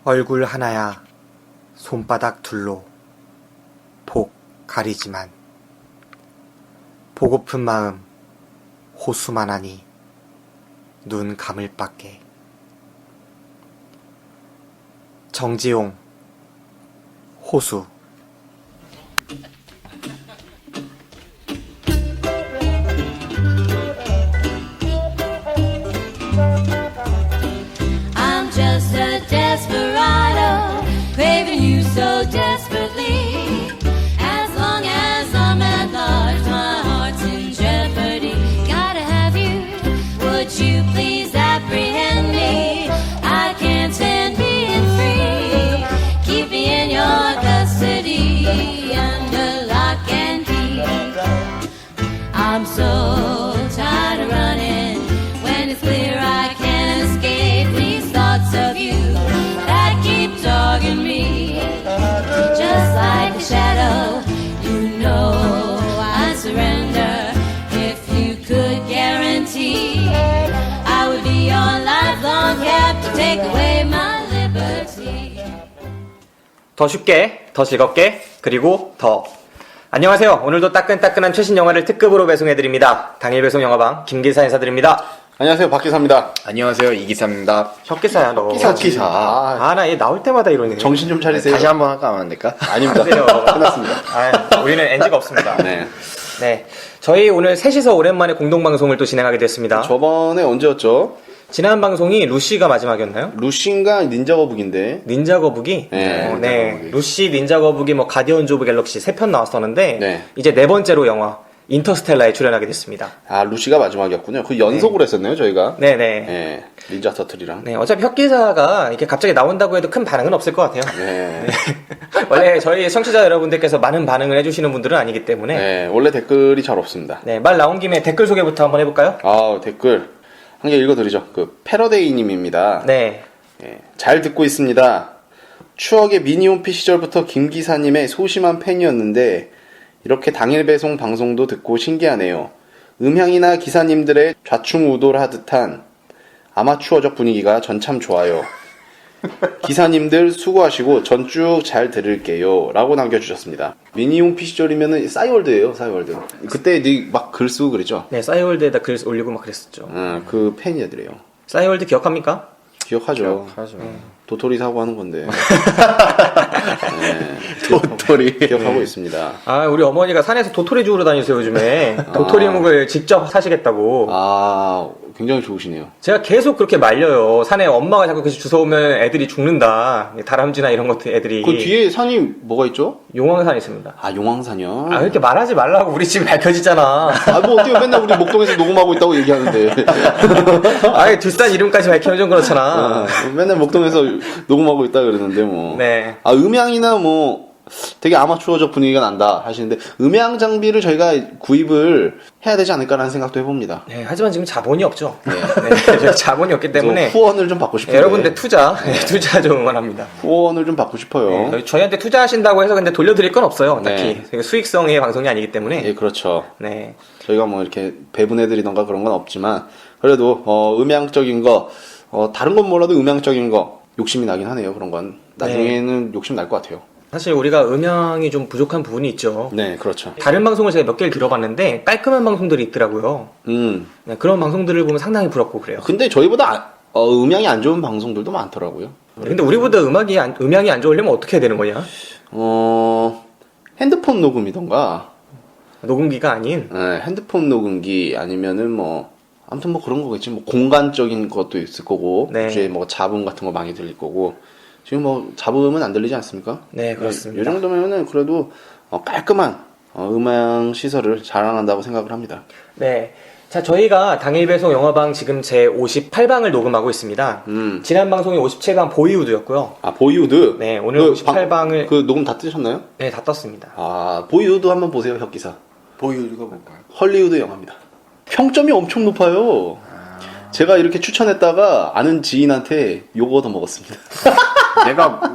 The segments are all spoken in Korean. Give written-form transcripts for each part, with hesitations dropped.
얼굴 하나야 손바닥 둘로 복 가리지만 보고픈 마음 호수만 하니 눈 감을 밖에. 정지용 호수. I'm just a desperado, craving you so desperately. As long as I'm at large, my heart's in jeopardy. Gotta have you, would you please apprehend me? I can't stand being free. Keep me in your custody, under lock and key. I'm so tired of running when it's clear I can't escape these thoughts of you that keep dogging me. Just like a shadow, you know I surrender. If you could guarantee I would be your lifelong captive, take away my liberty. 더 쉽게, 더 즐겁게, 그리고 더. 안녕하세요. 오늘도 따끈따끈한 최신 영화를 특급으로 배송해드립니다. 당일 배송 영화방 김기사 인사드립니다. 안녕하세요, 박기사입니다. 안녕하세요, 이기사입니다. 혁기사야 너. 기사. 나 얘 나올 때마다 이러네. 정신 좀 차리세요. 다시 한번 할까 안 될까? 아닙니다. 하세요. 끝났습니다. 우리는 NG가 없습니다. 네. 네. 저희 오늘 셋이서 오랜만에 공동방송을 또 진행하게 됐습니다. 저번에 언제였죠? 지난 방송이 루시가 마지막이었나요? 루시인가 닌자 거북인데. 닌자 거북이? 네, 네. 닌자 거북이. 루시, 닌자 거북이, 가디언즈 오브 갤럭시 3편 나왔었는데, 네. 이제 4번째로 영화, 인터스텔라에 출연하게 됐습니다. 아, 루시가 마지막이었군요. 그 연속으로 했었네요, 저희가. 네네. 네. 닌자 터틀이랑. 네, 어차피 혁기사가 이렇게 갑자기 나온다고 해도 큰 반응은 없을 것 같아요. 네. 원래 저희 청취자 여러분들께서 많은 반응을 해주시는 분들은 아니기 때문에, 네. 원래 댓글이 잘 없습니다. 네, 말 나온 김에 댓글 소개부터 한번 해볼까요? 아, 댓글. 한 개 읽어드리죠. 그, 패러데이님입니다. 네. 예, 잘 듣고 있습니다. 추억의 미니홈피 시절부터 김 기사님의 소심한 팬이었는데 이렇게 당일 배송 방송도 듣고 신기하네요. 음향이나 기사님들의 좌충우돌하듯한 아마추어적 분위기가 전 참 좋아요. 기사님들 수고하시고 전 쭉 잘 들을게요 라고 남겨주셨습니다. 미니홈피 시절이면은 싸이월드예요. 싸이월드. 그때 막 글 쓰고 그랬죠. 네, 싸이월드에다 글 올리고 막 그랬었죠. 그 팬이더래요. 싸이월드 기억합니까? 기억하죠. 하죠. 도토리 사고 하는 건데. 도토리. 기억하고 있습니다. 아, 우리 어머니가 산에서 도토리 주우러 다니세요, 요즘에. 도토리묵을 직접 사시겠다고. 아, 굉장히 좋으시네요. 제가 계속 그렇게 말려요. 산에 엄마가 자꾸 계속 주워오면 애들이 죽는다. 다람쥐나 이런 것들 애들이. 그 뒤에 산이 뭐가 있죠? 용왕산 있습니다. 아, 용왕산이요? 아, 그렇게 말하지 말라고. 우리 집이 밝혀지잖아. 아, 뭐 어때요? 맨날 우리 목동에서 녹음하고 있다고 얘기하는데. 아예 뒷산 이름까지 밝히면 좀 그렇잖아. 아, 맨날 목동에서 녹음하고 있다 그러는데 뭐. 네. 아, 음향이나 뭐 되게 아마추어적 분위기가 난다 하시는데 음향 장비를 저희가 구입을 해야 되지 않을까라는 생각도 해봅니다. 네, 하지만 지금 자본이 없죠. 네, 자본이 없기 때문에. 후원을 좀 받고 싶은데. 여러분들 투자, 투자 좀 응원합니다. 후원을 좀 받고 싶어요. 네, 저희한테 투자하신다고 해서 근데 돌려드릴 건 없어요. 딱히. 네. 되게 수익성의 방송이 아니기 때문에. 예, 그렇죠. 네. 저희가 뭐 이렇게 배분해드리던가 그런 건 없지만 그래도 음향적인 거 다른 건 몰라도 음향적인 거 욕심이 나긴 하네요. 그런 건 나중에는 욕심 날 것 같아요. 사실 우리가 음향이 좀 부족한 부분이 있죠. 네, 그렇죠. 다른 방송을 제가 몇 개를 들어봤는데 깔끔한 방송들이 있더라고요. 네, 그런 방송들을 보면 상당히 부럽고 그래요. 근데 저희보다 음향이 안 좋은 방송들도 많더라고요. 근데 우리보다 음향이 안 좋으려면 어떻게 해야 되는 거냐? 핸드폰 녹음이던가 녹음기가 아닌. 네, 핸드폰 녹음기 아니면은 뭐 아무튼 뭐 그런 거겠지. 뭐 공간적인 것도 있을 거고 네. 이제 뭐 잡음 같은 거 많이 들릴 거고 지금 뭐 잡음은 안 들리지 않습니까? 네, 그렇습니다. 이 정도면은 그래도 깔끔한 음향 시설을 자랑한다고 생각을 합니다. 네. 자, 저희가 당일 배송 영화방 지금 제 58방을 녹음하고 있습니다. 지난 방송이 57방 보이우드였고요. 아, 보이우드? 네, 오늘 58방을. 그 녹음 다 뜨셨나요? 네, 다 떴습니다. 아, 보이우드 한번 보세요, 혁기사. 보이우드가 뭔가요? 헐리우드 영화입니다. 평점이 엄청 높아요. 제가 이렇게 추천했다가 아는 지인한테 욕 얻어 먹었습니다.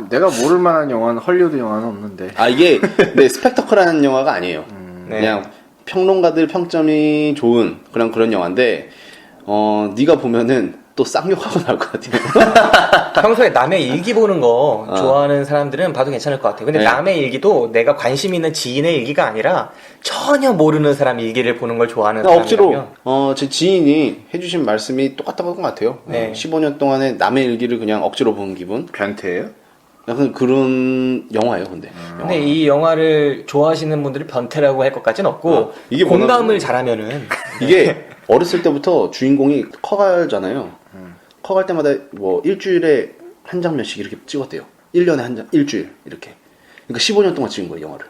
내가 모를 만한 영화는 헐리우드 영화는 없는데. 아, 이게 네, 스펙터클한 영화가 아니에요. 네. 그냥 평론가들 평점이 좋은 그런 영화인데 네가 보면은 또 쌍욕하고 나올 것 같아요. 평소에 남의 일기 보는 거 좋아하는 사람들은 봐도 괜찮을 것 같아요. 근데 네. 남의 일기도 내가 관심 있는 지인의 일기가 아니라 전혀 모르는 사람 일기를 보는 걸 좋아하는 억지로 사람이라면 제 지인이 해주신 말씀이 똑같다고 한 것 같아요. 네. 15년 동안에 남의 일기를 그냥 억지로 본 기분. 변태예요? 약간 그런 영화예요, 근데. 근데 이 영화를 좋아하시는 분들이 변태라고 할 것까지는 없고 이게 공감을 뭐냐면- 잘하면은 이게 어렸을 때부터 주인공이 커가잖아요. 커갈 때마다 뭐 일주일에 한 장면씩 이렇게 찍었대요. 1년에 한 장, 일주일 이렇게. 그러니까 15년 동안 찍은 거예요, 영화를.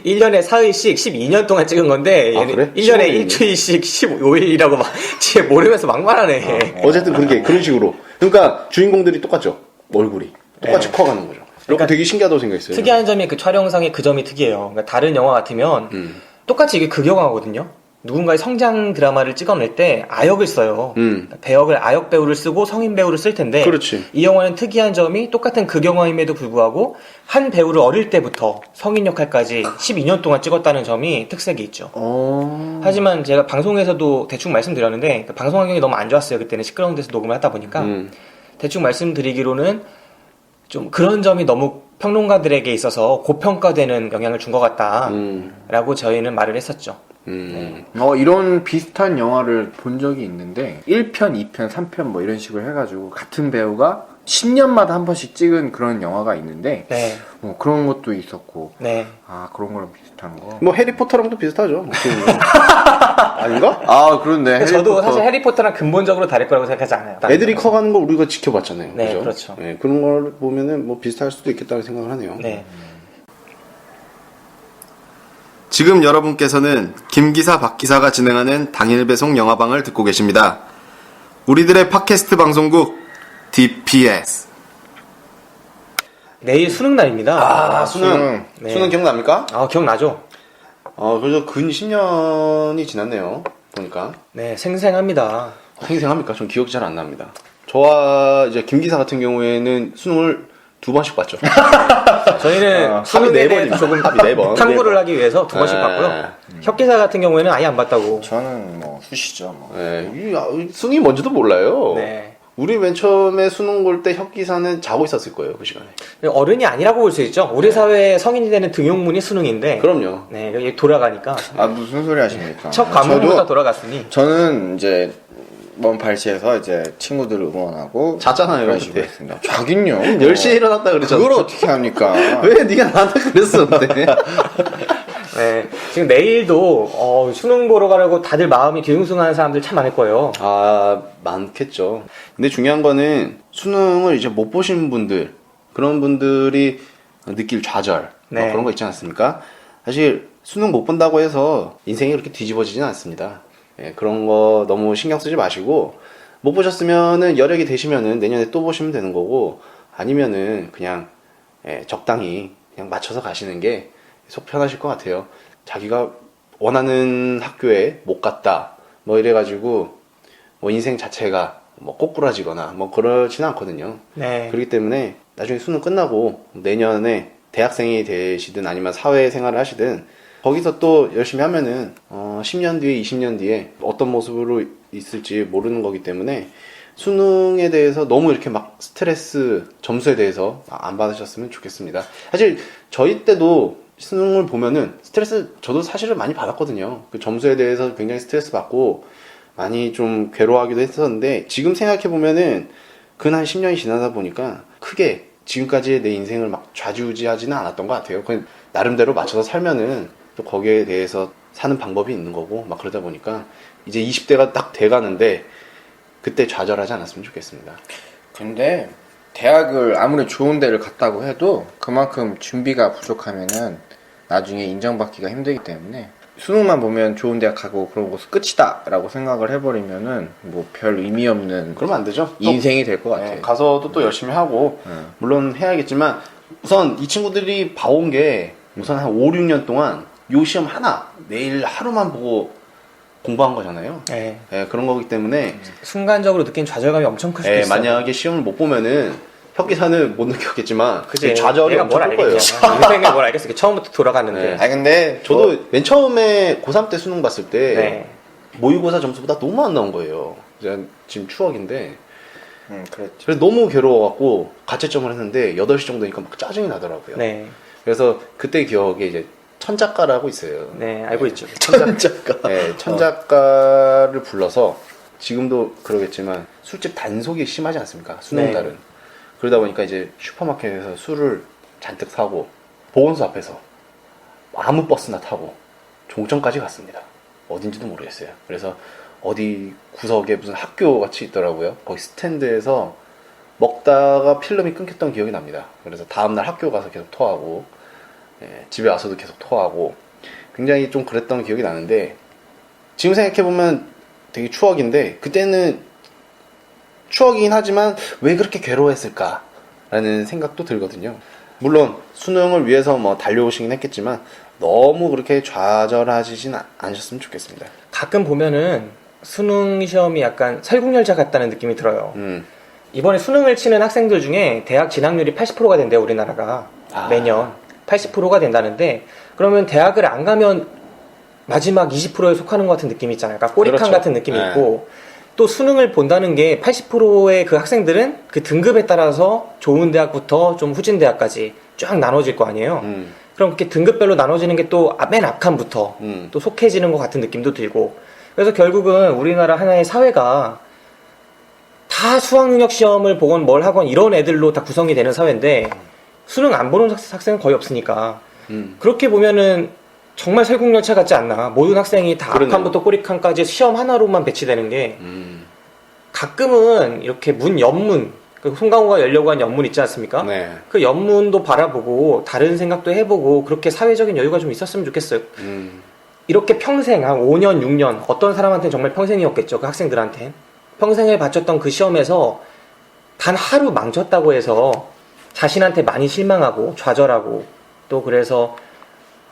1년에 사흘씩 12년 동안 찍은 건데 아, 얘는 그래? 1년에 15일 이네? 일주일씩 15일이라고 막 지금 모르면서 막 말하네. 어쨌든 그런 식으로. 그러니까 주인공들이 똑같죠. 얼굴이 똑같이 네. 커가는 거죠. 그러니까 되게 신기하다고 생각했어요. 특이한 점이 그 촬영상의 그 점이 특이해요. 그러니까 다른 영화 같으면 똑같이 이게 극영화거든요. 누군가의 성장 드라마를 찍어낼 때 아역을 써요. 배역을 아역 배우를 쓰고 성인 배우를 쓸 텐데 그렇지. 이 영화는 특이한 점이 똑같은 극영화임에도 불구하고 한 배우를 어릴 때부터 성인 역할까지 12년 동안 찍었다는 점이 특색이 있죠. 하지만 제가 방송에서도 대충 말씀드렸는데 그 방송 환경이 너무 안 좋았어요. 그때는 시끄러운 데서 녹음을 하다 보니까 대충 말씀드리기로는 좀 그런 점이 너무 평론가들에게 있어서 고평가되는 영향을 준 것 같다라고 저희는 말을 했었죠. 이런 비슷한 영화를 본 적이 있는데 1편, 2편, 3편 뭐 이런 식으로 해가지고 같은 배우가 10년마다 한 번씩 찍은 그런 영화가 있는데 네, 그런 것도 있었고 네. 그런 거랑 비슷한 거. 뭐 해리포터랑도 비슷하죠. 아닌가? 아 그런데 저도 해리포터. 사실 해리포터랑 근본적으로 다를 거라고 생각하지 않아요. 애들이 커가는 걸 우리가 지켜봤잖아요. 네, 그죠? 그렇죠. 네, 그런 걸 보면은 뭐 비슷할 수도 있겠다는 생각을 하네요. 네. 지금 여러분께서는 김기사 박기사가 진행하는 당일 배송 영화방을 듣고 계십니다. 우리들의 팟캐스트 방송국 DPS. 내일 수능 날입니다. 수능. 네. 수능 기억납니까? 기억나죠? 그래서 근 10년이 지났네요. 보니까. 네, 생생합니다. 생생합니까? 전 기억이 잘 안 납니다. 저와 이제 김기사 같은 경우에는 수능을 2번씩 봤죠. 저희는 합이 수능에 4번입니다. 대해서 조금 합이 4번. 탐구를 하기 위해서 2번씩 네. 봤고요. 혁기사 같은 경우에는 아예 안 봤다고. 저는 뭐 수시죠 뭐. 네, 수능이 뭔지도 몰라요. 네. 우리 맨 처음에 수능 볼 때 혁기사는 자고 있었을 거예요, 그 시간에. 어른이 아니라고 볼 수 있죠. 우리 사회에 성인이 되는 등용문이 수능인데. 그럼요. 네, 여기 돌아가니까. 무슨 소리 하십니까? 첫 관문부터 돌아갔으니. 저는 이제 먼 발치에서 이제 친구들을 응원하고 잤잖아요, 그런 식으로 그때. 했습니다. 자긴요. 10시에 일어났다 그랬잖아. 그걸 어떻게 합니까? 왜 네가 나한테 그랬었는데? 네. 지금 내일도 수능 보러 가려고 다들 마음이 뒤숭숭한 사람들 참 많을 거예요. 많겠죠. 근데 중요한 거는 수능을 이제 못 보신 분들, 그런 분들이 느낄 좌절, 뭐 네. 그런 거 있지 않습니까? 사실 수능 못 본다고 해서 인생이 그렇게 뒤집어지진 않습니다. 예, 그런 거 너무 신경 쓰지 마시고, 못 보셨으면은 여력이 되시면은 내년에 또 보시면 되는 거고, 아니면은 그냥 적당히 그냥 맞춰서 가시는 게 속 편하실 것 같아요. 자기가 원하는 학교에 못 갔다, 뭐 이래가지고 뭐 인생 자체가 뭐 꼬꾸라지거나 뭐 그러지는 않거든요. 네. 그렇기 때문에 나중에 수능 끝나고 내년에 대학생이 되시든 아니면 사회생활을 하시든 거기서 또 열심히 하면은 10년 뒤에 20년 뒤에 어떤 모습으로 있을지 모르는 거기 때문에 수능에 대해서 너무 이렇게 막 스트레스 점수에 대해서 안 받으셨으면 좋겠습니다. 사실 저희 때도 수능을 보면은 스트레스 저도 사실은 많이 받았거든요. 그 점수에 대해서 굉장히 스트레스 받고 많이 좀 괴로워하기도 했었는데 지금 생각해 보면은 근 한 10년이 지나다 보니까 크게 지금까지의 내 인생을 막 좌지우지하지는 않았던 것 같아요. 그냥 나름대로 맞춰서 살면은 또 거기에 대해서 사는 방법이 있는 거고 막 그러다 보니까 이제 20대가 딱 돼가는데 그때 좌절하지 않았으면 좋겠습니다. 근데 대학을 아무리 좋은 데를 갔다고 해도 그만큼 준비가 부족하면은 나중에 인정받기가 힘들기 때문에 수능만 보면 좋은 대학 가고 그러고 끝이다 라고 생각을 해버리면은 뭐 별 의미 없는 그러면 안 되죠. 인생이 될 것 같아요. 가서도 또 열심히 하고 물론 해야겠지만 우선 이 친구들이 봐온 게 우선 한 5, 6년 동안 요 시험 하나 내일 하루만 보고 공부한 거잖아요. 네. 예, 그런 거기 때문에 순간적으로 느낀 좌절감이 엄청 클 수도 예, 있어요. 만약에 시험을 못 보면은 혁기사는 못 느꼈겠지만 그치. 좌절이 내가 엄청 뭘 클 거예요. 알겠냐. 인생에 뭘 알겠어. 처음부터 돌아갔는데. 네. 아니 근데 저도 맨 처음에 고3 때 수능 봤을 때 네. 모의고사 점수보다 너무 안 나온 거예요. 지금 추억인데 그랬죠. 그래서 너무 괴로워갖고 가채점을 했는데 8시 정도니까 막 짜증이 나더라고요. 네. 그래서 그때 기억에 이제 천작가라고 있어요. 네, 알고 있죠. 천작가. 네, 천작가를 불러서 지금도 그러겠지만 술집 단속이 심하지 않습니까? 수능달은. 네. 그러다 보니까 이제 슈퍼마켓에서 술을 잔뜩 사고 보건소 앞에서 아무 버스나 타고 종점까지 갔습니다. 어딘지도 모르겠어요. 그래서 어디 구석에 무슨 학교 같이 있더라고요. 거기 스탠드에서 먹다가 필름이 끊겼던 기억이 납니다. 그래서 다음날 학교 가서 계속 토하고 집에 와서도 계속 토하고 굉장히 좀 그랬던 기억이 나는데 지금 생각해보면 되게 추억인데 그때는 추억이긴 하지만 왜 그렇게 괴로워했을까 라는 생각도 들거든요. 물론 수능을 위해서 뭐 달려오시긴 했겠지만 너무 그렇게 좌절하시진 않으셨으면 좋겠습니다. 가끔 보면은 수능 시험이 약간 설국열차 같다는 느낌이 들어요. 이번에 수능을 치는 학생들 중에 대학 진학률이 80%가 된대요, 우리나라가. 매년 80%가 된다는데, 그러면 대학을 안 가면 마지막 20%에 속하는 것 같은 느낌이 있잖아요. 그러니까 꼬리칸 그렇죠. 같은 느낌이 있고, 또 수능을 본다는 게 80%의 그 학생들은 그 등급에 따라서 좋은 대학부터 좀 후진 대학까지 쫙 나눠질 거 아니에요. 그럼 그렇게 등급별로 나눠지는 게 또 맨 앞칸부터 또 속해지는 것 같은 느낌도 들고, 그래서 결국은 우리나라 하나의 사회가 다 수학능력 시험을 보건 뭘 하건 이런 애들로 다 구성이 되는 사회인데 수능 안 보는 학생은 거의 없으니까 그렇게 보면은 정말 설국열차 같지 않나. 모든 학생이 다 그러네요. 앞칸부터 꼬리칸까지 시험 하나로만 배치되는 게 가끔은 이렇게 연문 그 송강호가 열려고 한 연문 있지 않습니까? 네. 그 연문도 바라보고 다른 생각도 해보고 그렇게 사회적인 여유가 좀 있었으면 좋겠어요. 이렇게 평생 한 5년, 6년 어떤 사람한테는 정말 평생이었겠죠. 그 학생들한테는. 평생을 바쳤던 그 시험에서 단 하루 망쳤다고 해서 자신한테 많이 실망하고 좌절하고 또 그래서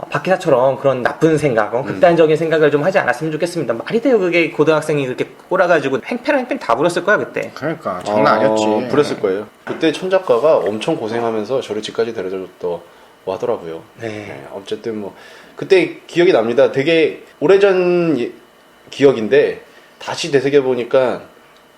박기사처럼 그런 나쁜 생각, 극단적인 생각을 좀 하지 않았으면 좋겠습니다. 말이 돼요. 그게 고등학생이 그렇게 꼬라가지고 팽팽 다 부렸을 거야 그때. 그러니까 장난 아니었지. 그랬을 거예요. 그때 천작가가 엄청 고생하면서 저를 집까지 데려다줬다고 하더라고요. 네. 어쨌든 뭐 그때 기억이 납니다. 되게 오래전 기억인데 다시 되새겨 보니까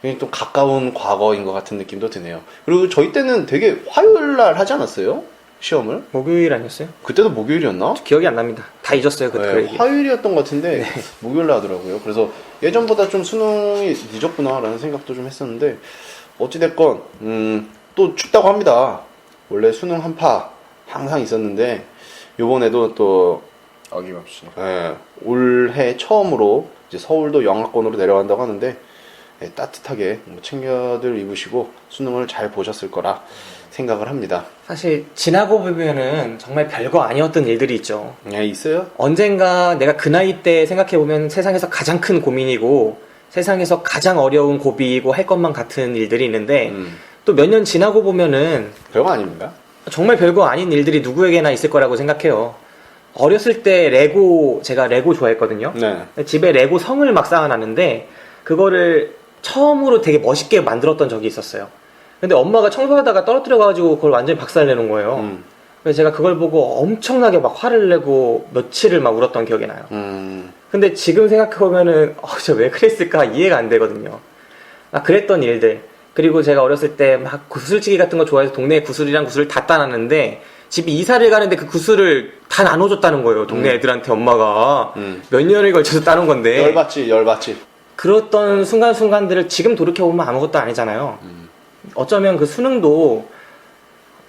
굉장히 좀 가까운 과거인 것 같은 느낌도 드네요. 그리고 저희 때는 되게 화요일 날 하지 않았어요? 시험을? 목요일 아니었어요? 그때도 목요일이었나? 기억이 안 납니다. 다 잊었어요. 그때 그 얘기. 화요일이었던 것 같은데 목요일 날 하더라고요. 그래서 예전보다 좀 수능이 늦었구나라는 생각도 좀 했었는데 어찌됐건 또 춥다고 합니다. 원래 수능 한파 항상 있었는데 요번에도 또 어김없이. 올해 처음으로 이제 서울도 영하권으로 내려간다고 하는데 따뜻하게 뭐 챙겨들 입으시고 수능을 잘 보셨을 거라 생각을 합니다. 사실 지나고 보면은 정말 별거 아니었던 일들이 있죠. 네, 있어요? 언젠가 내가 그 나이 때 생각해보면 세상에서 가장 큰 고민이고 세상에서 가장 어려운 고비이고 할 것만 같은 일들이 있는데 또 몇 년 지나고 보면은 별거 아닙니까? 정말 별거 아닌 일들이 누구에게나 있을 거라고 생각해요. 어렸을 때 제가 레고 좋아했거든요. 네. 집에 레고 성을 막 쌓아놨는데 그거를 처음으로 되게 멋있게 만들었던 적이 있었어요. 근데 엄마가 청소하다가 떨어뜨려가지고 그걸 완전히 박살내는 거예요. 그래서 제가 그걸 보고 엄청나게 막 화를 내고 며칠을 막 울었던 기억이 나요. 근데 지금 생각해보면은 저 왜 그랬을까 이해가 안 되거든요. 그랬던 일들. 그리고 제가 어렸을 때 막 구슬치기 같은 거 좋아해서 동네에 구슬이랑 구슬을 다 따놨는데 집이 이사를 가는데 그 구슬을 다 나눠줬다는 거예요. 동네 애들한테 엄마가. 몇 년을 걸쳐서 따는 건데. 열받지. 그랬던 순간순간들을 지금 돌이켜보면 아무것도 아니잖아요. 어쩌면 그 수능도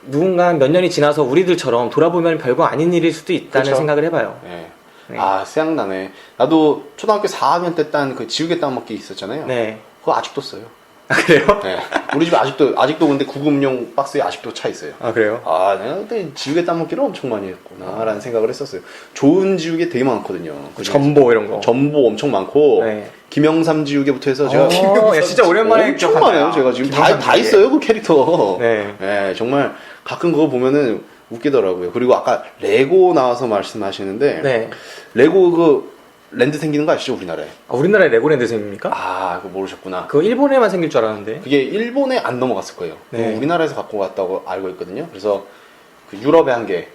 누군가 몇 년이 지나서 우리들처럼 돌아보면 별거 아닌 일일 수도 있다는 그쵸? 생각을 해봐요. 네. 네. 생각나네. 나도 초등학교 4학년 때 딴 그 지우개 따먹기 있었잖아요. 네. 그거 아직도 써요. 그래요? 네. 우리 집에 아직도 근데 구급용 박스에 아직도 차 있어요. 그래요? 내가 그때 지우개 따먹기를 엄청 많이 했구나라는 생각을 했었어요. 좋은 지우개 되게 많거든요. 전보 이런 거. 전보 엄청 많고 네. 김영삼 지우개부터 해서 제가 야, 진짜 오랜만에 엄청 기억한다. 많아요. 제가 지금 다 김영삼 지우개. 있어요 그 캐릭터. 네. 정말 가끔 그거 보면은 웃기더라고요. 그리고 아까 레고 나와서 말씀하시는데 네. 레고 그 랜드 생기는 거 아시죠 우리나라에? 우리나라에 레고랜드 생깁니까? 그거 모르셨구나. 그거 일본에만 생길 줄 알았는데. 그게 일본에 안 넘어갔을 거예요. 네. 그거 우리나라에서 갖고 왔다고 알고 있거든요. 그래서 그 유럽에 한 개,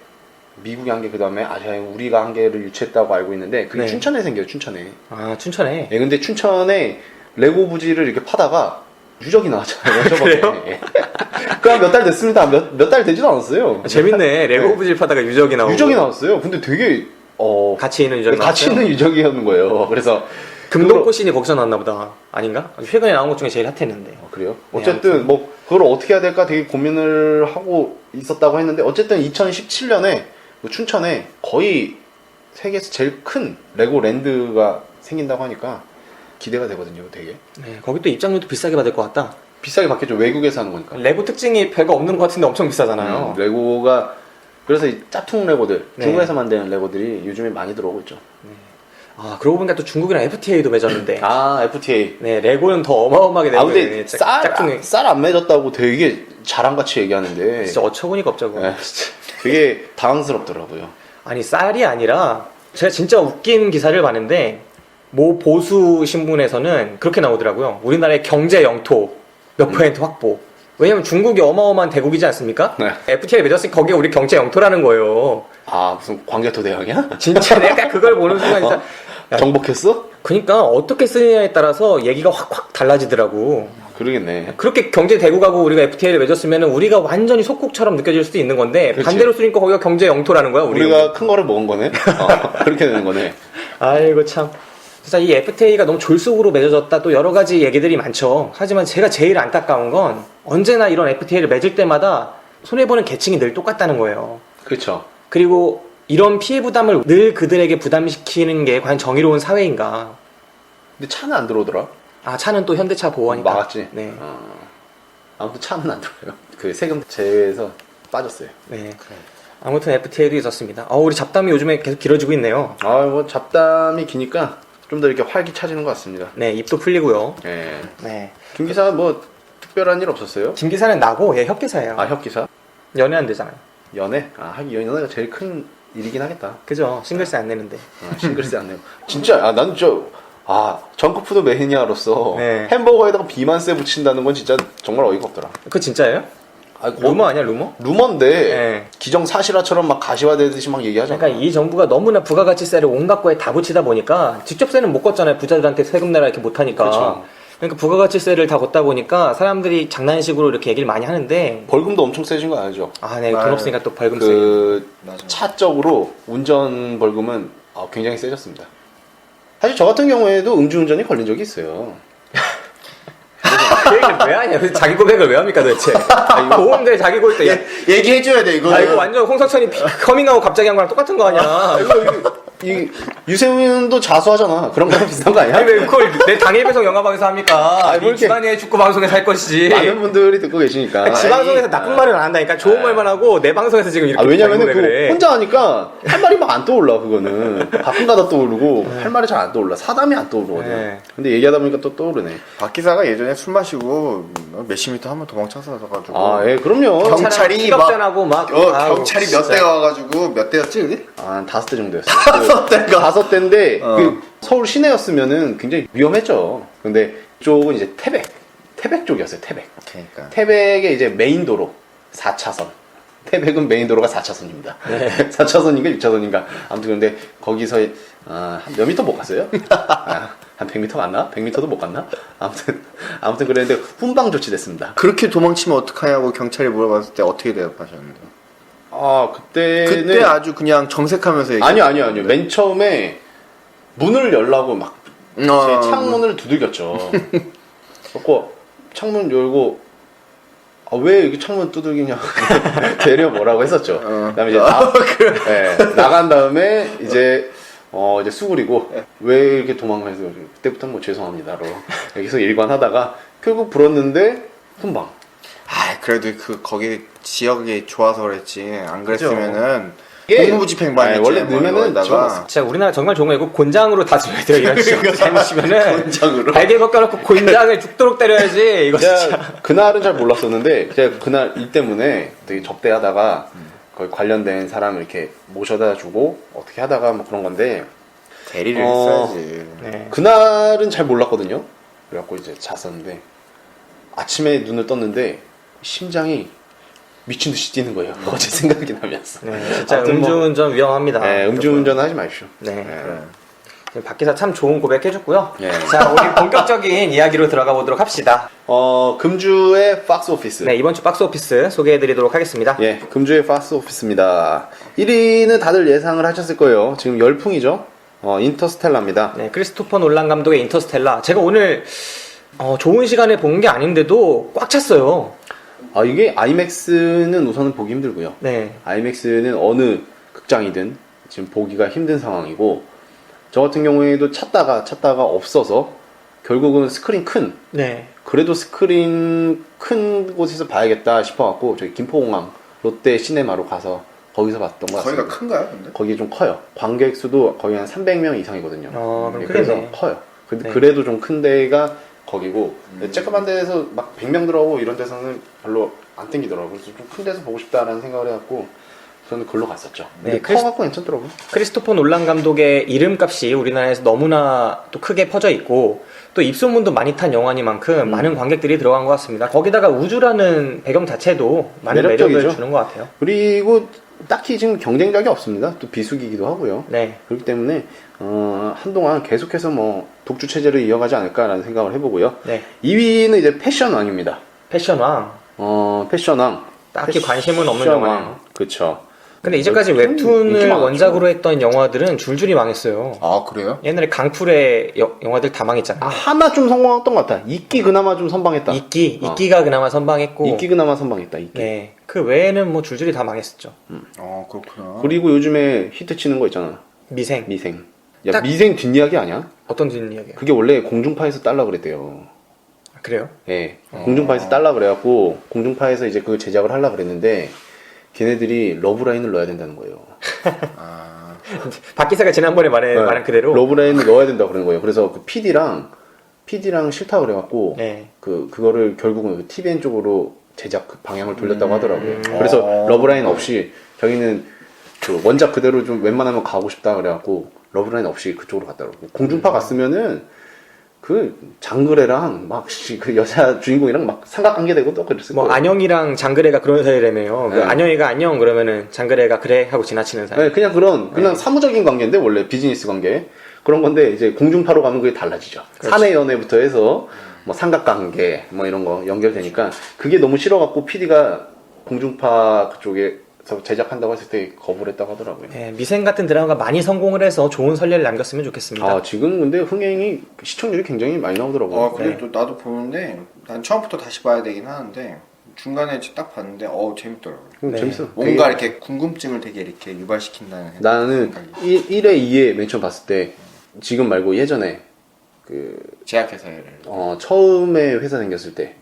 미국에 한 개, 그 다음에 아시아에 우리가 한 개를 유치했다고 알고 있는데 그게 네. 춘천에 생겨요. 춘천에. 춘천에. 근데 춘천에 레고 부지를 이렇게 파다가 유적이 나왔잖아요. 저번에. 그래요? 그냥 몇 달 됐습니다. 몇 달 되지도 않았어요. 재밌네. 레고 오브 질파다가 유적이 나오고. 유적이 나왔어요. 근데 되게 가치 있는 유적이 가치 나왔어요? 있는 유적이었는 거예요. 그래서 금동꽃신이 거기서 나왔나 보다. 아닌가? 최근에 나온 것 중에 제일 핫했는데. 그래요? 네, 어쨌든 뭐 그걸 어떻게 해야 될까 되게 고민을 하고 있었다고 했는데 어쨌든 2017년에 춘천에 거의 세계에서 제일 큰 레고 랜드가 생긴다고 하니까 기대가 되거든요. 되게 네, 거기 또 입장료도 비싸게 받을 것 같다. 비싸게 받겠죠. 외국에서 하는 거니까. 레고 특징이 별거 없는 것 같은데 엄청 비싸잖아요. 레고가 그래서 이 짝퉁 레고들 네. 중국에서 만드는 레고들이 요즘에 많이 들어오고 있죠. 아, 그러고 보니까 또 중국이랑 FTA도 맺었는데. 아 FTA. 네, 레고는 더 어마어마하게 아 되고. 근데 쌀 안 맺었다고 되게 자랑같이 얘기하는데 진짜 어처구니가 없자고. 네, 진짜 되게 당황스럽더라고요. 아니, 쌀이 아니라 제가 진짜 웃긴 기사를 봤는데 모 보수 신문에서는 그렇게 나오더라고요. 우리나라의 경제 영토 몇 퍼센트 확보. 왜냐면 중국이 어마어마한 대국이지 않습니까? 네. FTA를 맺었으니 거기에 우리 경제 영토라는 거예요. 아 무슨 광개토 대왕이야? 진짜 내가 그걸 보는 순간 진짜 야, 정복했어? 그러니까 어떻게 쓰느냐에 따라서 얘기가 확 달라지더라고. 그러겠네. 그렇게 경제 대국하고 우리가 FTA를 맺었으면 우리가 완전히 속국처럼 느껴질 수도 있는 건데 그렇지. 반대로 쓰니까 거기가 경제 영토라는 거야. 우리가 큰 거를 먹은 거네. 그렇게 되는 거네. 아이고 참. 진짜 이 FTA가 너무 졸속으로 맺어졌다 또 여러 가지 얘기들이 많죠. 하지만 제가 제일 안타까운 건 언제나 이런 FTA를 맺을 때마다 손해보는 계층이 늘 똑같다는 거예요. 그렇죠. 그리고 이런 피해 부담을 늘 그들에게 부담시키는 게 과연 정의로운 사회인가. 근데 차는 안 들어오더라. 아, 차는 또 현대차 보호하니까. 막았지. 네. 아무튼 차는 안 들어요. 그 세금 제외해서 빠졌어요. 네. 아무튼 FTA도 있었습니다. 우리 잡담이 요즘에 계속 길어지고 있네요. 아, 뭐 잡담이 기니까 좀 더 이렇게 활기차지는 것 같습니다. 네, 입도 풀리고요. 예. 네. 김 기사 뭐 특별한 일 없었어요? 김 기사는 나고 얘 협기사예요. 아, 협 기사? 연애 안 되잖아요. 연애? 아, 하긴 연애가 제일 큰 일이긴 하겠다. 그죠? 싱글세 안 내는데. 싱글스 안 내요. 진짜, 난 정크푸드 매니아로서 네. 햄버거에다가 비만세 붙인다는 건 진짜 정말 어이가 없더라. 그거 진짜예요? 아, 루머 아니야, 루머? 루머인데 네. 기정사실화처럼 막 가시화되듯이 막 얘기하잖아. 그러니까 이 정부가 너무나 부가가치세를 온갖 거에 다 붙이다 보니까 직접 세는 못 걷잖아요. 부자들한테 세금 내라 이렇게 못하니까. 그쵸. 그러니까 부가가치세를 다 걷다 보니까 사람들이 장난식으로 이렇게 얘기를 많이 하는데 벌금도 엄청 세진 거 알죠? 아, 네. 돈 맞아요. 없으니까 또 벌금 세게. 그 맞아요. 차적으로 운전 벌금은 굉장히 세졌습니다. 사실 저 같은 경우에도 음주운전이 걸린 적이 있어요. 그 얘기를 왜 하냐? 그래서 자기 고백을 왜 합니까 도대체? 보험대 자기 고백 때. 얘기해줘야 돼, 이거. 이거 완전 홍석천이 커밍아웃 갑자기 한 거랑 똑같은 거 아니야? 이 유세윤도 자수하잖아. 그런 거랑 비슷한 거 아니야? 아니 왜 그걸 내 당일 배송 영화방에서 합니까? 아니, 뭐 이 이렇게- 기반의 축구 방송에서 할 것이지. 많은 분들이 듣고 계시니까. 지 방송에서 나쁜 말은 안 한다니까 좋은 말만 하고 내 방송에서 지금 이렇게 왜냐면은 자기 고백을 해. 혼자 하니까 할 말이 막 안 떠올라, 그거는. 가끔가다 떠오르고, 할 말이 잘 안 떠올라. 사담이 안 떠오르거든. 네. 근데 얘기하다 보니까 또 떠오르네. 박 기사가 예전에 술 마시고 몇십 미터 한번 도망쳐서 가지고 아, 예, 그럼요. 경찰이 막- 격전하고 막 아우, 경찰이 몇 진짜. 대가 와가지고 몇 대였지 그게? 한 5대 정도였어요. 다섯 대가? 5대인데, 어. 그 서울 시내였으면은 굉장히 위험했죠. 근데 이쪽은 이제 태백 쪽이었어요, 태백. 그러니까 태백의 이제 메인 도로 4차선. 태백은 메인 도로가 4차선입니다. 4차선인가 6차선인가. 아무튼 근데 거기서 한 몇 미터 못 갔어요? 한 100m 갔나? 100m도 못 갔나? 아무튼 그랬는데 훈방 조치됐습니다. 그렇게 도망치면 어떡하냐고 경찰이 물어봤을 때 어떻게 대답하셨는데? 그때는 그때 아주 그냥 정색하면서 얘기. 아니요. 맨 처음에 문을 열라고 막 제 창문을 두들겼죠. 그래서 창문 열고 왜 이렇게 창문 두들기냐 데려 뭐라고 했었죠. 그다음에 이제 나간 다음에 이제 이제 수그리고 왜 이렇게 도망가서 그때부터 뭐 죄송합니다로 여기서 일관하다가 결국 불었는데 훈방. 아, 그래도 거기 지역이 좋아서 그랬지. 안 그죠. 그랬으면은 이게- 공무부 집행반이지. 원래 넣으면은 지원했어. 진짜 우리나라 정말 좋은 거 이거 곤장으로 다 줘야 돼요. 이런 식으로 잘못치면은 곤장으로? 발개 벗겨놓고 곤장을 죽도록 때려야지. 이거 진짜. 제가 그날은 잘 몰랐었는데 제가 그날 일 때문에 되게 접대하다가 거기 관련된 사람을 이렇게 모셔다 주고 어떻게 하다가 뭐 그런 건데 대리를 했어야지. 네. 그날은 잘 몰랐거든요. 그래갖고 이제 잤었는데 아침에 눈을 떴는데 심장이 미친 듯이 뛰는 거예요. 어제 생각이 나면서. 네, 진짜 아무튼 뭐- 음주운전 위험합니다. 네, 음주운전 하지 마십시오. 네. 그래. 박기사 참 좋은 고백 해줬고요. 예. 자, 우리 본격적인 이야기로 들어가 보도록 합시다. 금주의 박스 오피스. 네, 이번 주 박스 오피스 소개해드리도록 하겠습니다. 예, 금주의 박스 오피스입니다. 1위는 다들 예상을 하셨을 거예요. 지금 열풍이죠. 인터스텔라입니다. 네, 크리스토퍼 놀란 감독의 인터스텔라. 제가 오늘 좋은 시간에 본 게 아닌데도 꽉 찼어요. 이게 아이맥스는 우선은 보기 힘들고요. 네, 아이맥스는 어느 극장이든 지금 보기가 힘든 상황이고, 저 같은 경우에도 찾다가 없어서 결국은 스크린 네, 그래도 스크린 큰 곳에서 봐야겠다 싶어갖고 저희 김포공항 롯데 시네마로 가서 거기서 봤던 것 같습니다. 거기가 큰가요, 근데? 거기 좀 커요. 관객 수도 거의 한 300명 이상이거든요. 그럼 그래서 크네. 커요. 근데 네. 그래도 좀 큰 데가 거기고, 쬐끄만 데에서 막 100명 들어오고 이런 데서는 별로 안 땡기더라고요. 그래서 좀 큰 데서 보고 싶다라는 생각을 해갖고 저는 그걸로 갔었죠. 근데 네, 커갖고 괜찮더라고요. 크리스토퍼 놀란 감독의 이름값이 우리나라에서 너무나 또 크게 퍼져 있고 또 입소문도 많이 탄 영화니만큼 많은 관객들이 들어간 것 같습니다. 거기다가 우주라는 배경 자체도 많은 매력을 매력적이죠. 주는 것 같아요. 그리고 딱히 지금 경쟁작이 없습니다. 또 비수기이기도 하고요. 네, 그렇기 때문에 한동안 계속해서 뭐 독주 체제를 이어가지 않을까라는 생각을 해보고요. 네. 2위는 이제 패션왕입니다. 패션왕. 패션왕. 딱히 관심은 없는 영화예요. 그렇죠. 근데 이제까지 웹툰 인기 웹툰을 많았죠. 원작으로 했던 영화들은 줄줄이 망했어요. 아, 그래요? 옛날에 강풀의 영화들 다 망했잖아요. 하나 좀 성공했던 것 같아. 이끼 그나마 좀 선방했다. 이끼가 그나마 선방했고. 이끼 그나마 선방했다. 이끼. 네, 그 외에는 뭐 줄줄이 다 망했었죠. 그렇구나. 그리고 요즘에 히트 치는 거 있잖아. 미생. 미생. 야, 딱- 미생 뒷이야기 아니야? 어떤 뒷이야기예요? 그게 원래 공중파에서 딸라 그랬대요. 그래요? 예. 공중파에서 딸라 그래갖고 공중파에서 이제 그걸 제작을 하려 그랬는데 걔네들이 러브라인을 넣어야 된다는 거예요. 박 기사가 지난번에 말한 그대로. 러브라인을 넣어야 된다고 그러는 거예요. 그래서 그 PD랑 싫다 그래갖고 네. 그거를 결국은 그 TVN 쪽으로 제작 그 방향을 돌렸다고 하더라고요. 그래서 러브라인 없이 자기는 그 원작 그대로 좀 웬만하면 가고 싶다 그래갖고 러브라인 없이 그쪽으로 갔더라고요. 공중파 갔으면은 그 장그래랑 막 그 여자 주인공이랑 막 삼각관계 되고 또 그랬을 뭐 거예요. 안영이랑 장그래가 그런 사이라며요. 그 네. 안영이가 안녕 그러면은 장그래가 그래 하고 지나치는 사이. 네, 그냥 사무적인 관계인데 원래 비즈니스 관계 그런 건데 이제 공중파로 가면 그게 달라지죠. 사내 연애부터 해서 뭐 삼각관계 뭐 이런 거 연결되니까 그게 너무 싫어갖고 PD가 공중파 그쪽에서 제작한다고 했을 때 거부를 했다고 하더라고요. 네, 미생 같은 드라마가 많이 성공을 해서 좋은 선례를 남겼으면 좋겠습니다. 지금 근데 흥행이 시청률이 굉장히 많이 나오더라고요. 근데 또 나도 보는데 난 처음부터 다시 봐야 되긴 하는데 중간에 딱 봤는데 재밌더라고요. 네. 재밌어. 뭔가 되게- 이렇게 궁금증을 되게 이렇게 유발시킨다는 나는 생각이. 1회, 2회 맨 처음 봤을 때 지금 말고 예전에 제약회사를 처음에 회사 생겼을 때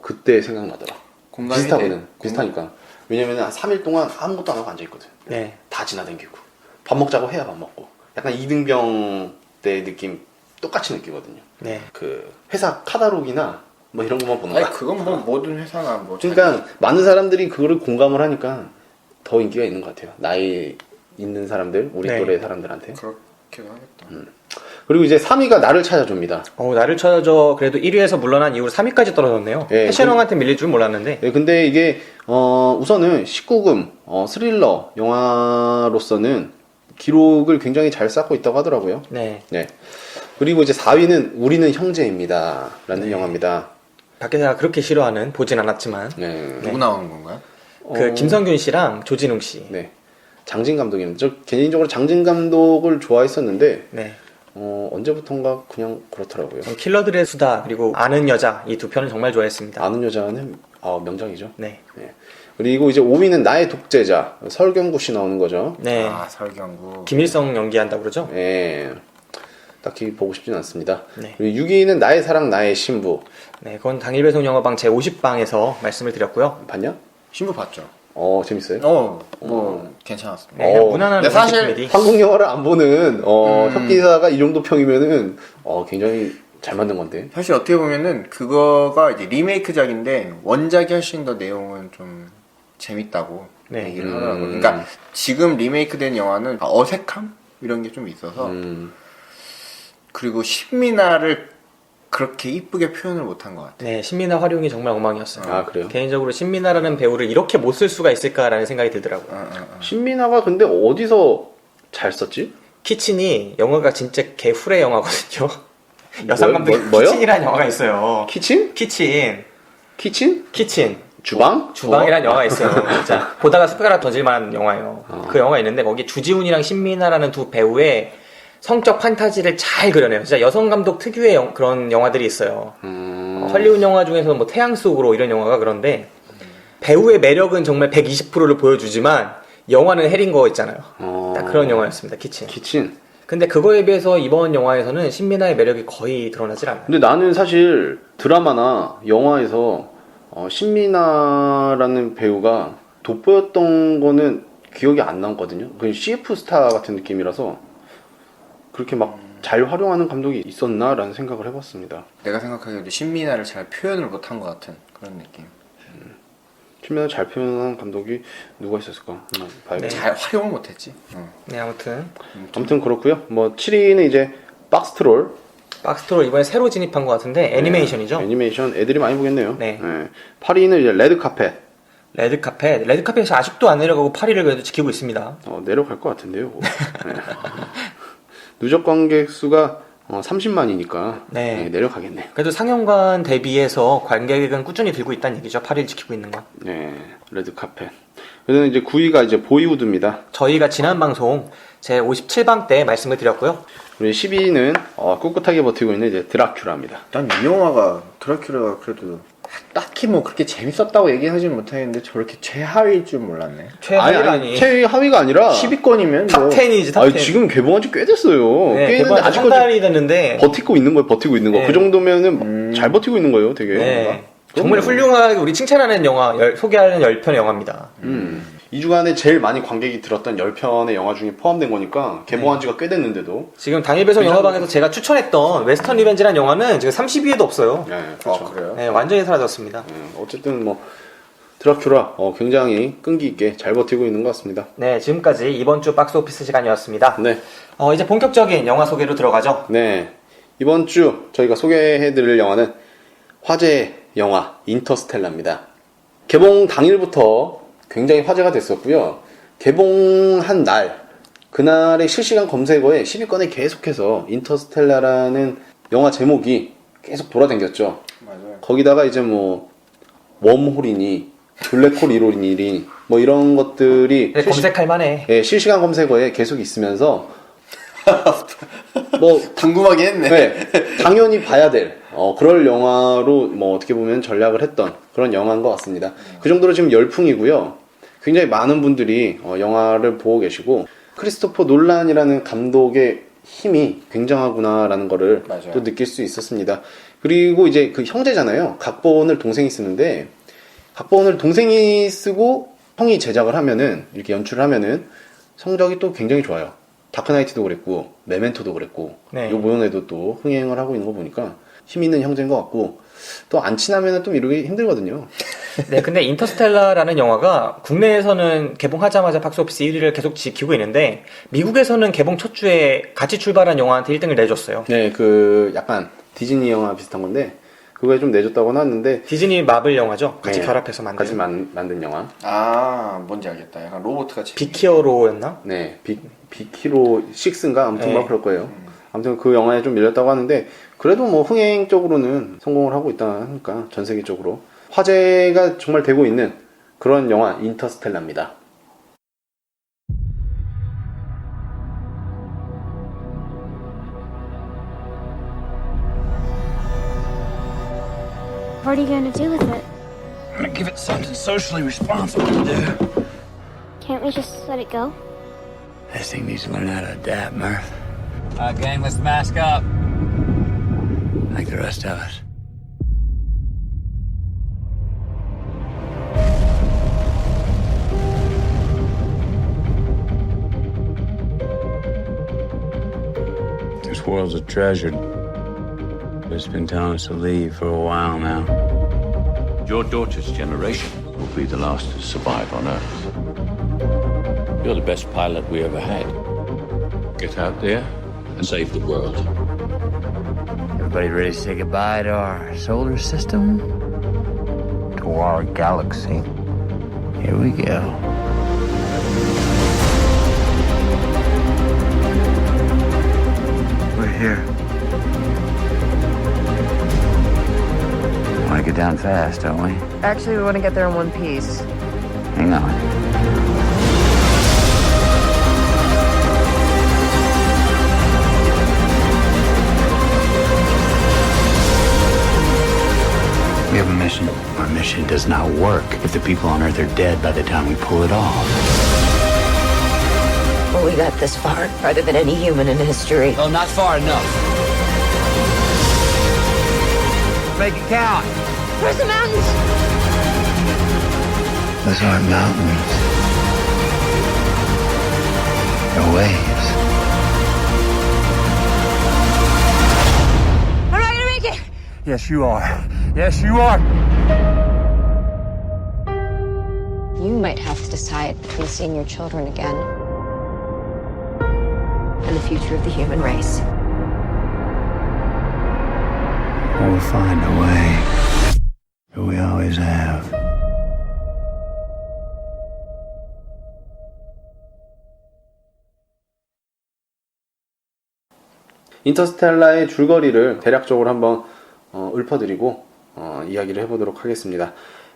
그때 생각나더라. 공감이 비슷하거든. 돼. 비슷하니까. 왜냐면 한 3일 동안 아무것도 안 하고 앉아있거든. 네. 다 지나다니고. 밥 먹자고 해야 밥 먹고. 약간 이등병 때 느낌 똑같이 느끼거든요. 네. 그 회사 카다록이나 뭐 이런 것만 보는 아니 거야. 그건 뭐 모든 회사나 뭐 그러니까 많은 사람들이 그거를 공감을 하니까 더 인기가 있는 것 같아요. 나이 있는 사람들, 우리 네. 또래 사람들한테. 그렇게도 하겠다. 그리고 이제 3위가 나를 찾아줍니다. 나를 찾아줘. 그래도 1위에서 물러난 이후로 3위까지 떨어졌네요. 예, 패션왕한테 밀릴 줄 몰랐는데. 네, 근데 이게 우선은 19금 스릴러 영화로서는 기록을 굉장히 잘 쌓고 있다고 하더라고요. 네. 네. 그리고 이제 4위는 우리는 형제입니다. 라는 영화입니다. 박 기사가 그렇게 싫어하는 보진 않았지만 네. 누구 나오는 건가요? 그 김성균 씨랑 조진웅 씨. 네. 장진 감독입니다. 저 개인적으로 장진 감독을 좋아했었는데 네. 언제부턴가 그냥 그렇더라고요. 킬러들의 수다 그리고 아는 여자 이 두 편을 정말 좋아했습니다. 아는 여자는 명작이죠. 네. 네. 그리고 이제 5위는 나의 독재자 설경구 씨 나오는 거죠. 네. 설경구. 김일성 연기한다고 그러죠? 네. 딱히 보고 싶지는 않습니다. 네. 그리고 6위는 나의 사랑 나의 신부. 네, 그건 당일 배송 영화방 제 50방에서 말씀을 드렸고요. 봤냐? 신부 봤죠? 재밌어요. 뭐 괜찮았습니다. 네, 무난한 근데 사실 로맨틱 코미디. 한국 영화를 안 보는 혁기사가 이 정도 평이면은 굉장히 잘 만든 건데. 사실 어떻게 보면은 그거가 이제 리메이크작인데 원작이 훨씬 더 내용은 좀 재밌다고 네. 얘기를 하더라고요. 그러니까 지금 리메이크된 영화는 어색함 이런 게 좀 있어서 그리고 신민아를 그렇게 이쁘게 표현을 못한 것 같아요. 네, 신민아 활용이 정말 엉망이었어요. 아, 그래요? 개인적으로 신민아라는 배우를 이렇게 못 쓸 수가 있을까라는 생각이 들더라고요. 신민아가 근데 어디서 잘 썼지? 키친이 영화가 진짜 개후레 영화거든요. 여성 감독 뭐요? 키친이라는 영화가 있어요. 키친? 키친. 키친? 주방? 주방이라는 영화가 있어요. 진짜 보다가 숟가락 던질 만한 영화예요. 그 영화 있는데 거기 주지훈이랑 신민아라는 두 배우의 성적 판타지를 잘 그려내요. 진짜 여성 감독 특유의 그런 영화들이 있어요. 헐리우드 영화 중에서 뭐 태양 속으로 이런 영화가 그런데 배우의 매력은 정말 120%를 보여주지만 영화는 해린 거 있잖아요. 딱 그런 영화였습니다. 키친. 키친. 근데 그거에 비해서 이번 영화에서는 신민아의 매력이 거의 드러나질 않아요. 근데 나는 사실 드라마나 영화에서 신민아라는 배우가 돋보였던 거는 기억이 안 남거든요. 그냥 CF 스타 같은 느낌이라서 그렇게 막 잘 활용하는 감독이 있었나라는 생각을 해봤습니다. 내가 생각하기에도 신민아를 잘 표현을 못한 것 같은 그런 느낌. 신민아 잘 표현한 감독이 누가 있었을까? 한번 봐야겠네. 잘 활용을 못했지. 네, 아무튼 아무튼 그렇고요. 뭐 7위는 이제 박스트롤. 박스트롤 이번에 새로 진입한 것 같은데 애니메이션이죠? 네, 애니메이션 애들이 많이 보겠네요. 네. 8위는 이제 레드카펫. 레드카펫이 아직도 안 내려가고 8위를 그래도 지키고 있습니다. 내려갈 것 같은데요. 네. 누적 관객 수가 30만이니까 네. 내려가겠네. 그래도 상영관 대비해서 관객은 꾸준히 들고 있다는 얘기죠. 8위를 지키고 있는 건. 네, 레드카펫. 그래서 이제 9위가 이제 보이우드입니다. 저희가 지난 방송 제 57방 때 말씀을 드렸고요. 우리 10위는 꿋꿋하게 버티고 있는 이제 드라큘라입니다. 난 이 영화가 드라큘라가 그래도 딱히 뭐 그렇게 재밌었다고 얘기하지는 못하겠는데 저렇게 최하위일 줄 몰랐네. 최하위라니. 최하위가 아니라 10위권이면 탑 뭐 10이지 탑 10. 지금 개봉한 지 꽤 됐어요. 네, 꽤 개봉한 됐는데 지 한 달이 됐는데 버티고 있는 거예요. 버티고 있는 거. 네. 그 정도면은 잘 버티고 있는 거예요. 되게. 네. 정말 훌륭하게 우리 칭찬하는 영화, 소개하는 10편의 영화입니다. 2주간에 제일 많이 관객이 들었던 10편의 영화 중에 포함된 거니까 개봉한 지가 꽤 됐는데도. 지금 당일 배송 영화방에서 제가 추천했던 웨스턴 리벤지라는 영화는 지금 30위에도 없어요. 네, 그렇죠. 그래요? 네, 완전히 사라졌습니다. 어쨌든 뭐 드라큘라 굉장히 끈기 있게 잘 버티고 있는 것 같습니다. 네, 지금까지 이번 주 박스 오피스 시간이었습니다. 네. 이제 본격적인 영화 소개로 들어가죠. 네. 이번 주 저희가 소개해드릴 영화는 화제 영화 인터스텔라입니다. 개봉 당일부터 굉장히 화제가 됐었고요. 개봉한 날, 그날의 실시간 검색어에 10위권에 계속해서 인터스텔라라는 영화 제목이 계속 돌아다녔죠. 맞아요. 거기다가 이제 뭐 웜홀이니 블랙홀 이론이니 뭐 이런 것들이 네, 검색할 만해. 실시간 검색어에 계속 있으면서 뭐 궁금하게 했네. 네, 당연히 봐야 될 그럴 영화로 뭐 어떻게 보면 전략을 했던 그런 영화인 것 같습니다. 그 정도로 지금 열풍이고요. 굉장히 많은 분들이 영화를 보고 계시고 크리스토퍼 놀란이라는 감독의 힘이 굉장하구나라는 거를 맞아요. 또 느낄 수 있었습니다. 그리고 이제 그 형제잖아요. 각본을 동생이 쓰는데 각본을 동생이 쓰고 형이 제작을 하면은 이렇게 연출을 하면은 성적이 또 굉장히 좋아요. 다크나이트도 그랬고 메멘토도 그랬고 네. 요번에도 또 흥행을 하고 있는 거 보니까 힘 있는 형제인 것 같고 또 안 친하면 또 이러기 힘들거든요. 네, 근데 인터스텔라라는 영화가 국내에서는 개봉하자마자 박스오피스 1위를 계속 지키고 있는데 미국에서는 개봉 첫 주에 같이 출발한 영화한테 1등을 내줬어요. 네, 그 약간 디즈니 영화 비슷한 건데 그거에 좀 내줬다고 나왔는데 디즈니 마블 영화죠. 같이 네, 결합해서 만든. 같이 만든 영화. 뭔지 알겠다. 약간 로봇 같이. 빅히어로였나? 네, 빅히로 6인가 아무튼 네. 막 그럴 거예요. 아무튼 그 영화에 좀 밀렸다고 하는데 그래도 뭐 흥행적으로는 성공을 하고 있다 하니까 전 세계적으로 화제가 정말 되고 있는 그런 영화 인터스텔라입니다. What are you going to do with it? I'm gonna give it something socially responsible to do. Can't we just let it go? This thing needs to learn how to adapt, Murph. Gang, let's mask up. Like the rest of us. This world's a treasure. But it's been telling us to leave for a while now. Your daughter's generation will be the last to survive on Earth. You're the best pilot we ever had. Get out there and save the world. Everybody ready to say goodbye to our solar system? To our galaxy. Here we go. here. Want to get down fast, don't we? Actually, we want to get there in one piece. Hang on. We have a mission. Our mission does not work if the people on Earth are dead by the time we pull it off. Well, we got this far, farther than any human in history. Oh, not far enough. Make it count. Where's the mountains? Those aren't mountains. They're waves. I'm not gonna make it! Yes, you are. Yes, you are. You might have to decide between seeing your children again And the future of the human race. We'll find a way. We always have. 인터스텔라의 줄거리를 대략적으로 한번 읊어드리고 이야기를 해보도록 하겠습니다.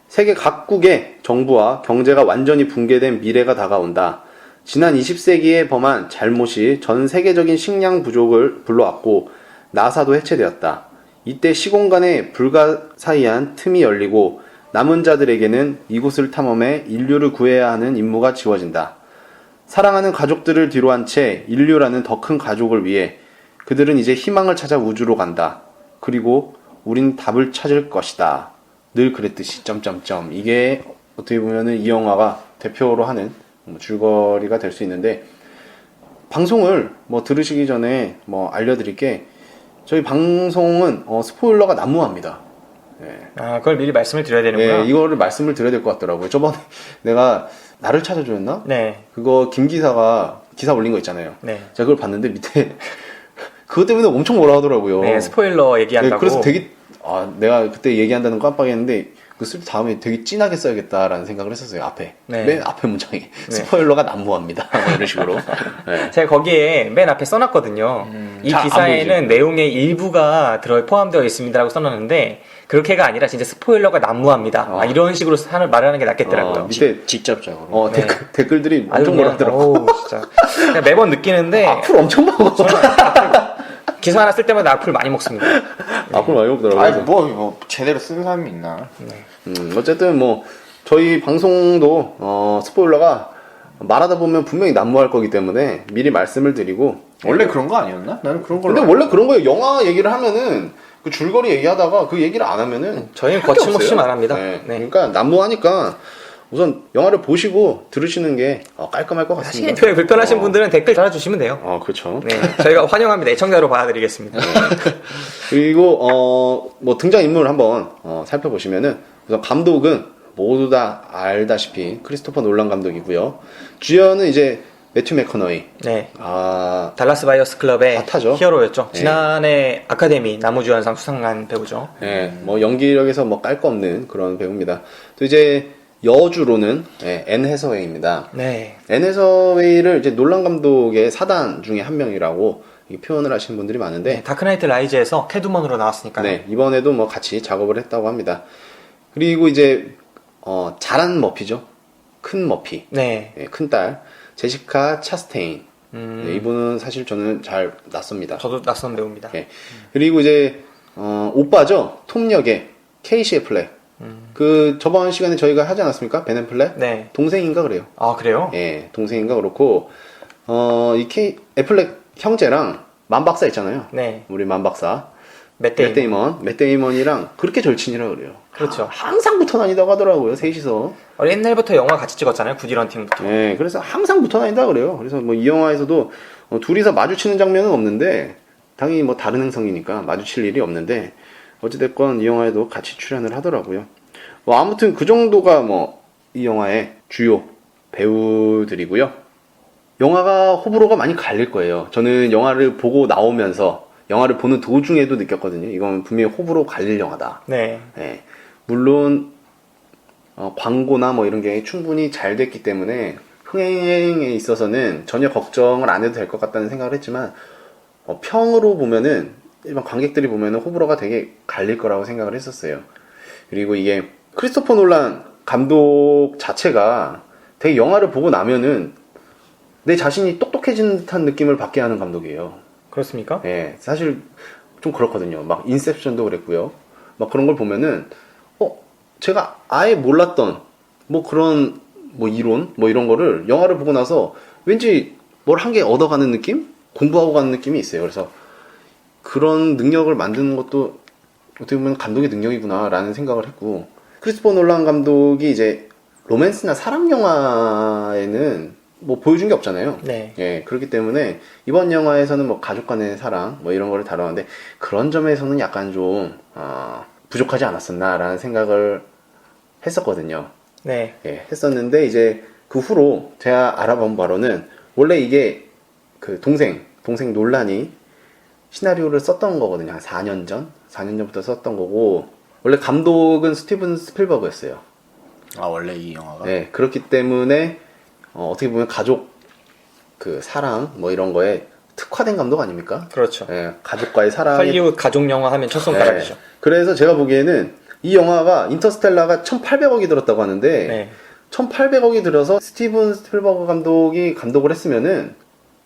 세계 각국의 정부와 경제가 완전히 붕괴된 미래가 다가온다. 지난 20세기에 범한 잘못이 전 세계적인 식량 부족을 불러왔고 나사도 해체되었다. 이때 시공간에 불가사의한 틈이 열리고 남은 자들에게는 이곳을 탐험해 인류를 구해야 하는 임무가 지워진다. 사랑하는 가족들을 뒤로한 채 인류라는 더 큰 가족을 위해 그들은 이제 희망을 찾아 우주로 간다. 그리고 우린 답을 찾을 것이다. 늘 그랬듯이 점점점. 이게 어떻게 보면은 이 영화가 대표로 하는 줄거리가 될 수 있는데, 방송을 들으시기 전에 알려드릴게, 저희 방송은 스포일러가 난무합니다. 예. 아, 그걸 미리 말씀을 드려야 되는구나. 예, 이거를 말씀을 드려야 될 것 같더라고요. 저번에 내가 나를 찾아줘였나? 네. 그거 김 기사가 기사 올린 거 있잖아요. 네. 제가 그걸 봤는데 밑에 그것 때문에 엄청 뭐라 하더라고요. 네, 스포일러 얘기한다고. 네, 그래서 되게 내가 그때 얘기한다는 거 깜빡했는데 그 쓸 다음에 되게 진하게 써야겠다라는 생각을 했었어요. 앞에. 네. 맨 앞에 문장에 스포일러가 난무합니다. 이런 식으로. 네. 제가 거기에 맨 앞에 써놨거든요. 이 잘 안 기사에는 보이지? 내용의 일부가 포함되어 있습니다라고 써놨는데 그렇게가 아니라 진짜 스포일러가 난무합니다. 이런 식으로 말을 하는 게 낫겠더라고요. 밑에 직접적으로. 네. 댓글들이 아주 엄청 뭐라 하더라고. 어우, 진짜. 그냥 매번 느끼는데 악플 엄청 먹어. 기사 하나 쓸 때마다 악플 많이 먹습니다. 악플 많이 먹더라고요. 아니 뭐 제대로 쓰는 사람이 있나? 어쨌든 저희 방송도 스포일러가 말하다 보면 분명히 난무할 거기 때문에 미리 말씀을 드리고. 원래 그런 거 아니었나? 나는 그런 걸로. 근데 원래 그런 거예요. 영화 얘기를 하면은 그 줄거리 얘기하다가 그 얘기를 안 하면은 저희는 할게 거침없이 없어요. 말합니다. 네. 네. 그러니까 난무하니까 우선 영화를 보시고 들으시는 게 깔끔할 것 같습니다. 사실 불편하신 분들은 댓글 달아주시면 돼요. 그렇죠. 네, 저희가 환영합니다. 애청자로 받아드리겠습니다. 그리고 등장 인물을 한번 살펴보시면은 우선 감독은 모두 다 알다시피 크리스토퍼 놀란 감독이고요. 주연은 이제 매튜 맥커너이. 네. 달라스 바이어스 클럽의 핫하죠. 히어로였죠. 네. 지난해 아카데미 나무주연상 수상한 배우죠. 네, 연기력에서 깔 거 없는 그런 배우입니다. 또 이제 여주로는 앤 해서웨이입니다. 네. 앤 해서웨이를 이제 놀란 감독의 사단 중에 한 명이라고 표현을 하시는 분들이 많은데, 다크나이트 라이즈에서 캐두먼으로 나왔으니까요. 네, 이번에도 같이 작업을 했다고 합니다. 그리고 이제 잘한 머피죠. 큰 머피. 네. 큰 딸 제시카 차스테인. 네, 이분은 사실 저는 잘 낯섭니다. 저도 낯선 배우입니다. 네. 그리고 이제 오빠죠. 톰 역의 케이시 애플렉. 그 저번 시간에 저희가 하지 않았습니까? 벤 애플렉? 네. 동생인가 그래요. 아, 그래요? 예, 동생인가 그렇고 이 애플렉 형제랑 만박사 있잖아요. 네. 우리 만박사 맷 데이먼이랑 그렇게 절친이라 그래요. 그렇죠. 항상 붙어 다니다고 하더라고요. 셋이서. 옛날부터 영화 같이 찍었잖아요. 구디런팅부터. 네, 그래서 항상 붙어 다닌다 그래요. 그래서 이 영화에서도 둘이서 마주치는 장면은 없는데, 당연히 다른 행성이니까 마주칠 일이 없는데, 어찌됐건 이 영화에도 같이 출연을 하더라고요. 아무튼 그 정도가 이 영화의 주요 배우들이고요. 영화가 호불호가 많이 갈릴 거예요. 저는 영화를 보고 나오면서 영화를 보는 도중에도 느꼈거든요. 이건 분명히 호불호 갈릴 영화다. 네. 네. 물론 광고나 이런 게 충분히 잘 됐기 때문에 흥행에 있어서는 전혀 걱정을 안 해도 될 것 같다는 생각을 했지만, 평으로 보면은 일반 관객들이 보면은 호불호가 되게 갈릴 거라고 생각을 했었어요. 그리고 이게 크리스토퍼 놀란 감독 자체가 되게 영화를 보고 나면은 내 자신이 똑똑해진 듯한 느낌을 받게 하는 감독이에요. 그렇습니까? 예, 사실 좀 그렇거든요. 막 인셉션도 그랬고요. 막 그런 걸 보면은 제가 아예 몰랐던 뭐 그런 뭐 이론 뭐 이런 거를 영화를 보고 나서 왠지 뭘 한 개 얻어가는 느낌? 공부하고 가는 느낌이 있어요. 그래서 그런 능력을 만드는 것도 어떻게 보면 감독의 능력이구나라는 생각을 했고, 크리스토퍼 놀란 감독이 이제 로맨스나 사랑 영화에는 뭐 보여준 게 없잖아요. 네. 예, 그렇기 때문에 이번 영화에서는 뭐 가족 간의 사랑 뭐 이런 거를 다루는데 그런 점에서는 약간 좀 부족하지 않았었나라는 생각을 했었거든요. 네. 예, 했었는데 이제 그 후로 제가 알아본 바로는 원래 이게 그 동생 논란이 시나리오를 썼던 거거든요. 한 4년 전부터 썼던 거고, 원래 감독은 스티븐 스필버그였어요. 아, 원래 이 영화가? 네, 그렇기 때문에 어떻게 보면 가족 그 사랑 뭐 이런 거에 특화된 감독 아닙니까? 그렇죠. 예, 가족과의 사랑. 할리우드 가족 영화 하면 첫 손가락이죠. 네. 그래서 제가 보기에는 이 영화가 인터스텔라가 1,800억이 들었다고 하는데 네. 1,800억이 들어서 스티븐 스필버그 감독이 감독을 했으면은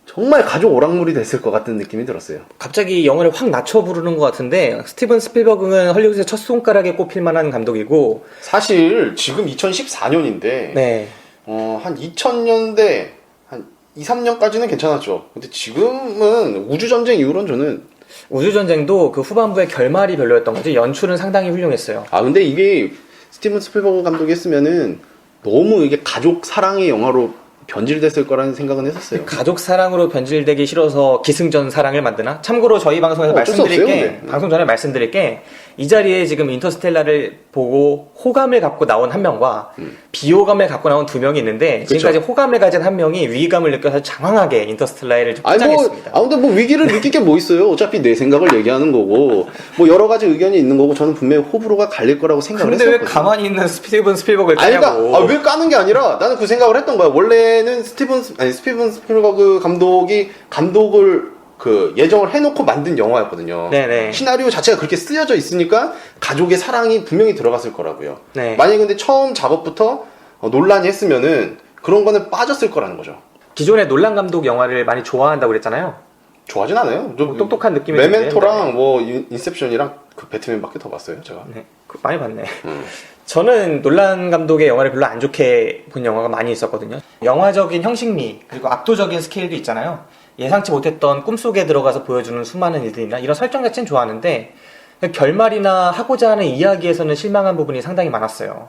정말 가족 오락물이 됐을 것 같은 느낌이 들었어요. 갑자기 영화를 확 낮춰 부르는 것 같은데 스티븐 스필버그는 헐리우드의 첫 손가락에 꼽힐 만한 감독이고, 사실 지금 2014년인데 네. 한 2000년대 한 2, 3년까지는 괜찮았죠. 근데 지금은 우주전쟁 이후로는 저는 우주전쟁도 그 후반부의 결말이 별로였던 거지, 연출은 상당히 훌륭했어요. 근데 이게 스티븐 스필버그 감독이 했으면은 너무 이게 가족 사랑의 영화로 변질됐을 거라는 생각은 했었어요. 가족 사랑으로 변질되기 싫어서 기승전 사랑을 만드나? 참고로 저희 방송에서 어쩔 수 말씀드릴 없어요, 게, 근데. 방송 전에 말씀드릴 게, 이 자리에 지금 인터스텔라를 보고 호감을 갖고 나온 한 명과 비호감을 갖고 나온 두 명이 있는데, 그쵸. 지금까지 호감을 가진 한 명이 위기감을 느껴서 장황하게 인터스텔라를 좀 포장했습니다. 근데 뭐 위기를 느낄 게 뭐 있어요? 어차피 내 생각을 얘기하는 거고, 뭐 여러 가지 의견이 있는 거고, 저는 분명히 호불호가 갈릴 거라고 생각을 근데 왜 했었거든요. 가만히 있는 스티븐 스필버그를 그러니까 까냐고. 왜 까는 게 아니라 나는 그 생각을 했던 거야. 원래는 스티븐 스필버그 감독이 감독을 그 예정을 해놓고 만든 영화였거든요. 네네. 시나리오 자체가 그렇게 쓰여져 있으니까 가족의 사랑이 분명히 들어갔을 거라고요. 네. 만약에 근데 처음 작업부터 논란이 했으면은 그런 거는 빠졌을 거라는 거죠. 기존의 놀란 감독 영화를 많이 좋아한다고 그랬잖아요. 좋아하진 않아요. 좀 뭐 똑똑한 느낌이 메멘토랑 드는데. 뭐 인셉션이랑 그 배트맨밖에 더 봤어요, 제가. 네, 많이 봤네. 저는 놀란 감독의 영화를 별로 안 좋게 본 영화가 많이 있었거든요. 영화적인 형식미, 그리고 압도적인 스케일도 있잖아요. 예상치 못했던 꿈속에 들어가서 보여주는 수많은 일들이나 이런 설정 자체는 좋아하는데, 결말이나 하고자 하는 이야기에서는 실망한 부분이 상당히 많았어요.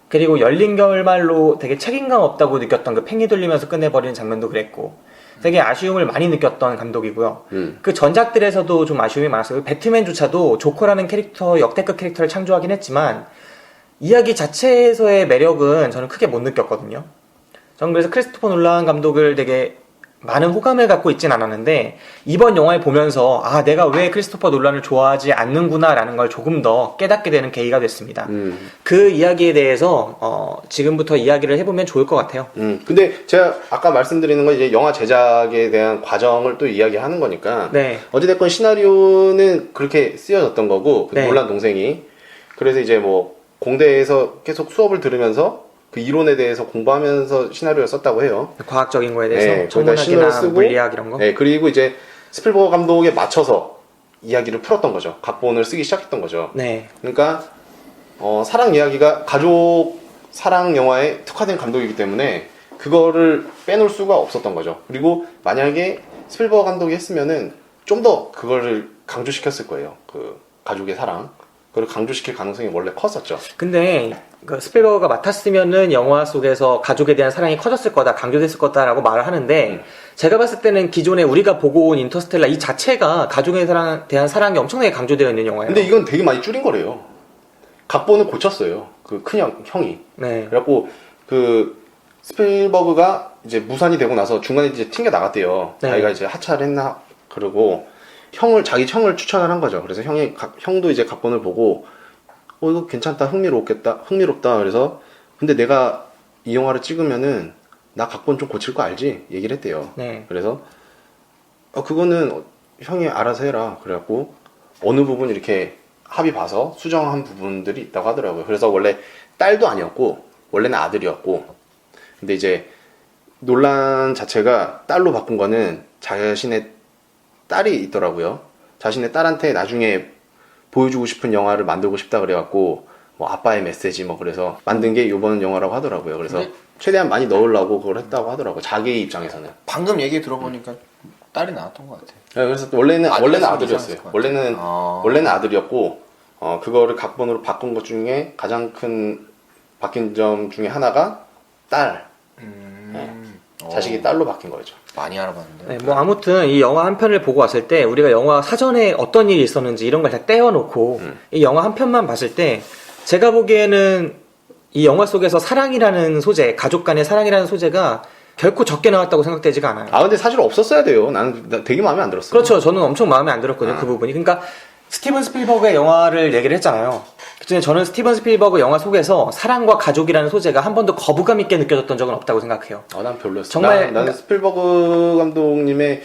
그리고 열린 결말로 되게 책임감 없다고 느꼈던 그 팽이 돌리면서 끝내버리는 장면도 그랬고, 되게 아쉬움을 많이 느꼈던 감독이고요. 그 전작들에서도 좀 아쉬움이 많았어요. 배트맨조차도 조커라는 캐릭터, 역대급 캐릭터를 창조하긴 했지만 이야기 자체에서의 매력은 저는 크게 못 느꼈거든요. 저는 그래서 크리스토퍼 놀란 감독을 되게 많은 호감을 갖고 있진 않았는데, 이번 영화를 보면서 내가 왜 크리스토퍼 놀란을 좋아하지 않는구나 라는 걸 조금 더 깨닫게 되는 계기가 됐습니다. 그 이야기에 대해서 지금부터 이야기를 해보면 좋을 것 같아요. 근데 제가 아까 말씀드리는 건 이제 영화 제작에 대한 과정을 또 이야기하는 거니까, 네. 어찌됐건 시나리오는 그렇게 쓰여졌던 거고, 그 네. 놀란 동생이. 그래서 이제 뭐 공대에서 계속 수업을 들으면서 그 이론에 대해서 공부하면서 시나리오를 썼다고 해요. 과학적인 거에 대해서 네, 거기다 천문학이나 신호를 쓰고, 물리학 이런 거. 네, 그리고 이제 스필버그 감독에 맞춰서 이야기를 풀었던 거죠. 각본을 쓰기 시작했던 거죠. 네. 그러니까 사랑 이야기가 가족 사랑 영화에 특화된 감독이기 때문에 그거를 빼놓을 수가 없었던 거죠. 그리고 만약에 스필버그 감독이 했으면은 좀 더 그거를 강조시켰을 거예요. 그 가족의 사랑. 그걸 강조시킬 가능성이 원래 컸었죠. 근데 그 스필버그가 맡았으면은 영화 속에서 가족에 대한 사랑이 커졌을 거다, 강조됐을 거다라고 말을 하는데, 제가 봤을 때는 기존에 우리가 보고 온 인터스텔라 이 자체가 가족에 대한 사랑이 엄청나게 강조되어 있는 영화예요. 근데 이건 되게 많이 줄인 거래요. 각본을 고쳤어요. 그 큰 형이. 네. 그래갖고 그 스필버그가 이제 무산이 되고 나서 중간에 이제 튕겨 나갔대요. 네. 자기가 이제 하차를 했나 그러고 자기 형을 추천을 한 거죠. 그래서 형도 이제 각본을 보고 이거 괜찮다, 흥미롭다. 그래서 근데 내가 이 영화를 찍으면은 나 각본 좀 고칠 거 알지? 얘기를 했대요. 네. 그래서 그거는 형이 알아서 해라. 그래갖고 어느 부분 이렇게 합의 봐서 수정한 부분들이 있다고 하더라고요. 그래서 원래 딸도 아니었고 원래는 아들이었고, 근데 이제 논란 자체가 딸로 바꾼 거는 자신의 딸이 있더라고요. 자신의 딸한테 나중에 보여주고 싶은 영화를 만들고 싶다 그래갖고 뭐 아빠의 메시지 뭐 그래서 만든 게 이번 영화라고 하더라고요. 그래서 최대한 많이 넣으려고 그걸 했다고 하더라고요. 자기 입장에서는. 방금 얘기 들어보니까 딸이 나왔던 것 같아. 네, 그래서 원래는 아들이었어요. 이상했을 것 같아. 원래는 아들이었고 그거를 각본으로 바꾼 것 중에 가장 큰 바뀐 점 중에 하나가 딸. 자식이 딸로 바뀐 거죠. 많이 알아봤는데. 네, 뭐 아무튼 이 영화 한 편을 보고 왔을 때 우리가 영화 사전에 어떤 일이 있었는지 이런 걸 다 떼어놓고 이 영화 한 편만 봤을 때 제가 보기에는 이 영화 속에서 사랑이라는 소재, 가족 간의 사랑이라는 소재가 결코 적게 나왔다고 생각되지가 않아요. 아 근데 사실 없었어야 돼요. 나는 되게 마음에 안 들었어요. 그렇죠. 저는 엄청 마음에 안 들었거든요. 그 부분이. 그러니까 스티븐 스필버그의 영화를 얘기를 했잖아요. 그중에 저는 스티븐 스필버그 영화 속에서 사랑과 가족이라는 소재가 한 번도 거부감 있게 느껴졌던 적은 없다고 생각해요. 난 별로였어. 정말 나는 스필버그 감독님의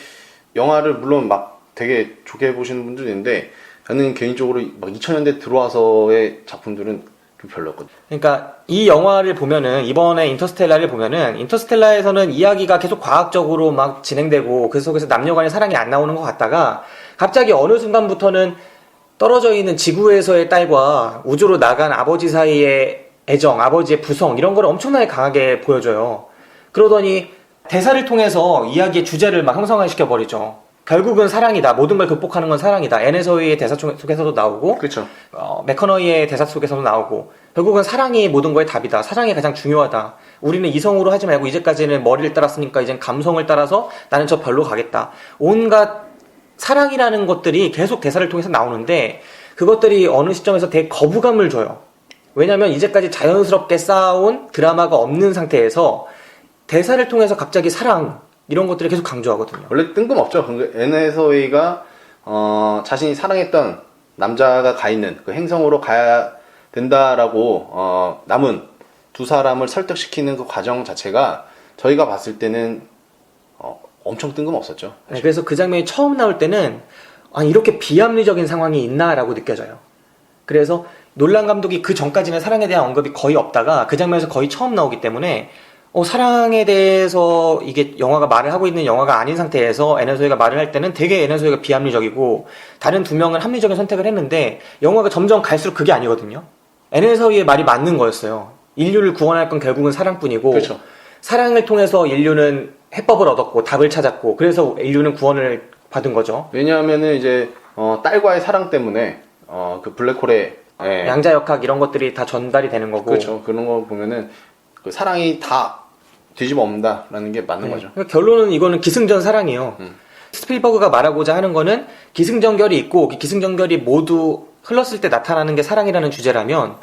영화를 물론 막 되게 좋게 보시는 분들도 있는데 나는 개인적으로 막 2000년대 들어와서의 작품들은 좀 별로였거든. 그러니까 이 영화를 보면은 이번에 인터스텔라를 보면은 인터스텔라에서는 이야기가 계속 과학적으로 막 진행되고 그 속에서 남녀간의 사랑이 안 나오는 것 같다가 갑자기 어느 순간부터는 떨어져 있는 지구에서의 딸과 우주로 나간 아버지 사이의 애정, 아버지의 부성 이런 걸 엄청나게 강하게 보여줘요. 그러더니 대사를 통해서 이야기의 주제를 막 형성화시켜 버리죠. 결국은 사랑이다. 모든 걸 극복하는 건 사랑이다. 앤 해서웨이의 대사 속에서도 나오고, 그렇죠. 맥커너이의 대사 속에서도 나오고, 결국은 사랑이 모든 거의 답이다. 사랑이 가장 중요하다. 우리는 이성으로 하지 말고 이제까지는 머리를 따랐으니까 이젠 감성을 따라서 나는 저 별로 가겠다. 온갖 사랑이라는 것들이 계속 대사를 통해서 나오는데 그것들이 어느 시점에서 되게 거부감을 줘요. 왜냐면 이제까지 자연스럽게 쌓아온 드라마가 없는 상태에서 대사를 통해서 갑자기 사랑 이런 것들을 계속 강조하거든요. 원래 뜬금없죠. 앤 해서웨이가 자신이 사랑했던 남자가 가 있는 그 행성으로 가야 된다라고 남은 두 사람을 설득시키는 그 과정 자체가 저희가 봤을 때는 엄청 뜬금없었죠. 네, 그래서 그 장면이 처음 나올 때는 이렇게 비합리적인 상황이 있나라고 느껴져요. 그래서 놀란 감독이 그 전까지는 사랑에 대한 언급이 거의 없다가 그 장면에서 거의 처음 나오기 때문에 사랑에 대해서 이게 영화가 말을 하고 있는 영화가 아닌 상태에서 앤 해서웨이가 말을 할 때는 되게 앤 해서웨이가 비합리적이고 다른 두 명은 합리적인 선택을 했는데 영화가 점점 갈수록 그게 아니거든요. 앤 해서웨이의 말이 맞는 거였어요. 인류를 구원할 건 결국은 사랑뿐이고 그렇죠. 사랑을 통해서 인류는 해법을 얻었고 답을 찾았고 그래서 인류는 구원을 받은 거죠. 왜냐하면은 이제 딸과의 사랑 때문에 그 블랙홀의 양자역학 이런 것들이 다 전달이 되는 거고. 그렇죠. 그런 거 보면은 그 사랑이 다 뒤집어 엎는다라는 게 맞는 거죠. 그러니까 결론은 이거는 기승전 사랑이에요. 스필버그가 말하고자 하는 거는 기승전결이 있고 그 기승전결이 모두 흘렀을 때 나타나는 게 사랑이라는 주제라면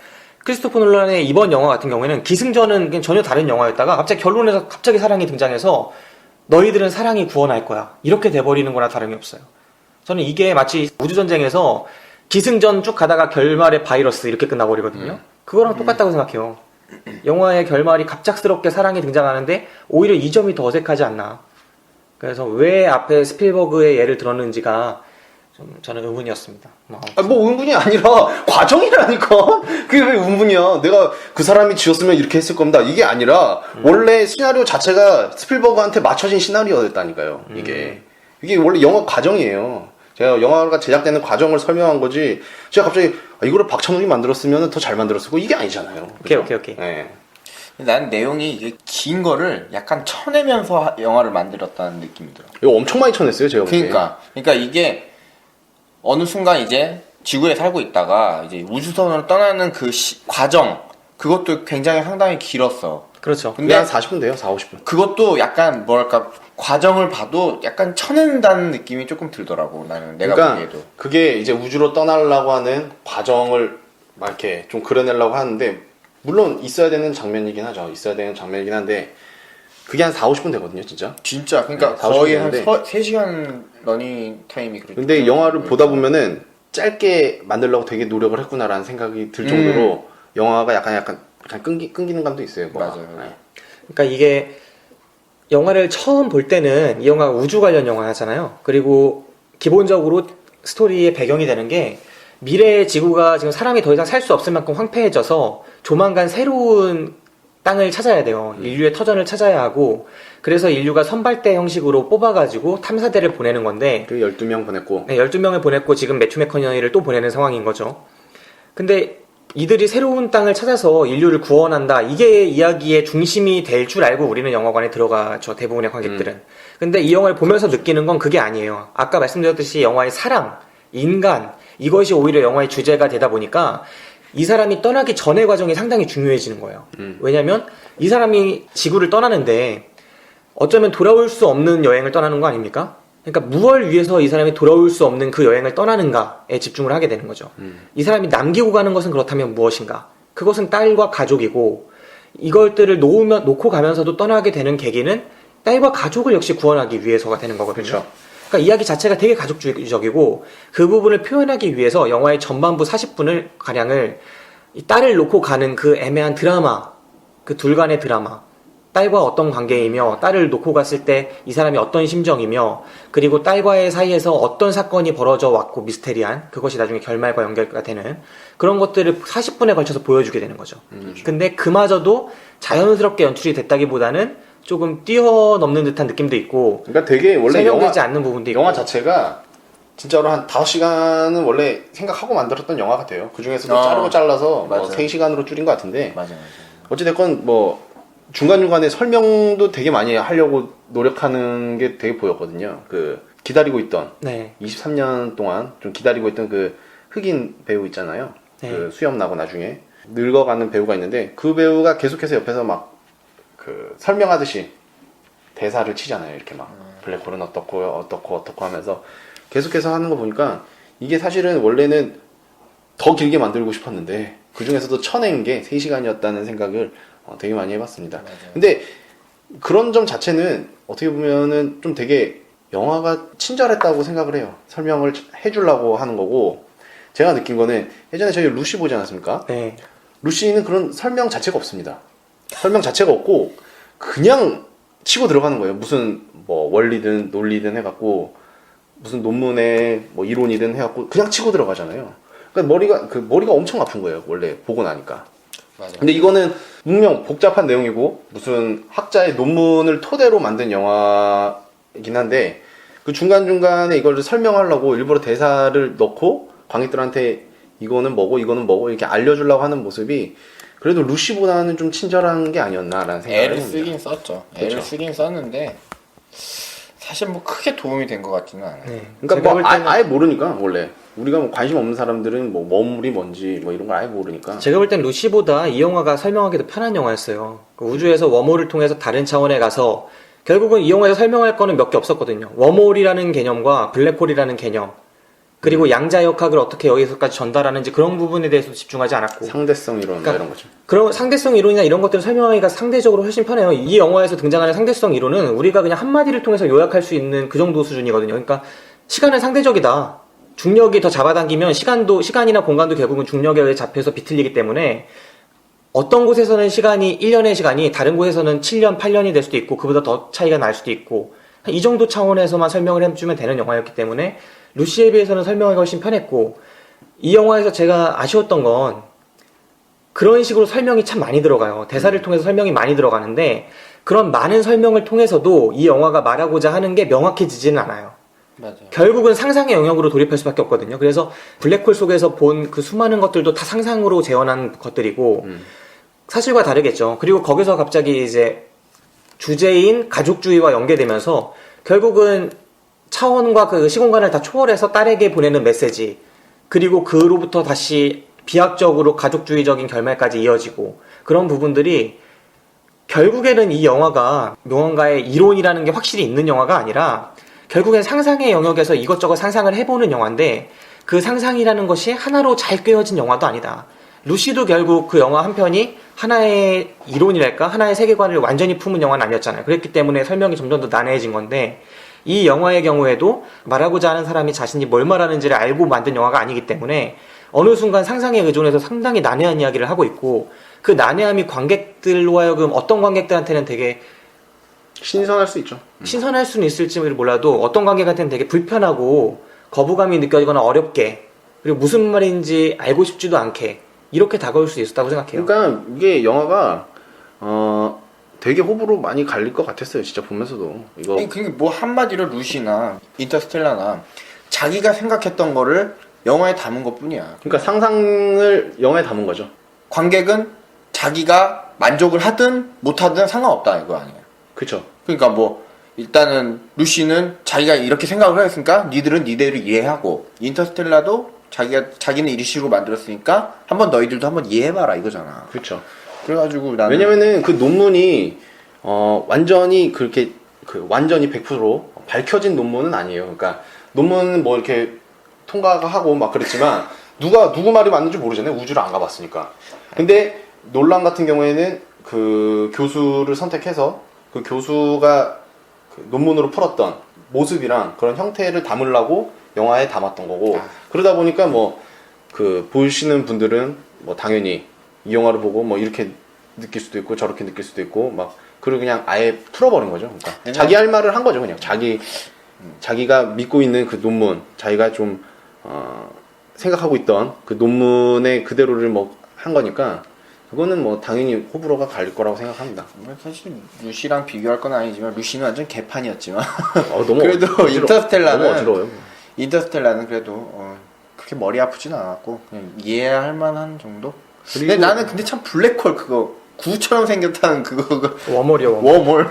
크리스토퍼 놀란의 이번 영화 같은 경우에는 기승전은 그냥 전혀 다른 영화였다가 갑자기 결론에서 갑자기 사랑이 등장해서 너희들은 사랑이 구원할 거야. 이렇게 돼버리는 거나 다름이 없어요. 저는 이게 마치 우주전쟁에서 기승전 쭉 가다가 결말에 바이러스 이렇게 끝나버리거든요. 그거랑 똑같다고 생각해요. 영화의 결말이 갑작스럽게 사랑이 등장하는데 오히려 이 점이 더 어색하지 않나. 그래서 왜 앞에 스필버그의 예를 들었는지가 좀 저는 의문이었습니다. 뭐 의문이 아니라 과정이라니까. 그게 왜 의문이야. 내가 그 사람이 지었으면 이렇게 했을 겁니다. 이게 아니라 원래 시나리오 자체가 스필버그한테 맞춰진 시나리오였다니까요. 이게 원래 영화 과정이에요. 제가 영화가 제작되는 과정을 설명한 거지 제가 갑자기 이거를 박찬욱이 만들었으면 더 잘 만들었을 거 이게 아니잖아요. 오케이. 네. 나는 내용이 이게 긴 거를 약간 쳐내면서 영화를 만들었다는 느낌이 들어. 이거 엄청 많이 쳐냈어요, 제가 볼 때. 그러니까 이게 어느 순간 이제 지구에 살고 있다가 이제 우주선으로 떠나는 그 과정 그것도 굉장히 상당히 길었어. 그렇죠. 근데 한 40분 돼요, 40, 50분. 그것도 약간 뭐랄까 과정을 봐도 약간 쳐낸다는 느낌이 조금 들더라고. 나는 내가 보기에도. 그게 이제 우주로 떠나려고 하는 과정을 막 이렇게 좀 그려내려고 하는데 물론 있어야 되는 장면이긴 하죠. 있어야 되는 장면이긴 한데 그게 한 4, 50분 되거든요, 진짜. 그러니까 네, 거의 한 3시간 러닝 타임이 그렇죠. 근데 영화를 보다 보면은 짧게 만들려고 되게 노력을 했구나라는 생각이 들 정도로 영화가 약간 끊기는 감도 있어요. 맞아요. 네. 그러니까 이게 영화를 처음 볼 때는 이 영화가 우주 관련 영화잖아요. 그리고 기본적으로 스토리의 배경이 되는 게 미래의 지구가 지금 사람이 더 이상 살 수 없을 만큼 황폐해져서 조만간 새로운 땅을 찾아야 돼요. 인류의 터전을 찾아야 하고 그래서 인류가 선발대 형식으로 뽑아가지고 탐사대를 보내는 건데 그 12명 보냈고 네, 12명을 보냈고 지금 매튜 맥커너이를 또 보내는 상황인 거죠. 근데 이들이 새로운 땅을 찾아서 인류를 구원한다. 이게 이야기의 중심이 될 줄 알고 우리는 영화관에 들어가죠. 대부분의 관객들은. 근데 이 영화를 보면서 느끼는 건 그게 아니에요. 아까 말씀드렸듯이 영화의 사랑, 인간 이것이 오히려 영화의 주제가 되다 보니까 이 사람이 떠나기 전의 과정이 상당히 중요해지는 거예요. 왜냐면 이 사람이 지구를 떠나는데 어쩌면 돌아올 수 없는 여행을 떠나는 거 아닙니까? 그러니까 무엇을 위해서 이 사람이 돌아올 수 없는 그 여행을 떠나는가에 집중을 하게 되는 거죠. 이 사람이 남기고 가는 것은 그렇다면 무엇인가? 그것은 딸과 가족이고 이것들을 놓고 가면서도 떠나게 되는 계기는 딸과 가족을 역시 구원하기 위해서가 되는 거거든요. 그렇죠. 그러니까 이야기 자체가 되게 가족주의적이고 그 부분을 표현하기 위해서 영화의 전반부 40분을 가량을 이 딸을 놓고 가는 그 애매한 드라마, 그 둘 간의 드라마, 딸과 어떤 관계이며 딸을 놓고 갔을 때 이 사람이 어떤 심정이며 그리고 딸과의 사이에서 어떤 사건이 벌어져 왔고 미스테리한 그것이 나중에 결말과 연결가 되는 그런 것들을 40분에 걸쳐서 보여주게 되는 거죠. 근데 그마저도 자연스럽게 연출이 됐다기보다는 조금 뛰어넘는 듯한 느낌도 있고 그러니까 되게 원래 설명되지 않는 부분도 있고 영화 자체가 진짜로 한 5시간은 원래 생각하고 만들었던 영화 같아요. 그 중에서도 자르고 잘라서 뭐 3시간으로 줄인 것 같은데 맞아. 어찌됐건 뭐 중간중간에 설명도 되게 많이 하려고 노력하는 게 되게 보였거든요. 그 기다리고 있던 네. 23년 동안 좀 기다리고 있던 그 흑인 배우 있잖아요. 네. 그 수염 나고 나중에 늙어가는 배우가 있는데 그 배우가 계속해서 옆에서 막 그 설명하듯이 대사를 치잖아요. 이렇게 막 블랙홀은 어떻고 하면서 계속해서 하는 거 보니까 이게 사실은 원래는 더 길게 만들고 싶었는데 그 중에서도 쳐낸 게 3시간이었다는 생각을 되게 많이 해봤습니다. 맞아요. 근데 그런 점 자체는 어떻게 보면은 좀 되게 영화가 친절했다고 생각을 해요. 설명을 해주려고 하는 거고 제가 느낀 거는 예전에 저희 루시 보지 않았습니까? 네. 루시는 그런 설명 자체가 없습니다. 설명 자체가 없고 그냥 치고 들어가는 거예요. 무슨 뭐 원리든 논리든 해갖고 무슨 논문에 뭐 이론이든 해갖고 그냥 치고 들어가잖아요. 그러니까 머리가 엄청 아픈 거예요. 원래 보고 나니까. 맞아. 근데 이거는 분명 복잡한 내용이고 무슨 학자의 논문을 토대로 만든 영화이긴 한데 그 중간중간에 이걸 설명하려고 일부러 대사를 넣고 관객들한테 이거는 뭐고 이렇게 알려주려고 하는 모습이 그래도 루시보다는 좀 친절한 게 아니었나라는 생각을 애를 해봅니다. 쓰긴 썼죠. 그렇죠. 애를 쓰긴 썼는데 사실 뭐 크게 도움이 된 것 같지는 않아요. 네. 그러니까 제가 뭐 볼 때는- 아예 모르니까 원래 우리가 뭐 관심 없는 사람들은 뭐 머물이 뭔지 뭐 이런 걸 아예 모르니까 제가 볼 땐 루시보다 이 영화가 설명하기도 편한 영화였어요. 그 우주에서 웜홀을 통해서 다른 차원에 가서 결국은 이 영화에서 설명할 거는 몇 개 없었거든요. 웜홀이라는 개념과 블랙홀이라는 개념 그리고 양자역학을 어떻게 여기서까지 전달하는지 그런 부분에 대해서 집중하지 않았고 상대성 이론 그러니까 이런 거죠. 그런 상대성 이론이나 이런 것들을 설명하기가 상대적으로 훨씬 편해요. 이 영화에서 등장하는 상대성 이론은 우리가 그냥 한마디를 통해서 요약할 수 있는 그 정도 수준이거든요. 그러니까 시간은 상대적이다. 중력이 더 잡아당기면 시간이나 공간도 결국은 중력에 의해 잡혀서 비틀리기 때문에 어떤 곳에서는 시간이 1년의 시간이 다른 곳에서는 7년, 8년이 될 수도 있고 그보다 더 차이가 날 수도 있고 이 정도 차원에서만 설명을 해주면 되는 영화였기 때문에 루시에 비해서는 설명하기가 훨씬 편했고 이 영화에서 제가 아쉬웠던 건 그런 식으로 설명이 참 많이 들어가요. 대사를 통해서 설명이 많이 들어가는데 그런 많은 설명을 통해서도 이 영화가 말하고자 하는 게 명확해지지는 않아요. 맞아요. 결국은 상상의 영역으로 돌입할 수밖에 없거든요. 그래서 블랙홀 속에서 본 그 수많은 것들도 다 상상으로 재현한 것들이고 사실과 다르겠죠. 그리고 거기서 갑자기 이제 주제인 가족주의와 연계되면서 결국은 차원과 그 시공간을 다 초월해서 딸에게 보내는 메시지 그리고 그로부터 다시 비약적으로 가족주의적인 결말까지 이어지고 그런 부분들이 결국에는 이 영화가 무언가의 이론이라는 게 확실히 있는 영화가 아니라 결국엔 상상의 영역에서 이것저것 상상을 해보는 영화인데 그 상상이라는 것이 하나로 잘 꿰어진 영화도 아니다. 루시도 결국 그 영화 한 편이 하나의 이론이랄까 하나의 세계관을 완전히 품은 영화는 아니었잖아요. 그랬기 때문에 설명이 점점 더 난해해진 건데 이 영화의 경우에도 말하고자 하는 사람이 자신이 뭘 말하는지를 알고 만든 영화가 아니기 때문에 어느 순간 상상에 의존해서 상당히 난해한 이야기를 하고 있고 그 난해함이 관객들로 하여금 어떤 관객들한테는 되게 신선할 수 있죠. 신선할 수는 있을지 몰라도 어떤 관계 같은 되게 불편하고 거부감이 느껴지거나 어렵게 그리고 무슨 말인지 알고 싶지도 않게 이렇게 다가올 수 있었다고 생각해요. 그러니까 이게 영화가 되게 호불호 많이 갈릴 것 같았어요. 진짜 보면서도 이거 그게 뭐 한마디로 루시나 인터스텔라나 자기가 생각했던 거를 영화에 담은 것뿐이야. 그러니까 상상을 영화에 담은 거죠. 관객은 자기가 만족을 하든 못하든 상관없다 이거 아니에요. 그렇죠. 그러니까 뭐 일단은 루시는 자기가 이렇게 생각을 했으니까 니들은 니대로 이해하고 인터스텔라도 자기는 이리 식으로 만들었으니까 한번 너희들도 한번 이해해봐라 이거잖아. 그렇죠. 그래가지고 나는 왜냐면은 그 논문이 완전히 그렇게 완전히 100% 밝혀진 논문은 아니에요. 그러니까 논문은 뭐 이렇게 통과하고 막 그랬지만 누구 말이 맞는지 모르잖아요. 우주를 안 가봤으니까. 근데 놀란 같은 경우에는 그 교수를 선택해서 그 교수가 그 논문으로 풀었던 모습이랑 그런 형태를 담으려고 영화에 담았던 거고 그러다 보니까 뭐 그 보시는 분들은 뭐 당연히 이 영화를 보고 뭐 이렇게 느낄 수도 있고 저렇게 느낄 수도 있고 막 그리고 그냥 아예 풀어버린 거죠. 그러니까 자기 할 말을 한 거죠. 그냥 자기가 믿고 있는 그 논문, 자기가 좀 생각하고 있던 그 논문의 그대로를 뭐 한 거니까 그거는 뭐 당연히 호불호가 갈릴 거라고 생각합니다. 사실 루시랑 비교할 건 아니지만 루시는 완전 개판이었지만 너무 그래도 너무 어지러워요. 인터스텔라는 그래도 그렇게 머리 아프진 않았고 그냥 이해할 만한 정도? 근데 나는 근데 참 블랙홀 그거 구처럼 생겼다는 그거 워몰이요. 워몰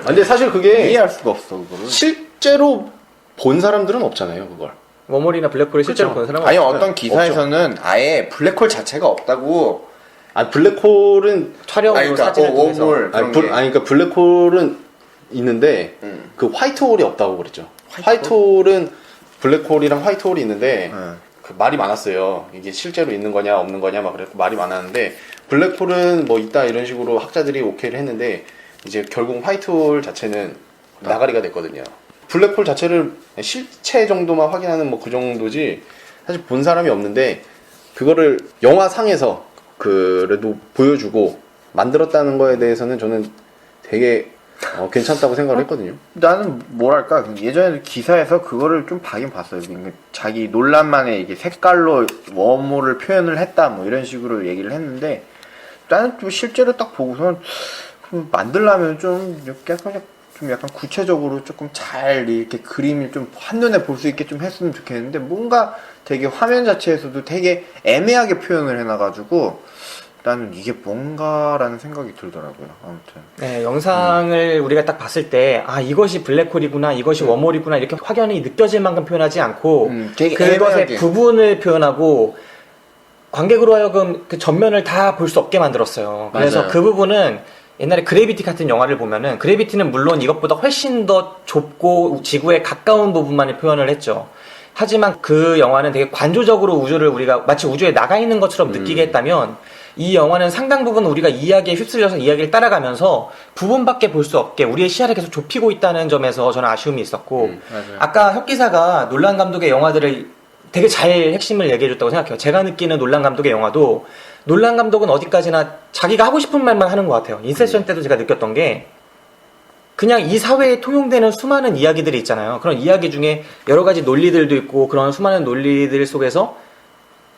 근데 사실 그게 이해할 수가 없어 그거를. 실제로 본 사람들은 없잖아요. 그걸. 워몰이나 블랙홀을 실제로 본 사람은 아니 없어요. 어떤 기사에서는 아예 블랙홀 자체가 없다고. 블랙홀은 촬영으로 사진을 통해서 워몰 그러니까 블랙홀은 있는데 그 화이트홀이 없다고 그랬죠. 화이트홀은 블랙홀이랑 화이트홀이 있는데 그 말이 많았어요. 이게 실제로 있는 거냐 없는 거냐 막 그랬고 말이 많았는데 블랙홀은 뭐 있다 이런 식으로 학자들이 오케이를 했는데 이제 결국 화이트홀 자체는 나가리가 됐거든요. 블랙홀 자체를 실체 정도만 확인하는 뭐 그 정도지 사실 본 사람이 없는데 그거를 영화상에서 그래도 보여주고 만들었다는 거에 대해서는 저는 되게 괜찮다고 생각을 했거든요. 나는 뭐랄까 예전에 기사에서 그거를 좀 봐긴 봤어요. 그러니까 자기 논란만의 이게 색깔로 웜홀을 표현을 했다 뭐 이런 식으로 얘기를 했는데 나는 좀 실제로 딱 보고선 만들려면 좀 약간 구체적으로 조금 잘 이렇게 그림을 좀 한눈에 볼 수 있게 좀 했으면 좋겠는데 뭔가 되게 화면 자체에서도 되게 애매하게 표현을 해놔가지고 나는 이게 뭔가라는 생각이 들더라고요. 아무튼. 네, 영상을 우리가 딱 봤을 때 이것이 블랙홀이구나, 이것이 웜홀이구나 이렇게 확연히 느껴질 만큼 표현하지 않고 되게 그것의 애매하게. 부분을 표현하고 관객으로 하여금 그 전면을 다 볼 수 없게 만들었어요. 그래서 맞아요. 그 부분은 옛날에 그래비티 같은 영화를 보면은 그래비티는 물론 이것보다 훨씬 더 좁고 지구에 가까운 부분만을 표현을 했죠. 하지만 그 영화는 되게 관조적으로 우주를 우리가 마치 우주에 나가 있는 것처럼 느끼게 했다면 이 영화는 상당 부분 우리가 이야기에 휩쓸려서 이야기를 따라가면서 부분밖에 볼 수 없게 우리의 시야를 계속 좁히고 있다는 점에서 저는 아쉬움이 있었고 아까 혁 기사가 놀란 감독의 영화들을 되게 잘 핵심을 얘기해줬다고 생각해요. 제가 느끼는 놀란 감독의 영화도 놀란 감독은 어디까지나 자기가 하고 싶은 말만 하는 것 같아요. 인셉션 때도 제가 느꼈던 게 그냥 이 사회에 통용되는 수많은 이야기들이 있잖아요. 그런 이야기 중에 여러 가지 논리들도 있고 그런 수많은 논리들 속에서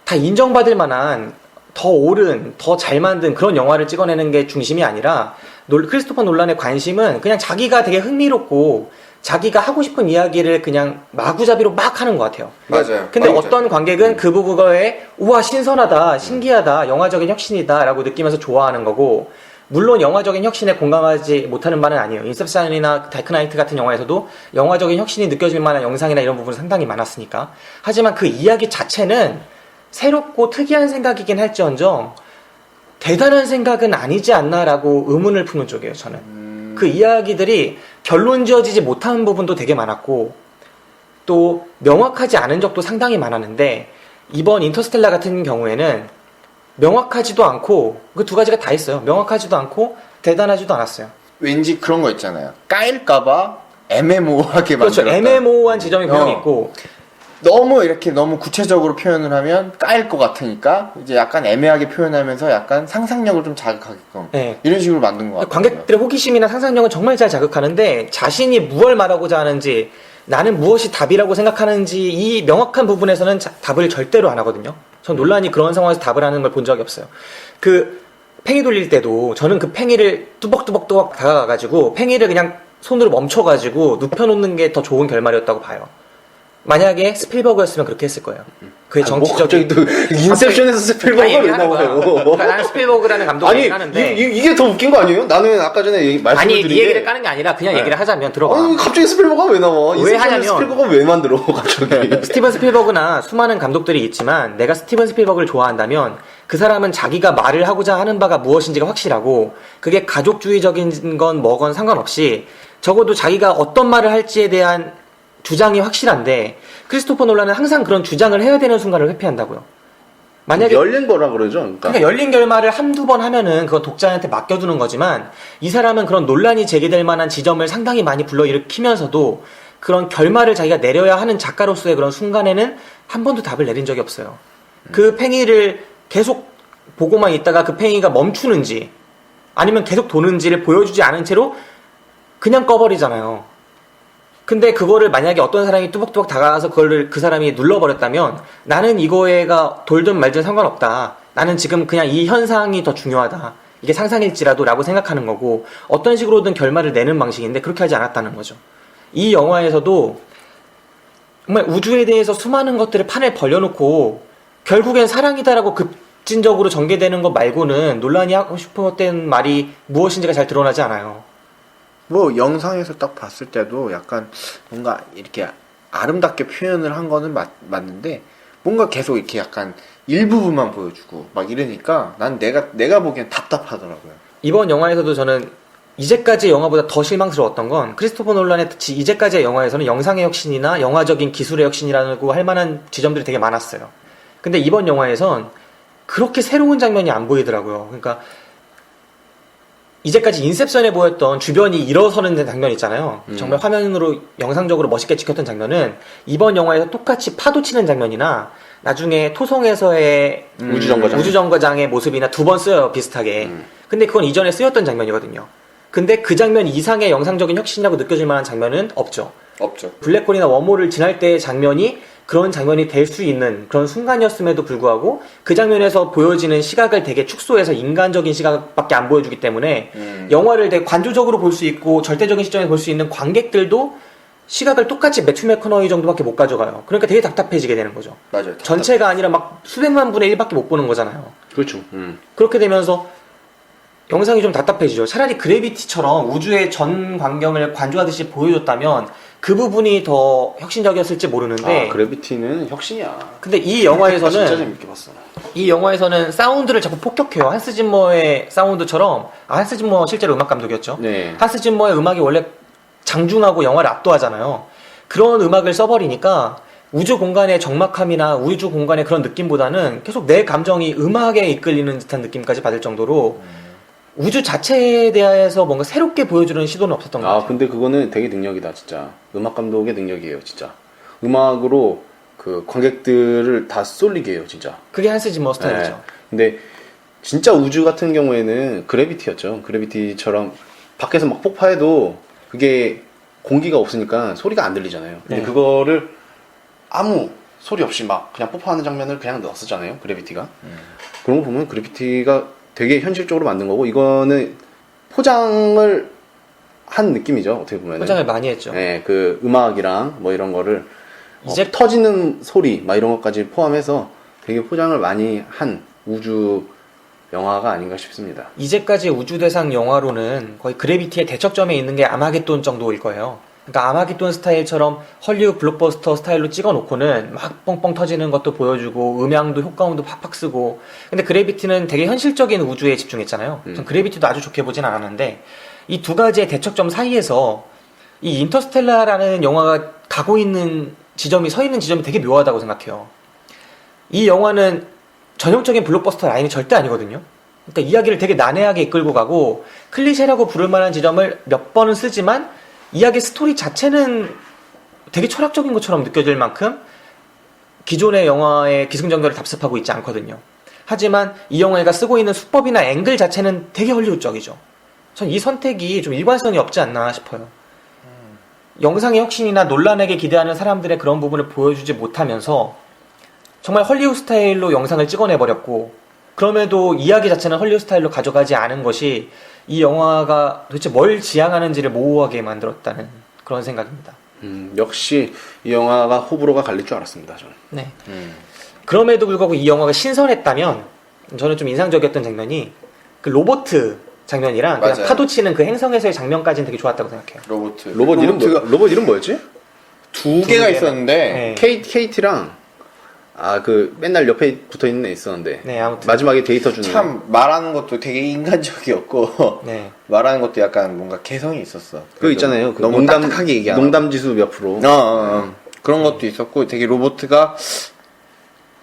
다 인정받을 만한 더 옳은, 더 잘 만든 그런 영화를 찍어내는 게 중심이 아니라 크리스토퍼 놀란의 관심은 그냥 자기가 되게 흥미롭고 자기가 하고 싶은 이야기를 그냥 마구잡이로 막 하는 것 같아요. 맞아요. 근데 어떤 관객은 그 부분에 우와 신선하다, 신기하다, 영화적인 혁신이다 라고 느끼면서 좋아하는 거고 물론 영화적인 혁신에 공감하지 못하는 바는 아니에요. 인셉션이나 다크나이트 같은 영화에서도 영화적인 혁신이 느껴질 만한 영상이나 이런 부분이 상당히 많았으니까 하지만 그 이야기 자체는 새롭고 특이한 생각이긴 할지언정 대단한 생각은 아니지 않나라고 의문을 푸는 쪽이에요. 저는 그 이야기들이 결론 지어지지 못하는 부분도 되게 많았고 또 명확하지 않은 적도 상당히 많았는데 이번 인터스텔라 같은 경우에는 명확하지도 않고 그 두 가지가 다 있어요. 명확하지도 않고 대단하지도 않았어요. 왠지 그런 거 있잖아요. 까일까봐 애매모호하게 그렇죠. 만들었다. 애매모호한 지점이 분명히 있고 너무 이렇게 너무 구체적으로 표현을 하면 까일 것 같으니까 이제 약간 애매하게 표현하면서 약간 상상력을 좀 자극하게끔 네. 이런 식으로 만든 것 같아요. 관객들의 호기심이나 상상력은 정말 잘 자극하는데 자신이 무엇을 말하고자 하는지 나는 무엇이 답이라고 생각하는지 이 명확한 부분에서는 답을 절대로 안 하거든요. 전 논란이 그런 상황에서 답을 하는 걸 본 적이 없어요. 그 팽이 돌릴 때도 저는 그 팽이를 뚜벅뚜벅 다가가가지고 팽이를 그냥 손으로 멈춰가지고 눕혀놓는 게 더 좋은 결말이었다고 봐요. 만약에 스필버그였으면 그렇게 했을 거예요. 그의 정치적인 갑자기 또 인셉션에서 스필버그가 왜 나와요? 나는 스필버그라는 감독이 아니 하는데 이게 더 웃긴 거 아니에요? 나는 아까 전에 말씀을 아니 드린 이 얘기를 게 까는 게 아니라 그냥 얘기를 하자면 들어봐. 아니 갑자기 스필버그가 왜 나와? 왜 인셉션에서 하냐면 스필버그가 왜 만들어 갑자기? 스티븐 스필버그나 수많은 감독들이 있지만 내가 스티븐 스필버그를 좋아한다면 그 사람은 자기가 말을 하고자 하는 바가 무엇인지가 확실하고 그게 가족주의적인 건 뭐건 상관없이 적어도 자기가 어떤 말을 할지에 대한 주장이 확실한데 크리스토퍼 놀란은 항상 그런 주장을 해야 되는 순간을 회피한다고요. 만약에 열린 거라 그러죠. 그러니까 열린 결말을 한두 번 하면은 그건 독자한테 맡겨두는 거지만 이 사람은 그런 논란이 제기될 만한 지점을 상당히 많이 불러일으키면서도 그런 결말을 자기가 내려야 하는 작가로서의 그런 순간에는 한 번도 답을 내린 적이 없어요. 그 팽이를 계속 보고만 있다가 그 팽이가 멈추는지 아니면 계속 도는지를 보여주지 않은 채로 그냥 꺼버리잖아요. 근데 그거를 만약에 어떤 사람이 뚜벅뚜벅 다가가서 그거를 그 사람이 눌러버렸다면 나는 이거에가 돌든 말든 상관없다. 나는 지금 그냥 이 현상이 더 중요하다. 이게 상상일지라도 라고 생각하는 거고 어떤 식으로든 결말을 내는 방식인데 그렇게 하지 않았다는 거죠. 이 영화에서도 정말 우주에 대해서 수많은 것들을 판을 벌려놓고 결국엔 사랑이다라고 급진적으로 전개되는 것 말고는 논란이 하고 싶었던 말이 무엇인지가 잘 드러나지 않아요. 뭐 영상에서 딱 봤을 때도 약간 뭔가 이렇게 아름답게 표현을 한 거는 맞는데 뭔가 계속 이렇게 약간 일부분만 보여주고 막 이러니까 난 내가 보기엔 답답하더라고요. 이번 영화에서도 저는 이제까지의 영화보다 더 실망스러웠던 건 크리스토퍼 놀란의 이제까지의 영화에서는 영상의 혁신이나 영화적인 기술의 혁신이라고 할 만한 지점들이 되게 많았어요. 근데 이번 영화에선 그렇게 새로운 장면이 안 보이더라고요. 그러니까 이제까지 인셉션에 보였던 주변이 일어서는 장면 있잖아요. 정말 화면으로 영상적으로 멋있게 찍혔던 장면은 이번 영화에서 똑같이 파도 치는 장면이나 나중에 토성에서의 우주정거장의 모습이나 두 번 쓰여요. 비슷하게. 근데 그건 이전에 쓰였던 장면이거든요. 근데 그 장면 이상의 영상적인 혁신이라고 느껴질 만한 장면은 없죠. 블랙홀이나 웜홀을 지날 때의 장면이 그런 장면이 될 수 있는 그런 순간이었음에도 불구하고 그 장면에서 보여지는 시각을 되게 축소해서 인간적인 시각밖에 안 보여주기 때문에 영화를 되게 관조적으로 볼 수 있고 절대적인 시점에서 볼 수 있는 관객들도 시각을 똑같이 매튜 맥커너이 정도밖에 못 가져가요. 그러니까 되게 답답해지게 되는 거죠. 맞아요. 전체가 아니라 막 수백만 분의 1밖에 못 보는 거잖아요. 그렇죠. 그렇게 되면서 영상이 좀 답답해지죠. 차라리 그래비티처럼 우주의 전 광경을 관조하듯이 보여줬다면 그 부분이 더 혁신적이었을지 모르는데 그래비티는 혁신이야. 근데 이 영화에서는 진짜 재밌게 봤어. 이 영화에서는 사운드를 자꾸 폭격해요. 한스 짐머의 사운드처럼 한스 짐머 실제로 음악 감독이었죠. 네. 한스 짐머의 음악이 원래 장중하고 영화를 압도하잖아요. 그런 음악을 써버리니까 우주 공간의 적막함이나 우주 공간의 그런 느낌보다는 계속 내 감정이 음악에 이끌리는 듯한 느낌까지 받을 정도로 우주 자체에 대해서 뭔가 새롭게 보여주는 시도는 없었던 것 같아요. 근데 그거는 되게 능력이다, 진짜. 음악 감독의 능력이에요, 진짜. 음악으로 그 관객들을 다 쏠리게 해요, 진짜. 그게 한스 짐머 스타일이죠. 네. 근데 진짜 우주 같은 경우에는 그래비티였죠. 그래비티처럼 밖에서 막 폭파해도 그게 공기가 없으니까 소리가 안 들리잖아요. 근데 네. 그거를 아무 소리 없이 막 그냥 폭파하는 장면을 그냥 넣었었잖아요, 그래비티가. 그런 거 보면 그래비티가 되게 현실적으로 만든 거고, 이거는 포장을 한 느낌이죠, 어떻게 보면. 포장을 많이 했죠. 네, 그 음악이랑 뭐 이런 거를 이제 터지는 소리 막 이런 것까지 포함해서 되게 포장을 많이 한 우주 영화가 아닌가 싶습니다. 이제까지 우주대상 영화로는 거의 그래비티의 대척점에 있는 게 아마겟돈 정도일 거예요. 그러니까 아마겟돈 스타일처럼 헐리우드 블록버스터 스타일로 찍어놓고는 막 뻥뻥 터지는 것도 보여주고 음향도 효과음도 팍팍 쓰고, 근데 그래비티는 되게 현실적인 우주에 집중했잖아요. 전 그래비티도 아주 좋게 보진 않았는데 이 두 가지의 대척점 사이에서 이 인터스텔라라는 영화가 가고 있는 지점이 서 있는 지점이 되게 묘하다고 생각해요. 이 영화는 전형적인 블록버스터 라인이 절대 아니거든요. 그러니까 이야기를 되게 난해하게 이끌고 가고 클리셰라고 부를 만한 지점을 몇 번은 쓰지만 이야기 스토리 자체는 되게 철학적인 것처럼 느껴질 만큼 기존의 영화의 기승전결을 답습하고 있지 않거든요. 하지만 이 영화가 쓰고 있는 수법이나 앵글 자체는 되게 헐리우드적이죠. 전 이 선택이 좀 일관성이 없지 않나 싶어요. 영상의 혁신이나 논란에게 기대하는 사람들의 그런 부분을 보여주지 못하면서 정말 헐리우드 스타일로 영상을 찍어내버렸고, 그럼에도 이야기 자체는 헐리우드 스타일로 가져가지 않은 것이 이 영화가 도대체 뭘 지향하는지를 모호하게 만들었다는 그런 생각입니다. 역시 이 영화가 호불호가 갈릴 줄 알았습니다. 저는. 네. 그럼에도 불구하고 이 영화가 신선했다면 저는 좀 인상적이었던 장면이 그 로보트 장면이랑 그냥 맞아요. 파도 치는 그 행성에서의 장면까지는 되게 좋았다고 생각해요. 로봇 이름 뭐였지? 두 개가 개나. 있었는데 네. KT랑 그 맨날 옆에 붙어 있는 애 있었는데 네, 아무튼 마지막에 데이터 주는 참 말하는 것도 되게 인간적이었고 네. 말하는 것도 약간 뭔가 개성이 있었어. 그 있잖아요. 그 너무 딱딱하게 얘기하는 농담지수 몇 프로. 그런 것도 있었고 되게 로보트가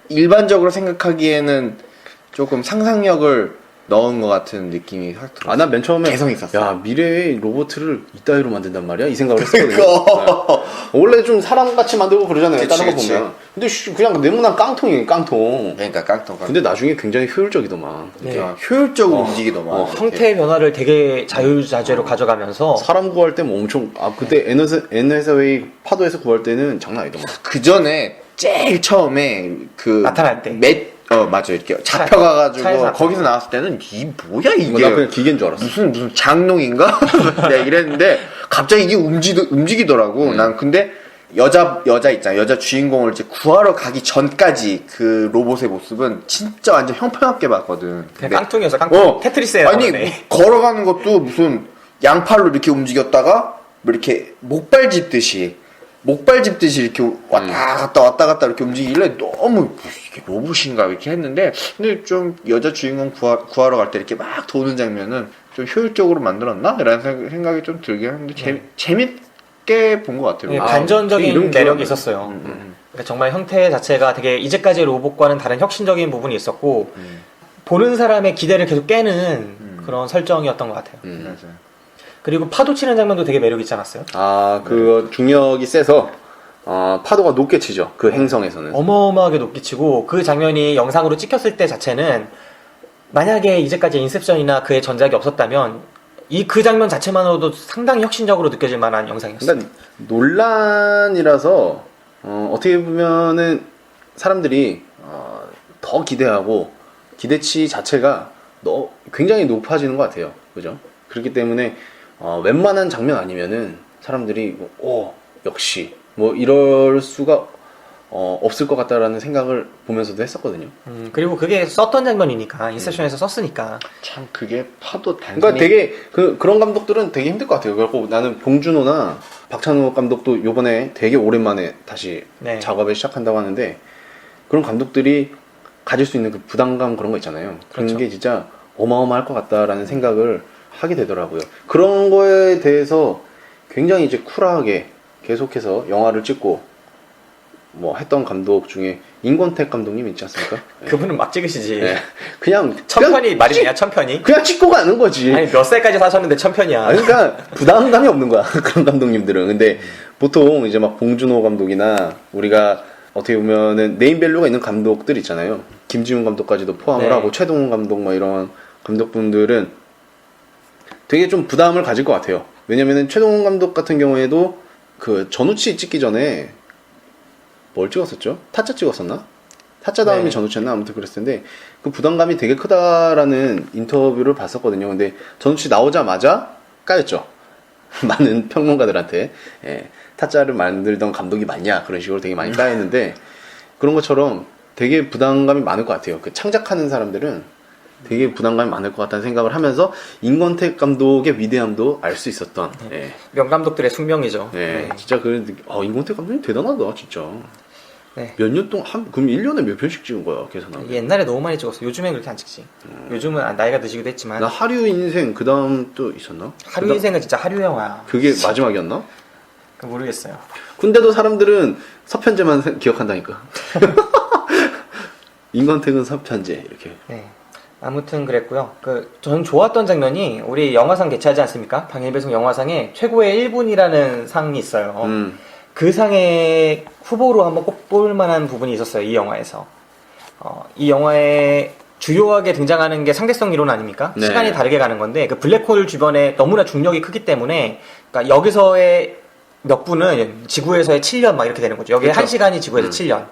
일반적으로 생각하기에는 조금 상상력을 넣은 것 같은 느낌이 확 들었어. 난 맨 처음에 개성 있었어. 야 미래의 로봇을 이따위로 만든단 말이야 이 생각을 했었거든요. 네. 원래 좀 사람같이 만들고 그러잖아요. 그치, 다른 거 그치. 보면. 근데 그냥 네모난 깡통이에요. 깡통. 그러니까 깡통. 근데 나중에 굉장히 효율적이더만. 네. 효율적으로 움직이더만. 형태의 변화를 되게 자유자재로 가져가면서 사람 구할 때 뭐 엄청 그때 N회사웨이 파도에서 구할 때는 장난 아니더만. 그 전에 제일 처음에 그 나타날 때. 맞아 이렇게 잡혀가가지고 차에서 거기서 나왔을 때는 이 뭐야 이게 나 그냥 기계인 줄 알았어. 무슨 장롱인가? 내가 이랬는데 갑자기 이게 움직이더라고. 난 근데 여자 있잖아. 여자 주인공을 이제 구하러 가기 전까지 그 로봇의 모습은 진짜 완전 형편없게 봤거든. 그냥 근데 깡통이어서 깡통. 테트리스에 아니 나오네. 걸어가는 것도 무슨 양팔로 이렇게 움직였다가 뭐 이렇게 목발 짚듯이 이렇게 왔다 갔다 이렇게 움직이길래 너무 이게 로봇인가 이렇게 했는데, 근데 좀 여자 주인공 구하러 갈 때 이렇게 막 도는 장면은 좀 효율적으로 만들었나? 라는 생각이 좀 들긴 했는데 재밌게 본 것 같아요. 네, 반전적인 이름 매력이 좋아하네. 있었어요. 그러니까 정말 형태 자체가 되게 이제까지의 로봇과는 다른 혁신적인 부분이 있었고 보는 사람의 기대를 계속 깨는 그런 설정이었던 것 같아요. 맞아요. 그리고 파도 치는 장면도 되게 매력 있지 않았어요? 그 중력이 세서 파도가 높게 치죠. 그 행성에서는. 어마어마하게 높게 치고 그 장면이 영상으로 찍혔을 때 자체는 만약에 이제까지 인셉션이나 그의 전작이 없었다면 그 장면 자체만으로도 상당히 혁신적으로 느껴질 만한 영상이었어요. 그러니까 논란이라서 어떻게 보면은 사람들이 더 기대하고 기대치 자체가 굉장히 높아지는 것 같아요. 그죠? 그렇기 때문에 웬만한 장면 아니면은 사람들이 역시 뭐 이럴 수가 없을 것 같다라는 생각을 보면서도 했었거든요. 그리고 그게 썼던 장면이니까 인셉션에서 썼으니까 참 그게 파도 단순히 그러니까 되게 그런 감독들은 되게 힘들 것 같아요. 그래서 나는 봉준호나 박찬호 감독도 요번에 되게 오랜만에 다시 네. 작업을 시작한다고 하는데, 그런 감독들이 가질 수 있는 그 부담감 그런 거 있잖아요. 그런 그렇죠. 게 진짜 어마어마할 것 같다라는 생각을 하게 되더라고요. 그런 거에 대해서 굉장히 이제 쿨하게 계속해서 영화를 찍고 뭐 했던 감독 중에 임권택 감독님 있지 않습니까? 그분은 막 찍으시지. 네. 그냥 천편이 말이냐, 천편이? 그냥 찍고 가는 거지. 아니, 몇 살까지 사셨는데 천편이야. 그러니까 부담감이 없는 거야. 그런 감독님들은. 근데 보통 이제 막 봉준호 감독이나 우리가 어떻게 보면은 네임밸류가 있는 감독들 있잖아요. 김지훈 감독까지도 포함을 네. 하고 최동훈 감독 뭐 이런 감독분들은 되게 좀 부담을 가질 것 같아요. 왜냐면은 최동훈 감독 같은 경우에도 그 전우치 찍기 전에 뭘 찍었었죠? 타짜 찍었었나? 타짜 다음이 네. 전우치였나? 아무튼 그랬을 텐데 그 부담감이 되게 크다라는 인터뷰를 봤었거든요. 근데 전우치 나오자마자 까였죠. 많은 평론가들한테. 예, 타짜를 만들던 감독이 맞냐 그런 식으로 되게 많이 까였는데 그런 것처럼 되게 부담감이 많을 것 같아요. 그 창작하는 사람들은 되게 부담감이 많을 것 같다는 생각을 하면서 임권택 감독의 위대함도 알 수 있었던. 예. 명감독들의 숙명이죠. 예, 네. 진짜 임권택 감독님 대단하다 진짜. 네. 몇 년 동안 그럼 1년에 몇 편씩 찍은 거야 계산하면? 옛날에 너무 많이 찍었어. 요즘엔 그렇게 안 찍지. 요즘은 나이가 드시기도 했지만 나 하류 인생 그 다음 또 있었나? 하류 인생은 진짜 하류 영화야. 그게 마지막이었나? 모르겠어요. 근데도 사람들은 서편제만 기억한다니까. 임권택은 서편제 이렇게. 네. 아무튼 그랬고요. 저는 좋았던 장면이 우리 영화상 개최하지 않습니까? 당일배송 영화상에 최고의 1분이라는 상이 있어요. 그 상의 후보로 한번 꼭 뽑을 만한 부분이 있었어요. 이 영화에서. 이 영화에 주요하게 등장하는 게 상대성 이론 아닙니까? 네. 시간이 다르게 가는 건데 그 블랙홀 주변에 너무나 중력이 크기 때문에 그러니까 여기서의 몇 분은 지구에서의 7년 막 이렇게 되는 거죠. 여기 그쵸. 1시간이 지구에서 7년.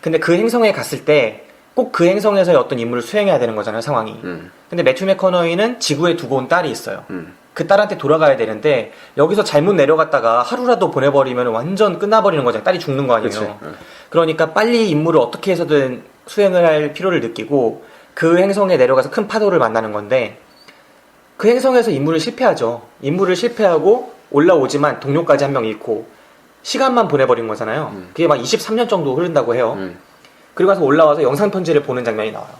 근데 그 행성에 갔을 때 꼭 그 행성에서의 어떤 임무를 수행해야 되는 거잖아요, 상황이. 근데 매튜 맥커너이는 지구에 두고 온 딸이 있어요. 그 딸한테 돌아가야 되는데 여기서 잘못 내려갔다가 하루라도 보내버리면 완전 끝나버리는 거잖아요. 딸이 죽는 거 아니에요. 그치. 그러니까 빨리 임무를 어떻게 해서든 수행을 할 필요를 느끼고 그 행성에 내려가서 큰 파도를 만나는 건데 그 행성에서 임무를 실패하죠. 임무를 실패하고 올라오지만 동료까지 한 명 잃고 시간만 보내버린 거잖아요. 그게 막 23년 정도 흐른다고 해요. 그리고 가서 올라와서 영상편지를 보는 장면이 나와요.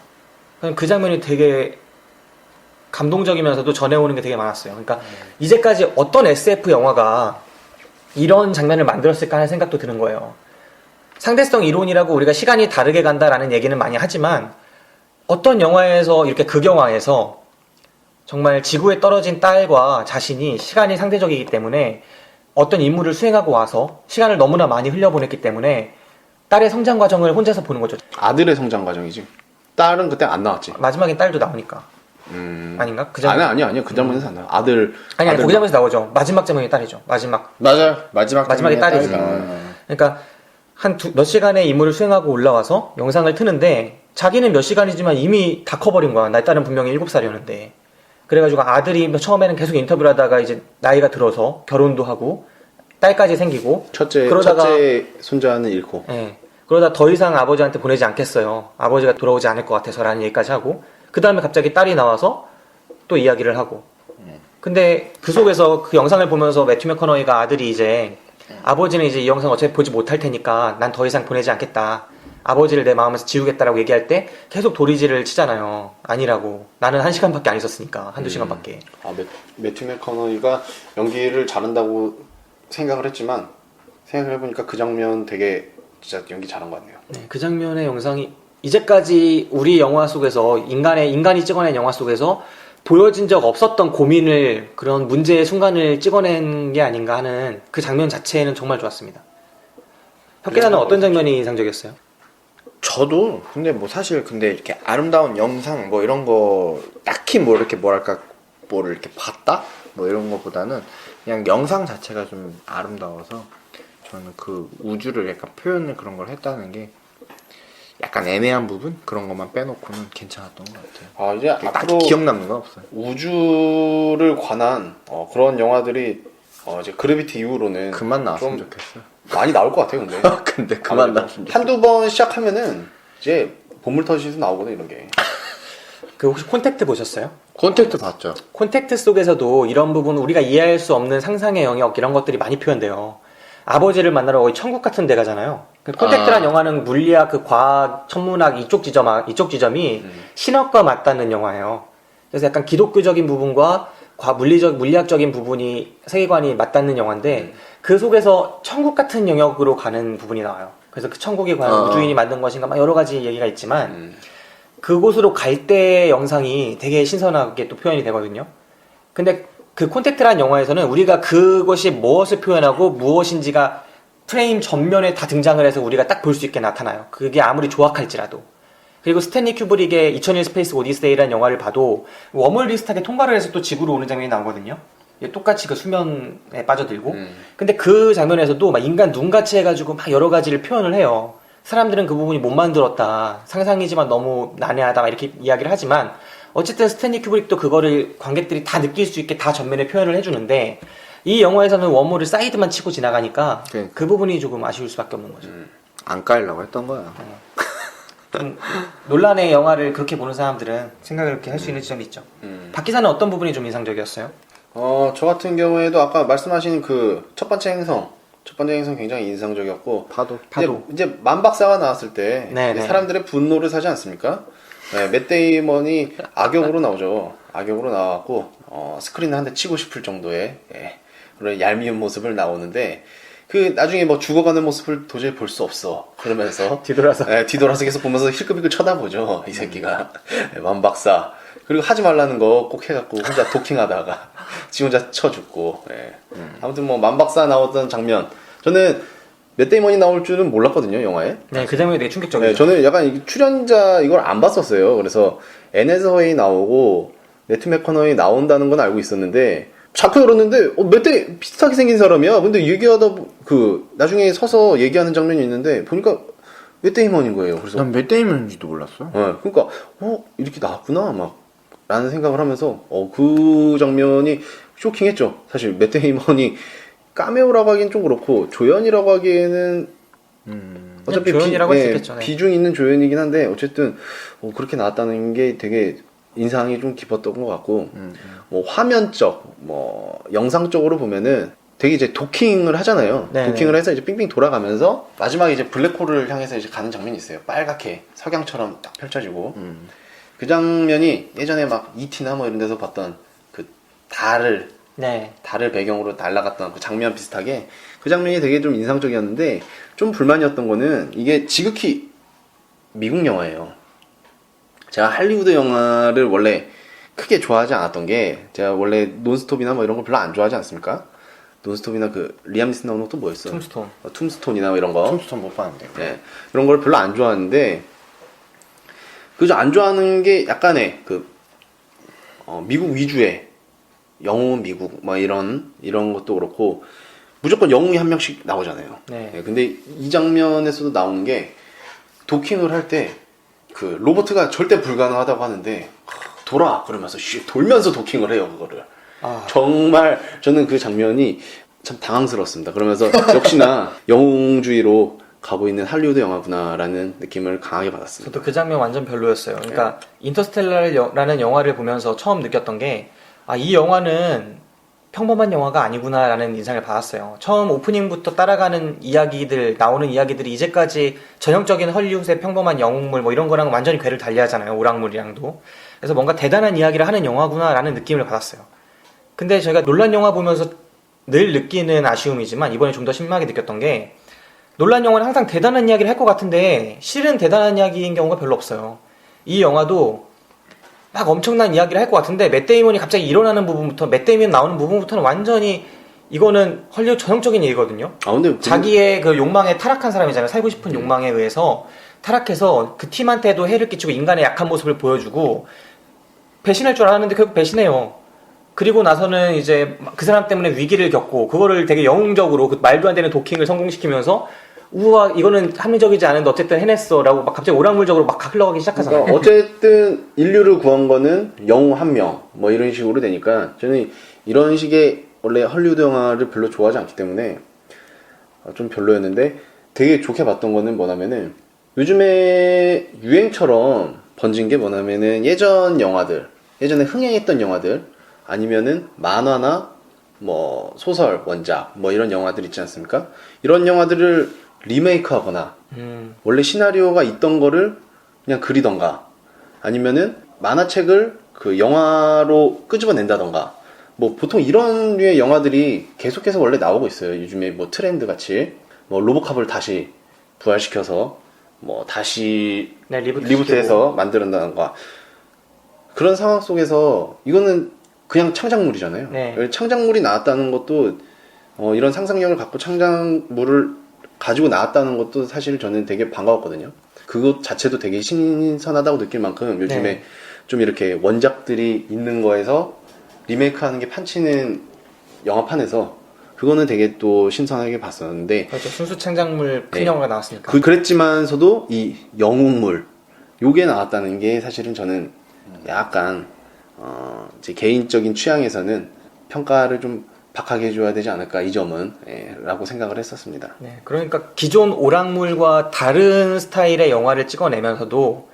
그 장면이 되게 감동적이면서도 전해오는 게 되게 많았어요. 그러니까 이제까지 어떤 SF 영화가 이런 장면을 만들었을까 하는 생각도 드는 거예요. 상대성 이론이라고 우리가 시간이 다르게 간다라는 얘기는 많이 하지만 어떤 영화에서 이렇게 극영화에서 정말 지구에 떨어진 딸과 자신이 시간이 상대적이기 때문에 어떤 임무를 수행하고 와서 시간을 너무나 많이 흘려보냈기 때문에 딸의 성장 과정을 혼자서 보는 거죠. 아들의 성장 과정이지. 딸은 그때 안 나왔지. 마지막엔 딸도 나오니까. 아닌가? 그 장면. 아니야. 그 장면에서 안 나와. 아들. 아니, 그 장면에서 나오죠. 마지막 장면이 딸이죠. 마지막에 마지막에 딸이지. 그러니까 몇 시간의 임무를 수행하고 올라와서 영상을 트는데 자기는 몇 시간이지만 이미 다 커버린 거야. 내 딸은 분명히 7살이었는데. 그래가지고 아들이 처음에는 계속 인터뷰를 하다가 이제 나이가 들어서 결혼도 하고 딸까지 생기고 첫째 손자는 잃고. 예. 그러다 더 이상 아버지한테 보내지 않겠어요. 아버지가 돌아오지 않을 것 같아서라는 얘기까지 하고 그 다음에 갑자기 딸이 나와서 또 이야기를 하고 근데 그 속에서 그 영상을 보면서 매튜 맥커너이가 아들이 이제 아버지는 이제 이 영상 어차피 보지 못할 테니까 난 더 이상 보내지 않겠다. 아버지를 내 마음에서 지우겠다라고 얘기할 때 계속 도리지를 치잖아요. 아니라고. 나는 1시간밖에 안 있었으니까. 한두 시간밖에. 매튜 맥커너이가 연기를 잘한다고 생각을 했지만 생각을 해보니까 그 장면 되게 진짜 연기 잘한 것 같네요. 네, 그 장면의 영상이 이제까지 우리 영화 속에서 인간이 찍어낸 영화 속에서 보여진 적 없었던 고민을 그런 문제의 순간을 찍어낸 게 아닌가 하는 그 장면 자체는 정말 좋았습니다. 혁기나는 어떤 장면이 인상적이었어요? 저도 근데 사실 이렇게 아름다운 영상 이런 거 딱히 이렇게 뭐랄까 뭐를 이렇게 봤다 이런 거보다는 그냥 영상 자체가 좀 아름다워서 저는 그 우주를 약간 표현을 그런 걸 했다는 게 약간 애매한 부분 그런 것만 빼놓고는 괜찮았던 것 같아요. 이제 앞으로 기억 남는 건 없어요. 우주를 관한 그런 영화들이 이제 그래비티 이후로는 그만 나왔으면 좀 좋겠어요. 많이 나올 것 같아요, 근데. 근데 그만 나왔으면 좋겠어요. 한두 번 시작하면은 이제 보물 터지도 나오거든 이런 게. 그 혹시 콘택트 보셨어요? 콘택트 봤죠. 콘택트 속에서도 이런 부분 우리가 이해할 수 없는 상상의 영역 이런 것들이 많이 표현돼요. 아버지를 만나러 거의 천국 같은 데 가잖아요. 그 콘택트란 영화는 물리학, 그 과학, 천문학 이쪽 지점이 신학과 맞닿는 영화예요. 그래서 약간 기독교적인 부분과 물리학적인 부분이 세계관이 맞닿는 영화인데 그 속에서 천국 같은 영역으로 가는 부분이 나와요. 그래서 그 천국이 과연 우주인이 만든 것인가 막 여러 가지 얘기가 있지만 그곳으로 갈 때의 영상이 되게 신선하게 또 표현이 되거든요. 근데 그 콘택트란 영화에서는 우리가 그것이 무엇을 표현하고 무엇인지가 프레임 전면에 다 등장을 해서 우리가 딱 볼 수 있게 나타나요. 그게 아무리 조악할지라도. 그리고 스탠리 큐브릭의 2001 스페이스 오디세이라는 영화를 봐도 웜홀 비슷하게 통과를 해서 또 지구로 오는 장면이 나오거든요. 똑같이 그 수면에 빠져들고. 근데 그 장면에서도 막 인간 눈같이 해가지고 막 여러 가지를 표현을 해요. 사람들은 그 부분이 못 만들었다. 상상이지만 너무 난해하다. 막 이렇게 이야기를 하지만 어쨌든 스탠리 큐브릭도 그거를 관객들이 다 느낄 수 있게 다 전면에 표현을 해주는데 이 영화에서는 웜홀을 사이드만 치고 지나가니까 그 부분이 조금 아쉬울 수밖에 없는 거죠. 안 깔려고 했던 거야. 좀 논란의 영화를 그렇게 보는 사람들은 생각을 그렇게 할 수 있는 지점이 있죠. 박 기사는 어떤 부분이 좀 인상적이었어요? 저 같은 경우에도 아까 말씀하신 그 첫 번째 행성 굉장히 인상적이었고 파도. 이제 만박사가 나왔을 때 네네. 사람들의 분노를 사지 않습니까? 네, 맷 데이먼이 악역으로 나오죠. 악역으로 나와갖고 스크린을 한 대 치고 싶을 정도의 그런 얄미운 모습을 나오는데 그 나중에 죽어가는 모습을 도저히 볼 수 없어. 그러면서 뒤돌아서 계속 보면서 힐끔힐끔 쳐다보죠. 이 새끼가 만박사. 그리고 하지 말라는 거 꼭 해갖고 혼자 도킹하다가 지 혼자 쳐 죽고. 아무튼 만박사 나왔던 장면 저는 맷 데이먼이 나올 줄은 몰랐거든요, 영화에. 네, 그 장면이 되게 충격적이죠. 네, 저는 약간 출연자 이걸 안 봤었어요. 그래서 앤 해서웨이 나오고 매튜 맥커너이 나온다는 건 알고 있었는데 자꾸 열었는데 맷 비슷하게 생긴 사람이야. 근데 얘기하다 나중에 서서 얘기하는 장면이 있는데 보니까 맷 데이먼인 거예요. 그래서 난 맷 데이먼인지도 몰랐어. 그러니까 이렇게 나왔구나 막 라는 생각을 하면서 그 장면이 쇼킹했죠. 사실 맷 데이먼이 까메오라고 하기엔 좀 그렇고 조연이라고 하기에는 어차피 조연이라고 할 수 있겠죠. 네. 비중 있는 조연이긴 한데 어쨌든 그렇게 나왔다는 게 되게 인상이 좀 깊었던 것 같고 뭐 화면적 뭐 영상적으로 보면은 되게 이제 도킹을 하잖아요. 네. 도킹을 해서 이제 빙빙 돌아가면서 마지막에 이제 블랙홀을 향해서 이제 가는 장면이 있어요. 빨갛게 석양처럼 딱 펼쳐지고 그 장면이 예전에 막 E.T.나 뭐 이런 데서 봤던 그 달을 배경으로 날아갔던 그 장면 비슷하게 그 장면이 되게 좀 인상적이었는데 좀 불만이었던 거는 이게 지극히 미국 영화예요. 제가 할리우드 영화를 원래 크게 좋아하지 않았던 게 제가 원래 논스톱이나 뭐 이런 걸 별로 안 좋아하지 않습니까? 논스톱이나 그 리암 니슨 나오는 것도 뭐였어요? 툼스톤이나 뭐 이런 거. 툼스톤 못 봤는데. 네. 이런 걸 별로 안 좋아하는데 그저 안 좋아하는 게 약간의 미국 위주의 영웅은 미국 뭐 이런 것도 그렇고 무조건 영웅이 한 명씩 나오잖아요. 네. 근데 이 장면에서도 나오는 게 도킹을 할 때 그 로버트가 절대 불가능하다고 하는데 돌아 그러면서 돌면서 도킹을 해요 그거를. 정말 저는 그 장면이 참 당황스러웠습니다. 그러면서 역시나 영웅주의로 가고 있는 할리우드 영화구나라는 느낌을 강하게 받았습니다. 저도 그 장면 완전 별로였어요. 그러니까 인터스텔라라는 영화를 보면서 처음 느꼈던 게 이 영화는 평범한 영화가 아니구나라는 인상을 받았어요. 처음 오프닝부터 따라가는 이야기들, 나오는 이야기들이 이제까지 전형적인 헐리우드의 평범한 영웅물 뭐 이런 거랑 완전히 궤를 달리하잖아요. 오락물이랑도. 그래서 뭔가 대단한 이야기를 하는 영화구나라는 느낌을 받았어요. 근데 제가 논란 영화 보면서 늘 느끼는 아쉬움이지만 이번에 좀 더 심하게 느꼈던 게 논란 영화는 항상 대단한 이야기를 할 것 같은데 실은 대단한 이야기인 경우가 별로 없어요. 이 영화도 막 엄청난 이야기를 할 것 같은데 맷 데이먼이 갑자기 일어나는 부분부터 맷 데이먼 나오는 부분부터는 완전히 이거는 헐리우드 전형적인 얘기거든요. 근데 자기의 그 욕망에 타락한 사람이잖아요. 살고 싶은 욕망에 의해서 타락해서 그 팀한테도 해를 끼치고 인간의 약한 모습을 보여주고 배신할 줄 알았는데 결국 배신해요. 그리고 나서는 이제 그 사람 때문에 위기를 겪고 그거를 되게 영웅적으로 그 말도 안 되는 도킹을 성공시키면서 우와 이거는 합리적이지 않은데 어쨌든 해냈어 라고 막 갑자기 오락물적으로 막 흘러가기 시작하잖아요. 그러니까 어쨌든 인류를 구한 거는 영웅 한 명 뭐 이런 식으로 되니까 저는 이런 식의 원래 헐리우드 영화를 별로 좋아하지 않기 때문에 좀 별로였는데 되게 좋게 봤던 거는 뭐냐면은 요즘에 유행처럼 번진 게 뭐냐면은 예전 영화들 예전에 흥행했던 영화들 아니면은 만화나 뭐 소설 원작 뭐 이런 영화들 있지 않습니까? 이런 영화들을 리메이크하거나 원래 시나리오가 있던 거를 그냥 그리던가 아니면은 만화책을 그 영화로 끄집어낸다던가 뭐 보통 이런 류의 영화들이 계속해서 원래 나오고 있어요. 요즘에 뭐 트렌드 같이 뭐 로보캅을 다시 부활시켜서 뭐 다시 리부트해서 만들었다던가 그런 상황 속에서 이거는 그냥 창작물이잖아요. 네. 창작물이 나왔다는 것도 이런 상상력을 갖고 창작물을 가지고 나왔다는 것도 사실 저는 되게 반가웠거든요. 그것 자체도 되게 신선하다고 느낄 만큼 요즘에 좀 이렇게 원작들이 있는 거에서 리메이크하는 게 판치는 영화판에서 그거는 되게 또 신선하게 봤었는데 그렇죠. 순수 창작물 큰 영화가 나왔으니까. 그랬지만서도 이 영웅물 요게 나왔다는 게 사실은 저는 약간 제 개인적인 취향에서는 평가를 좀 박하게 해줘야 되지 않을까 이 점은 라고 생각을 했었습니다. 네, 그러니까 기존 오락물과 다른 스타일의 영화를 찍어내면서도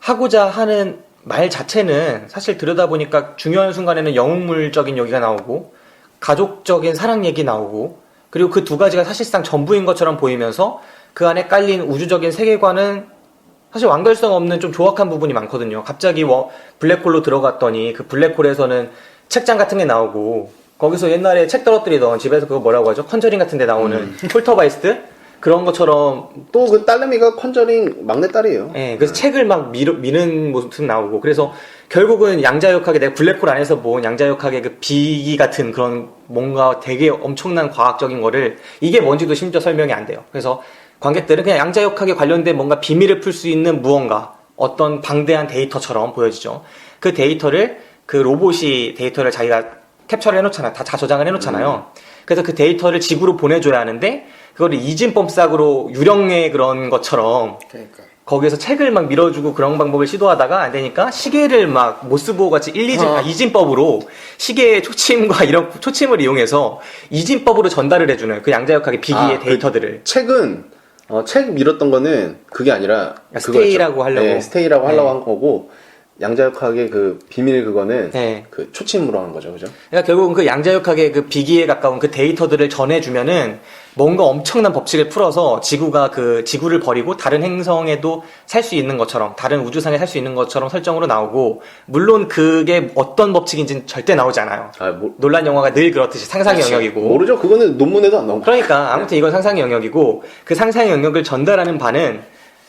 하고자 하는 말 자체는 사실 들여다보니까 중요한 순간에는 영웅물적인 얘기가 나오고 가족적인 사랑 얘기 나오고 그리고 그 두 가지가 사실상 전부인 것처럼 보이면서 그 안에 깔린 우주적인 세계관은 사실 완결성 없는 좀 조악한 부분이 많거든요. 갑자기 블랙홀로 들어갔더니 그 블랙홀에서는 책장 같은 게 나오고 거기서 옛날에 책 떨어뜨리던 집에서 그거 뭐라고 하죠? 컨저링 같은 데 나오는 폴터바이스트? 그런 것처럼 또 그 딸내미가 컨저링 막내딸이에요. 예, 그래서 책을 막 미는 모습 나오고 그래서 결국은 양자역학의 내가 블랙홀 안에서 본 양자역학의 그 비기 같은 그런 뭔가 되게 엄청난 과학적인 거를 이게 뭔지도 심지어 설명이 안 돼요. 그래서 관객들은 그냥 양자역학에 관련된 뭔가 비밀을 풀 수 있는 무언가 어떤 방대한 데이터처럼 보여지죠. 그 데이터를 그 로봇이 데이터를 자기가 캡처를 해놓잖아요. 다 저장을 해놓잖아요. 그래서 그 데이터를 지구로 보내줘야 하는데 그거를 이진법삭으로 유령의 그런 것처럼 그러니까. 거기에서 책을 막 밀어주고 그런 방법을 시도하다가 안 되니까 시계를 막 모스보 같이 이진법으로 시계의 초침과 이런 초침을 이용해서 이진법으로 전달을 해주는 그 양자역학의 비기의 데이터들을 책은 책 밀었던 거는 그게 아니라 스테이라고 하려고. 네, 스테이라고 하려고 네. 한 거고 양자역학의 그 비밀 그거는 네. 그 초침으로 한 거죠, 그죠? 그러니까 결국은 그 양자역학의 그 비기에 가까운 그 데이터들을 전해주면은 뭔가 엄청난 법칙을 풀어서 지구가 그 지구를 버리고 다른 행성에도 살 수 있는 것처럼 다른 우주상에 살 수 있는 것처럼 설정으로 나오고 물론 그게 어떤 법칙인지는 절대 나오지 않아요. 논란 영화가 늘 그렇듯이 상상의 영역이고 모르죠. 그거는 논문에도 안 나오고. 그러니까 아무튼 이건 상상의 영역이고 그 상상의 영역을 전달하는 바는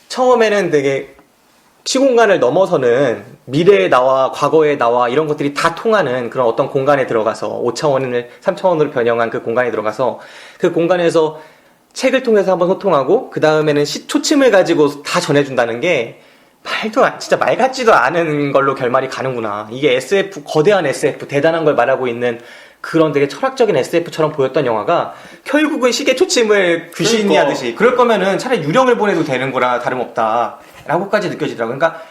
처음에는 되게 시공간을 넘어서는 미래의 나와 과거의 나와 이런 것들이 다 통하는 그런 어떤 공간에 들어가서 5차원을 3차원으로 변형한 그 공간에 들어가서 그 공간에서 책을 통해서 한번 소통하고 그 다음에는 초침을 가지고 다 전해준다는 게 진짜 말 같지도 않은 걸로 결말이 가는구나. 이게 SF, 거대한 SF, 대단한 걸 말하고 있는 그런 되게 철학적인 SF처럼 보였던 영화가 결국은 시계 초침을 귀신이 그러니까. 하듯이 그럴 거면은 차라리 유령을 보내도 되는 거라 다름없다 라고까지 느껴지더라고요. 그러니까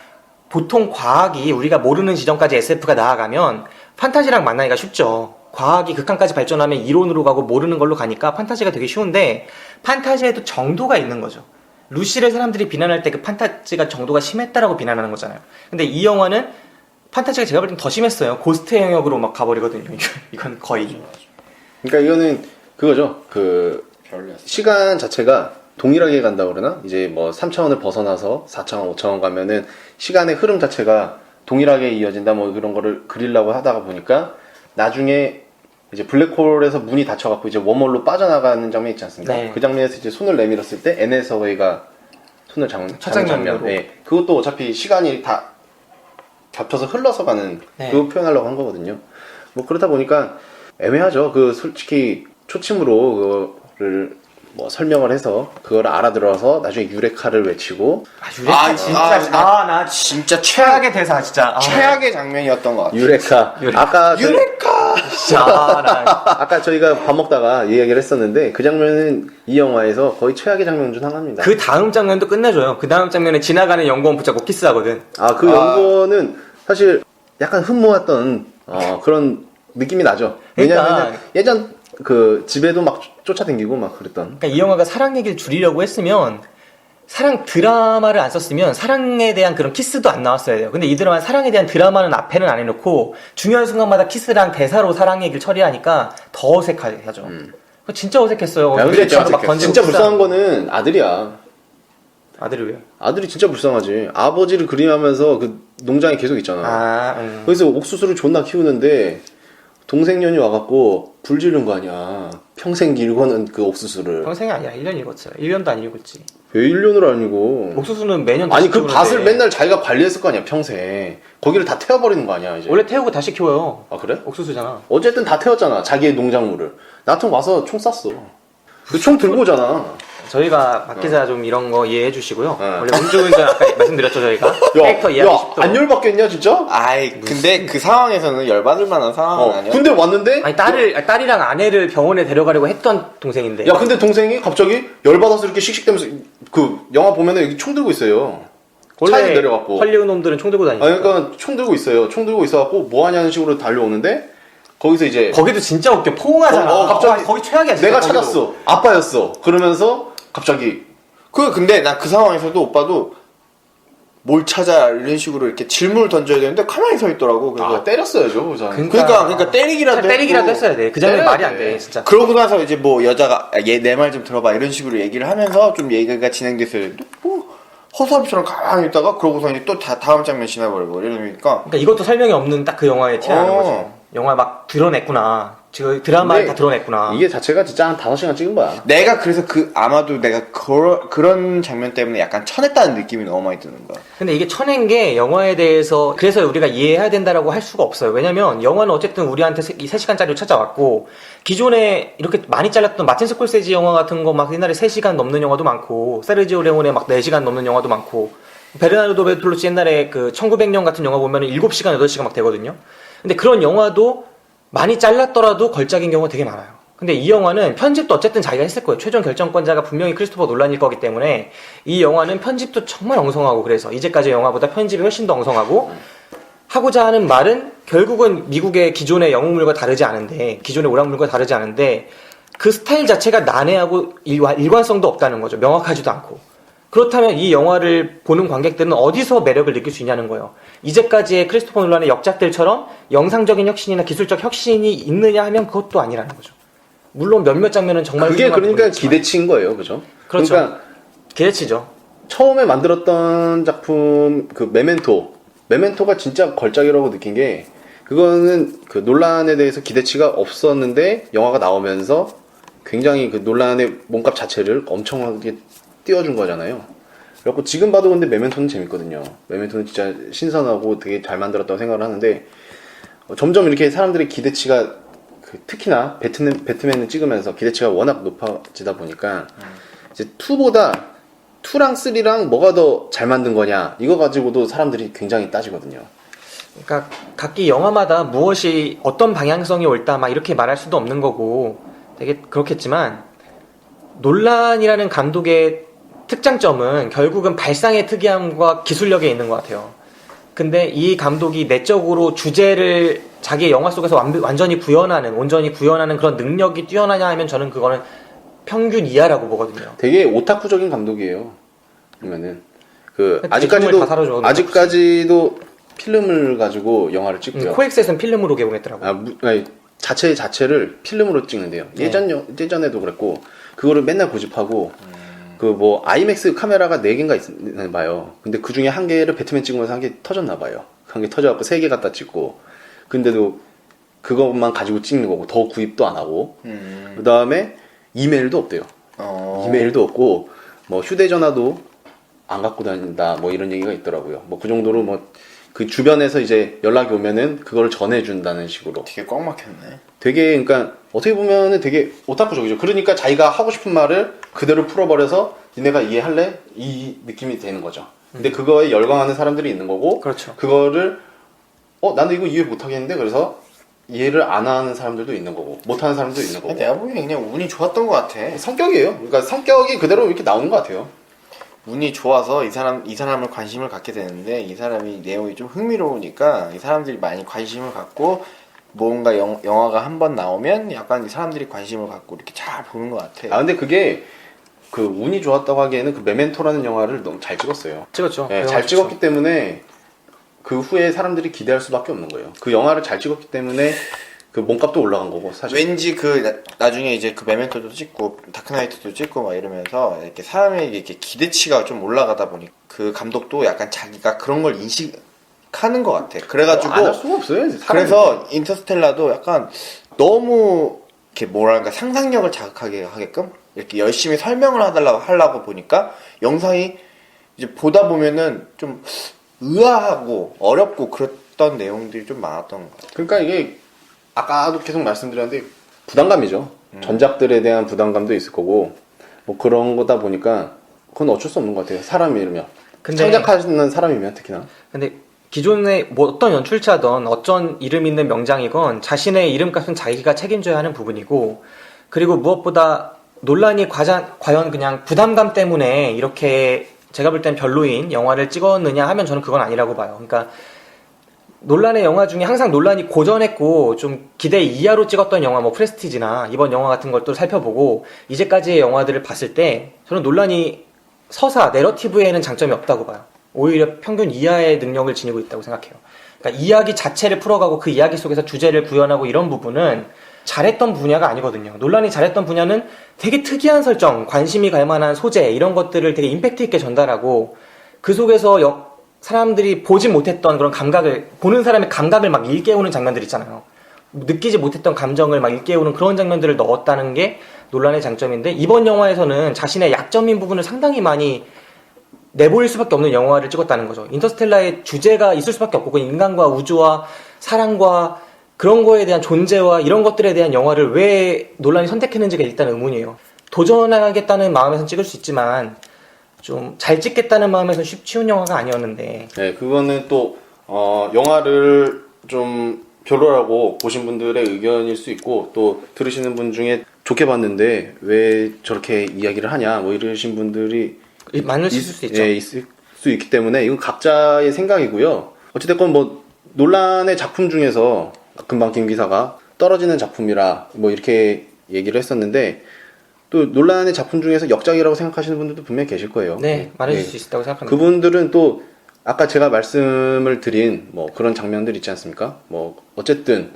보통 과학이 우리가 모르는 지점까지 SF가 나아가면 판타지랑 만나기가 쉽죠. 과학이 극한까지 발전하면 이론으로 가고 모르는 걸로 가니까 판타지가 되게 쉬운데 판타지에도 정도가 있는 거죠. 루시를 사람들이 비난할 때 그 판타지가 정도가 심했다라고 비난하는 거잖아요. 근데 이 영화는 판타지가 제가 볼 땐 더 심했어요. 고스트 영역으로 막 가버리거든요. 이건 거의. 그러니까 이거는 그거죠. 그 시간 자체가 동일하게 간다고 그러나? 이제 뭐 3차원을 벗어나서 4차원, 5차원 가면은 시간의 흐름 자체가 동일하게 이어진다 뭐 그런 거를 그리려고 하다가 보니까 나중에 이제 블랙홀에서 문이 닫혀갖고 이제 웜홀로 빠져나가는 장면 있지 않습니까? 네. 그 장면에서 이제 손을 내밀었을 때 앤 해서웨이가 손을 잡는 첫 장면. 장면으로. 네. 그것도 어차피 시간이 다 겹쳐서 흘러서 가는 네. 그거 표현하려고 한 거거든요. 뭐 그렇다 보니까 애매하죠. 그 솔직히 초침으로 그거를 뭐 설명을 해서 그걸 알아들어서 나중에 유레카를 외치고 유레카 나 진짜 최악의 대사 진짜. 최악의 장면이었던 것 같아요. 유레카. 아까 아까 저희가 밥 먹다가 이야기를 했었는데 그 장면은 이 영화에서 거의 최악의 장면 중 하나입니다. 그 다음 장면도 끝내줘요. 그 다음 장면에 지나가는 연구원 붙잡고 키스하거든. 그 연구원은 사실 약간 흠모했던 그런 느낌이 나죠. 왜냐하면 그러니까. 예전 그 집에도 막 쫓아다니고 막 그랬던. 그러니까 이 영화가 사랑 얘기를 줄이려고 했으면 사랑 드라마를 안 썼으면 사랑에 대한 그런 키스도 안 나왔어야 돼요. 근데 이 드라마는 사랑에 대한 드라마는 앞에는 안 해놓고 중요한 순간마다 키스랑 대사로 사랑 얘기를 처리하니까 더 어색하죠. 그거 진짜 어색했어요. 야, 근데 유리창으로 막 던지고 진짜 키스하는 불쌍한 거는 아들이야. 아들이 왜요? 아들이 진짜 불쌍하지. 아버지를 그리하면서 그 농장에 계속 있잖아. 거기서 옥수수를 존나 키우는데 동생년이 와갖고 불 지른 거 아니야. 평생 길고는 그 옥수수를. 평생이 아니라 1년 읽었어요. 1년도 안 읽었지. 왜 1년을 아니고. 옥수수는 매년 아니 다시 그 키우는데. 밭을 맨날 자기가 관리했을 거 아니야 평생. 거기를 다 태워버리는 거 아니야 이제. 원래 태우고 다시 키워요. 아 그래? 옥수수잖아. 어쨌든 다 태웠잖아 자기의 농작물을. 나한테 와서 총 쐈어. 그 총 들고 오잖아. 저희가 박 기자 좀 이런 거 이해해 주시고요. 원래 음주운전 아까 말씀드렸죠 저희가. 캐릭터 이해하기 쉽도록. 안 열받겠냐 진짜? 아이 근데 그 상황에서는 열받을 만한 상황은 아니야. 근데 왔는데? 아니 딸이랑 아내를 병원에 데려가려고 했던 동생인데. 야 근데 동생이 갑자기 열받아서 이렇게 씩씩대면서 그 영화 보면은 여기 총 들고 있어요. 차에서 내려갖고. 헐리우드 놈들은 총 들고 다니니까. 그러니까 총 들고 있어요. 총 들고 있어갖고 뭐 하냐는 식으로 달려오는데 거기서 이제 거기도 진짜 웃겨. 포옹하잖아. 갑자기 거기 최악이야. 진짜, 내가 거기도. 찾았어. 아빠였어. 그러면서 갑자기 근데 나 그 상황에서도 오빠도 뭘 찾아 이런 식으로 이렇게 질문을 던져야 되는데 가만히 서 있더라고. 그래서 때렸어야죠. 그러니까 때리기라도 했어야 돼. 그 장면 말이 안 돼. 진짜. 그러고 나서 이제 뭐 여자가 얘 내 말 좀 들어봐 이런 식으로 얘기를 하면서 좀 얘기가 진행됐어야 되는데 뭐 허수아비처럼 가만히 있다가 그러고서 이제 또 다음 장면 지나버리고 이러니까 그러니까 이것도 설명이 없는 딱 그 영화의 티가 나는 거죠. 영화 막 드러냈구나. 그 드라마를 근데 다 드러냈구나. 이게 자체가 진짜 한 5시간 찍은 거야. 내가 그래서 아마도 내가 그런 장면 때문에 약간 쳐냈다는 느낌이 너무 많이 드는 거야. 근데 이게 쳐낸 게 영화에 대해서 그래서 우리가 이해해야 된다라고 할 수가 없어요. 왜냐면 영화는 어쨌든 우리한테 이 3시간짜리로 찾아왔고 기존에 이렇게 많이 잘랐던 마틴 스콜세지 영화 같은 거 막 옛날에 3시간 넘는 영화도 많고 세르지오 레오네 막 4시간 넘는 영화도 많고 베르나르도 베르톨루치 옛날에 그 1900년 같은 영화 보면 7시간 8시간 막 되거든요. 근데 그런 영화도 많이 잘랐더라도 걸작인 경우가 되게 많아요. 근데 이 영화는 편집도 어쨌든 자기가 했을 거예요. 최종 결정권자가 분명히 크리스토퍼 놀란일 거기 때문에 이 영화는 편집도 정말 엉성하고 그래서 이제까지 영화보다 편집이 훨씬 더 엉성하고 하고자 하는 말은 결국은 미국의 기존의 영웅물과 다르지 않은데 기존의 오락물과 다르지 않은데 그 스타일 자체가 난해하고 일관성도 없다는 거죠. 명확하지도 않고. 그렇다면 이 영화를 보는 관객들은 어디서 매력을 느낄 수 있냐는 거예요. 이제까지의 크리스토퍼 놀란의 역작들처럼 영상적인 혁신이나 기술적 혁신이 있느냐 하면 그것도 아니라는 거죠. 물론 몇몇 장면은 정말 그게 그러니까 기대치인 거예요, 그죠? 그렇죠. 그러니까 기대치죠. 처음에 만들었던 작품 그 메멘토가 진짜 걸작이라고 느낀 게 그거는 그 논란에 대해서 기대치가 없었는데 영화가 나오면서 굉장히 그 논란의 몸값 자체를 엄청나게 띄워준 거잖아요. 그래갖고 지금 봐도 근데 메멘토는 재밌거든요. 메멘토는 진짜 신선하고 되게 잘 만들었다고 생각을 하는데 점점 이렇게 사람들의 기대치가 특히나 배트맨을 찍으면서 기대치가 워낙 높아지다 보니까 이제 2보다 2랑 3랑 뭐가 더 잘 만든 거냐 이거 가지고도 사람들이 굉장히 따지거든요. 그러니까 각기 영화마다 무엇이 어떤 방향성이 옳다 막 이렇게 말할 수도 없는 거고 되게 그렇겠지만 놀란이라는 감독의 특장점은 결국은 발상의 특이함과 기술력에 있는 것 같아요. 근데 이 감독이 내적으로 주제를 자기의 영화 속에서 완전히 온전히 구현하는 그런 능력이 뛰어나냐 하면 저는 그거는 평균 이하라고 보거든요. 되게 오타쿠적인 감독이에요. 그러면은 대충을 아직까지도 필름을 가지고 영화를 찍고요. 코엑스에서는 필름으로 개봉했더라고요. 자체를 필름으로 찍는데요. 예전에도 그랬고 그거를 맨날 고집하고 그 뭐 아이맥스 카메라가 4개인가 있나 봐요. 근데 그 중에 1개를 배트맨 찍으면서 1개 터졌나 봐요. 1개 터져갖고 3개 갖다 찍고 근데도 그것만 가지고 찍는 거고 더 구입도 안 하고 그 다음에 이메일도 없대요. 이메일도 없고 뭐 휴대전화도 안 갖고 다닌다 뭐 이런 얘기가 있더라고요. 뭐 그 정도로 뭐 그 주변에서 이제 연락이 오면은 그걸 전해준다는 식으로. 되게 꽉 막혔네. 되게 그러니까 어떻게 보면은 되게 오타쿠적이죠. 그러니까 자기가 하고 싶은 말을 그대로 풀어버려서 니네가 이해할래? 이 느낌이 되는 거죠. 근데 그거에 열광하는 사람들이 있는 거고 그렇죠. 그거를 나는 이거 이해 못하겠는데 그래서 이해를 안 하는 사람들도 있는 거고 못하는 사람도 있는 거고. 내가 보기엔 그냥 운이 좋았던 것 같아. 성격이에요. 그러니까 성격이 그대로 이렇게 나오는 것 같아요. 운이 좋아서 이 사람을 관심을 갖게 되는데 이 사람이 내용이 좀 흥미로우니까 이 사람들이 많이 관심을 갖고 뭔가 영화가 한번 나오면 약간 이 사람들이 관심을 갖고 이렇게 잘 보는 것 같아. 근데 그게 그 운이 좋았다고 하기에는 그 메멘토라는 영화를 너무 잘 찍었어요. 찍었죠. 네, 잘 찍었기 때문에 그 후에 사람들이 기대할 수밖에 없는 거예요. 그 영화를 잘 찍었기 때문에 그 몸값도 올라간 거고 사실. 왠지 나중에 이제 그 메멘토도 찍고 다크나이트도 찍고 막 이러면서 이렇게 사람에게 이렇게 기대치가 좀 올라가다 보니 그 감독도 약간 자기가 그런 걸 인식하는 것 같아. 그래가지고 안 할 수가 없어요. 그래서 인터스텔라도 약간 너무 이렇게 뭐랄까 상상력을 자극하게 하게끔 이렇게 열심히 설명을 하려고 보니까 영상이 이제 보다 보면은 좀 의아하고 어렵고 그랬던 내용들이 좀 많았던 것 같아요. 그러니까 이게 아까도 계속 말씀드렸는데 부담감이죠. 전작들에 대한 부담감도 있을 거고 뭐 그런 거다 보니까 그건 어쩔 수 없는 것 같아요. 사람이면 창작하는 사람이면 특히나. 근데 기존에 뭐 어떤 연출자든 어떤 이름 있는 명장이건 자신의 이름값은 자기가 책임져야 하는 부분이고 그리고 무엇보다 논란이 과연 그냥 부담감 때문에 이렇게 제가 볼 땐 별로인 영화를 찍었느냐 하면 저는 그건 아니라고 봐요. 그러니까 논란의 영화 중에 항상 논란이 고전했고 좀 기대 이하로 찍었던 영화 뭐 프레스티지나 이번 영화 같은 걸 또 살펴보고 이제까지의 영화들을 봤을 때 저는 논란이 서사, 내러티브에는 장점이 없다고 봐요. 오히려 평균 이하의 능력을 지니고 있다고 생각해요. 그러니까 이야기 자체를 풀어가고 그 이야기 속에서 주제를 구현하고 이런 부분은 잘했던 분야가 아니거든요. 논란이 잘했던 분야는 되게 특이한 설정, 관심이 갈 만한 소재 이런 것들을 되게 임팩트 있게 전달하고 그 속에서 사람들이 보지 못했던 그런 감각을 보는 사람의 감각을 막 일깨우는 장면들 있잖아요. 느끼지 못했던 감정을 막 일깨우는 그런 장면들을 넣었다는 게 논란의 장점인데, 이번 영화에서는 자신의 약점인 부분을 상당히 많이 내보일 수밖에 없는 영화를 찍었다는 거죠. 인터스텔라의 주제가 있을 수밖에 없고, 그 인간과 우주와 사랑과 그런 거에 대한 존재와 이런 것들에 대한 영화를 왜 논란이 선택했는지가 일단 의문이에요. 도전하겠다는 마음에선 찍을 수 있지만 좀 잘 찍겠다는 마음에선 쉬운 영화가 아니었는데. 네, 그거는 또 영화를 좀 별로라고 보신 분들의 의견일 수 있고, 또 들으시는 분 중에 좋게 봤는데 왜 저렇게 이야기를 하냐 뭐 이러신 분들이 많으실 수 있죠. 예, 있을 수 있기 때문에 이건 각자의 생각이고요. 어찌됐건 뭐 논란의 작품 중에서 금방 김 기사가 떨어지는 작품이라 뭐 이렇게 얘기를 했었는데, 또 논란의 작품 중에서 역작이라고 생각하시는 분들도 분명히 계실 거예요. 네, 많으실 네. 수 있다고 생각합니다. 그분들은 또 아까 제가 말씀을 드린 뭐 그런 장면들 있지 않습니까? 뭐 어쨌든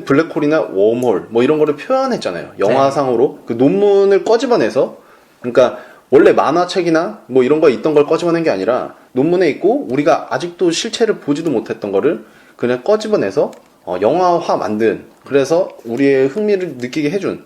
블랙홀이나 웜홀 뭐 이런 거를 표현했잖아요. 영화상으로 그 논문을 꺼집어내서, 그러니까 원래 만화책이나 뭐 이런 거 있던 걸 꺼집어낸 게 아니라 논문에 있고 우리가 아직도 실체를 보지도 못했던 거를 그냥 꺼집어내서 영화화 만든, 그래서 우리의 흥미를 느끼게 해준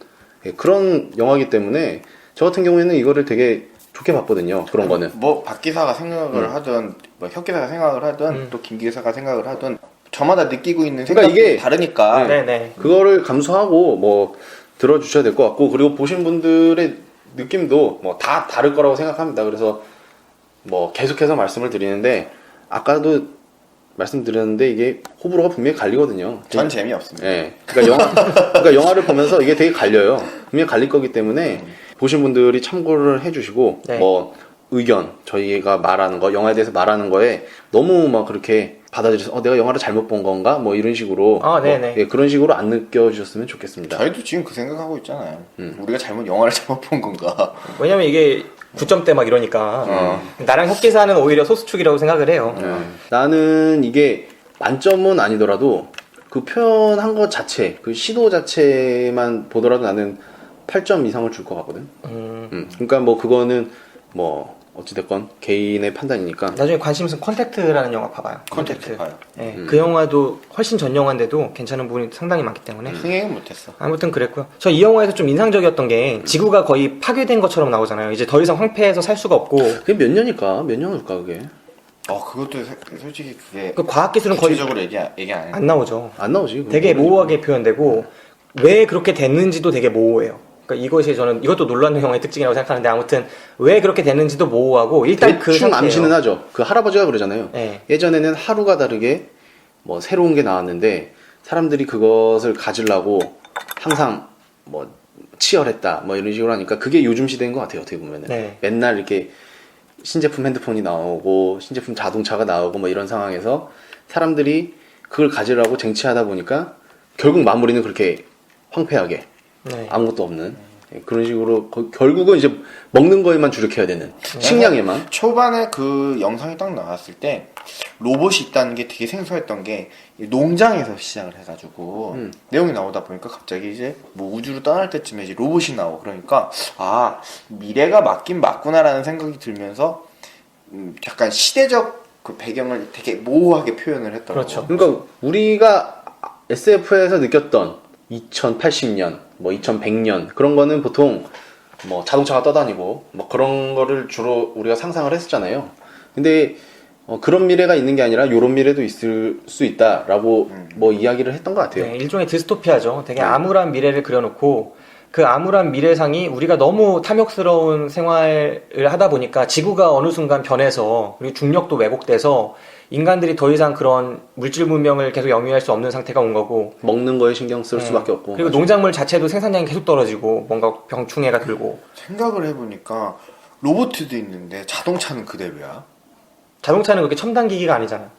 그런 영화이기 때문에 저 같은 경우에는 이거를 되게 좋게 봤거든요. 그런 거는 뭐 박 기사가 생각을 하든 뭐 혁 기사가 생각을 하든 또 김 기사가 생각을 하든 저마다 느끼고 있는 그러니까 생각이 이게 다르니까. 네네. 그거를 감수하고 뭐 들어주셔야 될 것 같고, 그리고 보신 분들의 느낌도 뭐 다 다를 거라고 생각합니다. 그래서 뭐 계속해서 말씀을 드리는데, 아까도 말씀드렸는데 이게 호불호가 분명히 갈리거든요. 전 재미없습니다. 예. 그러니까 영화를 보면서 이게 되게 갈려요. 분명히 갈릴 거기 때문에 보신 분들이 참고를 해주시고, 네. 뭐 의견, 저희가 말하는 거, 영화에 대해서 말하는 거에 너무 막 그렇게 받아들여서 내가 영화를 잘못 본 건가? 뭐 이런 식으로 네네. 예, 그런 식으로 안 느껴주셨으면 좋겠습니다. 저희도 지금 그 생각하고 있잖아요. 우리가 영화를 잘못 본 건가. 왜냐면 이게 9점대 막 이러니까 나랑 혁기사는 오히려 소수축이라고 생각을 해요. 나는 이게 만점은 아니더라도 그 표현한 것 자체, 그 시도 자체만 보더라도 나는 8점 이상을 줄 것 같거든. 그러니까 뭐 그거는 뭐 어찌됐건 개인의 판단이니까. 나중에 관심 있으면 컨택트라는 영화 봐봐요. 컨택트 봐요. 네, 그 영화도 훨씬 전 영화인데도 괜찮은 부분이 상당히 많기 때문에 흥행은 못했어. 아무튼 그랬고요. 저 이 영화에서 좀 인상적이었던 게 지구가 거의 파괴된 것처럼 나오잖아요. 이제 더 이상 황폐해서 살 수가 없고. 그게 몇 년일까? 몇 년일까 그게? 그것도 솔직히 그게 그 과학기술은 거의 구체적으로 얘기 안 해요. 안 나오죠. 안 나오지. 되게 모호하게 표현되고 왜 그렇게 됐는지도 되게 모호해요. 그러니까 이것이 저는 이것도 논란의 영화의 특징이라고 생각하는데, 아무튼 왜 그렇게 됐는지도 모호하고 일단 그 대충 상태예요. 암시는 하죠. 그 할아버지가 그러잖아요. 네. 예전에는 하루가 다르게 뭐 새로운 게 나왔는데 사람들이 그것을 가지려고 항상 뭐 치열했다 뭐 이런 식으로 하니까 그게 요즘 시대인 것 같아요. 어떻게 보면은 네. 맨날 이렇게 신제품 핸드폰이 나오고 신제품 자동차가 나오고 뭐 이런 상황에서 사람들이 그걸 가지려고 쟁취하다 보니까 결국 마무리는 그렇게 황폐하게 네. 아무것도 없는 그런 식으로 결국은 이제 먹는 거에만 주력해야 되는, 식량에만. 초반에 그 영상이 딱 나왔을 때 로봇이 있다는 게 되게 생소했던 게 농장에서 시작을 해가지고 내용이 나오다 보니까 갑자기 이제 뭐 우주로 떠날 때쯤에 이제 로봇이 나오고 그러니까 미래가 맞긴 맞구나라는 생각이 들면서 약간 시대적 그 배경을 되게 모호하게 표현을 했더라고요. 그렇죠. 그러니까 우리가 SF에서 느꼈던 2080년, 뭐 2100년 그런 거는 보통 뭐 자동차가 떠다니고 뭐 그런 거를 주로 우리가 상상을 했었잖아요. 근데 그런 미래가 있는 게 아니라 요런 미래도 있을 수 있다라고 뭐 이야기를 했던 것 같아요. 네, 일종의 디스토피아죠. 되게 네. 암울한 미래를 그려놓고 그 암울한 미래상이 우리가 너무 탐욕스러운 생활을 하다 보니까 지구가 어느 순간 변해서, 그리고 중력도 왜곡돼서 인간들이 더 이상 그런 물질 문명을 계속 영위할 수 없는 상태가 온 거고, 먹는 거에 신경 쓸 수밖에 없고. 그리고 농작물 자체도 생산량이 계속 떨어지고 뭔가 병충해가 들고. 생각을 해보니까 로봇도 있는데 자동차는 그대로야. 자동차는 그렇게 첨단 기기가 아니잖아.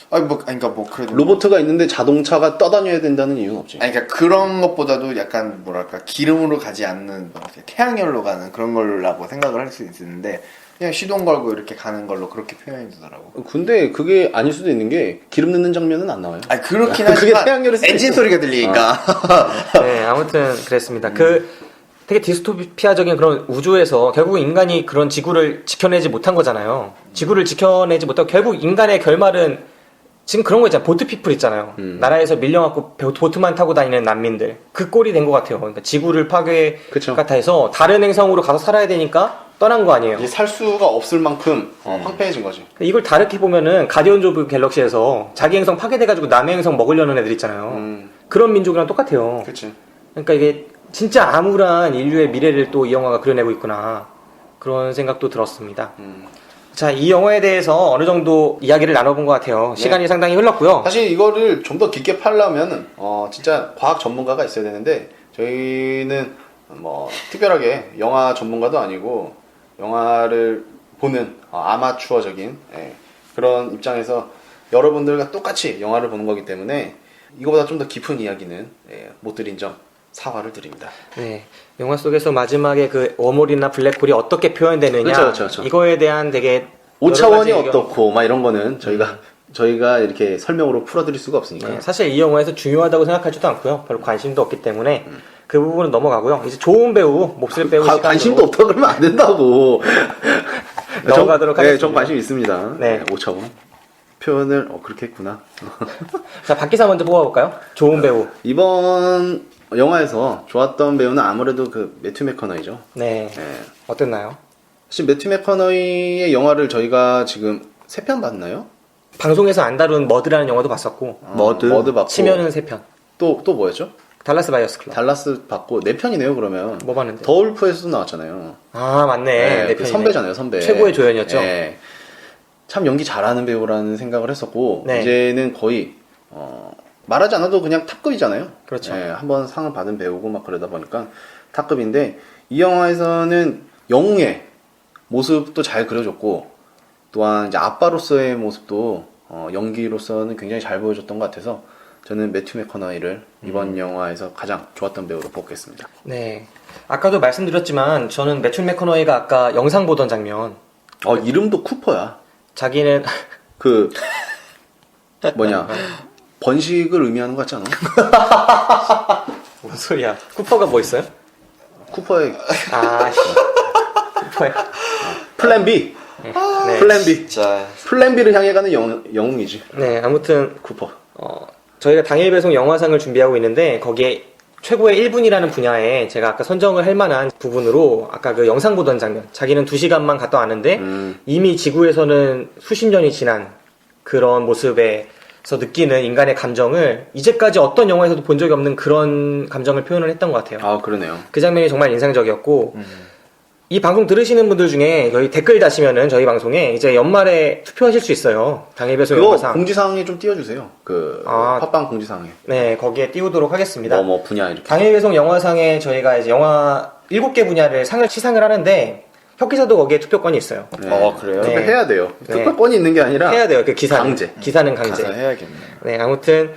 그러니까 뭐 그래도 로봇가 있는데 자동차가 떠다녀야 된다는 이유는 없지. 그러니까 그런 것보다도 약간 뭐랄까 기름으로 가지 않는 태양열로 가는 그런 걸라고 생각을 할 수 있는데 그냥 시동 걸고 이렇게 가는 걸로 그렇게 표현이 되더라고. 근데 그게 아닐 수도 있는 게 기름 넣는 장면은 안 나와요. 그렇긴 그게 하지만 태양열을 쓰고 엔진 있어. 소리가 들리니까. 네, 아무튼 그랬습니다. 그 되게 디스토피아적인 그런 우주에서 결국 인간이 그런 지구를 지켜내지 못한 거잖아요. 지구를 지켜내지 못하고 결국 인간의 결말은 지금 그런 거 있잖아요. 보트피플 있잖아요. 나라에서 밀려갖고 보트만 타고 다니는 난민들. 그 꼴이 된 것 같아요. 그러니까 지구를 파괴 그쵸. 같아 해서 다른 행성으로 가서 살아야 되니까 떠난 거 아니에요. 이제 살 수가 없을 만큼 황폐해진 거지. 이걸 다르게 보면은 가디언즈 오브 갤럭시에서 자기 행성 파괴돼가지고 남의 행성 먹으려는 애들 있잖아요. 그런 민족이랑 똑같아요. 그치. 그러니까 이게 진짜 암울한 인류의 미래를 또 이 영화가 그려내고 있구나. 그런 생각도 들었습니다. 자, 이 영화에 대해서 어느 정도 이야기를 나눠본 것 같아요. 시간이 상당히 흘렀고요. 사실 이거를 좀 더 깊게 팔려면 진짜 과학 전문가가 있어야 되는데 저희는 뭐 특별하게 영화 전문가도 아니고 영화를 보는 아마추어적인 그런 입장에서 여러분들과 똑같이 영화를 보는 거기 때문에 이거보다 좀 더 깊은 이야기는 못 드린 점 사과를 드립니다. 네, 영화 속에서 마지막에 그 워몰이나 블랙홀이 어떻게 표현되느냐, 그렇죠. 이거에 대한 되게 5차원이 여러 가지 어떻고 막 이런 거는 저희가 이렇게 설명으로 풀어드릴 수가 없으니까. 네, 사실 이 영화에서 중요하다고 생각하지도 않고요. 별로 관심도 없기 때문에 그 부분은 넘어가고요. 이제 좋은 배우, 몹쓸 배우 시간으로 관심도 없다 그러면 안 된다고. 넘어가도록 하겠습니다. 네, 전 관심 있습니다. 네. 5차원 표현을 그렇게 했구나. 자, 박기사 먼저 뽑아볼까요? 좋은 배우. 이번 영화에서 좋았던 배우는 아무래도 그 매튜 맥커너이죠. 네. 어땠나요? 사실 매튜 맥커너이의 영화를 저희가 지금 3편 봤나요? 방송에서 안 다룬 머드라는 영화도 봤었고, 머드 봤고 치면은 3편. 또 뭐였죠? 달라스 바이어스 클럽. 달라스 봤고 4편이네요 그러면. 뭐 봤는데? 더 울프에서도 나왔잖아요. 아, 맞네. 네, 그 선배잖아요, 선배. 최고의 조연이었죠. 네. 참 연기 잘하는 배우라는 생각을 했었고 네. 이제는 거의 말하지 않아도 그냥 탑급이잖아요. 그렇죠. 한번 상을 받은 배우고 막 그러다 보니까 탑급인데 이 영화에서는 영웅의 모습도 잘 그려줬고 또한 이제 아빠로서의 모습도 연기로서는 굉장히 잘 보여줬던 것 같아서 저는 매튜 맥커너이를 이번 영화에서 가장 좋았던 배우로 뽑겠습니다. 네. 아까도 말씀드렸지만 저는 매튜 맥커너이가 아까 영상 보던 장면. 이름도 쿠퍼야. 자기는 그 뭐냐 번식을 의미하는 것 같지 않아? 뭔 소리야? 쿠퍼가 뭐 있어요? 쿠퍼의 쿠퍼의 플랜 B. 네. 플랜 B. 진짜 플랜 B를 향해 가는 영웅이지. 네, 아무튼 쿠퍼. 저희가 당일 배송 영화상을 준비하고 있는데 거기에 최고의 1분이라는 분야에 제가 아까 선정을 할 만한 부분으로 아까 그 영상 보던 장면, 자기는 2시간만 갔다 왔는데 이미 지구에서는 수십 년이 지난 그런 모습에서 느끼는 인간의 감정을 이제까지 어떤 영화에서도 본 적이 없는 그런 감정을 표현을 했던 것 같아요. 그러네요. 그 장면이 정말 인상적이었고 이 방송 들으시는 분들 중에 여기 댓글 다시면은 저희 방송에 이제 연말에 투표하실 수 있어요. 당일 배송 그거 영화상. 공지사항에 좀 띄워주세요. 팟빵 공지사항에. 네, 거기에 띄우도록 하겠습니다. 뭐 분야 이렇게. 당일 배송 영화상에 저희가 이제 영화 7개 분야를 시상을 하는데 혁기사도 거기에 투표권이 있어요. 네. 그래요? 네. 투표해야 돼요. 네. 투표권이 있는 게 아니라 해야 돼요. 그 기사는. 강제. 기사는 강제. 가서 해야겠네. 네, 아무튼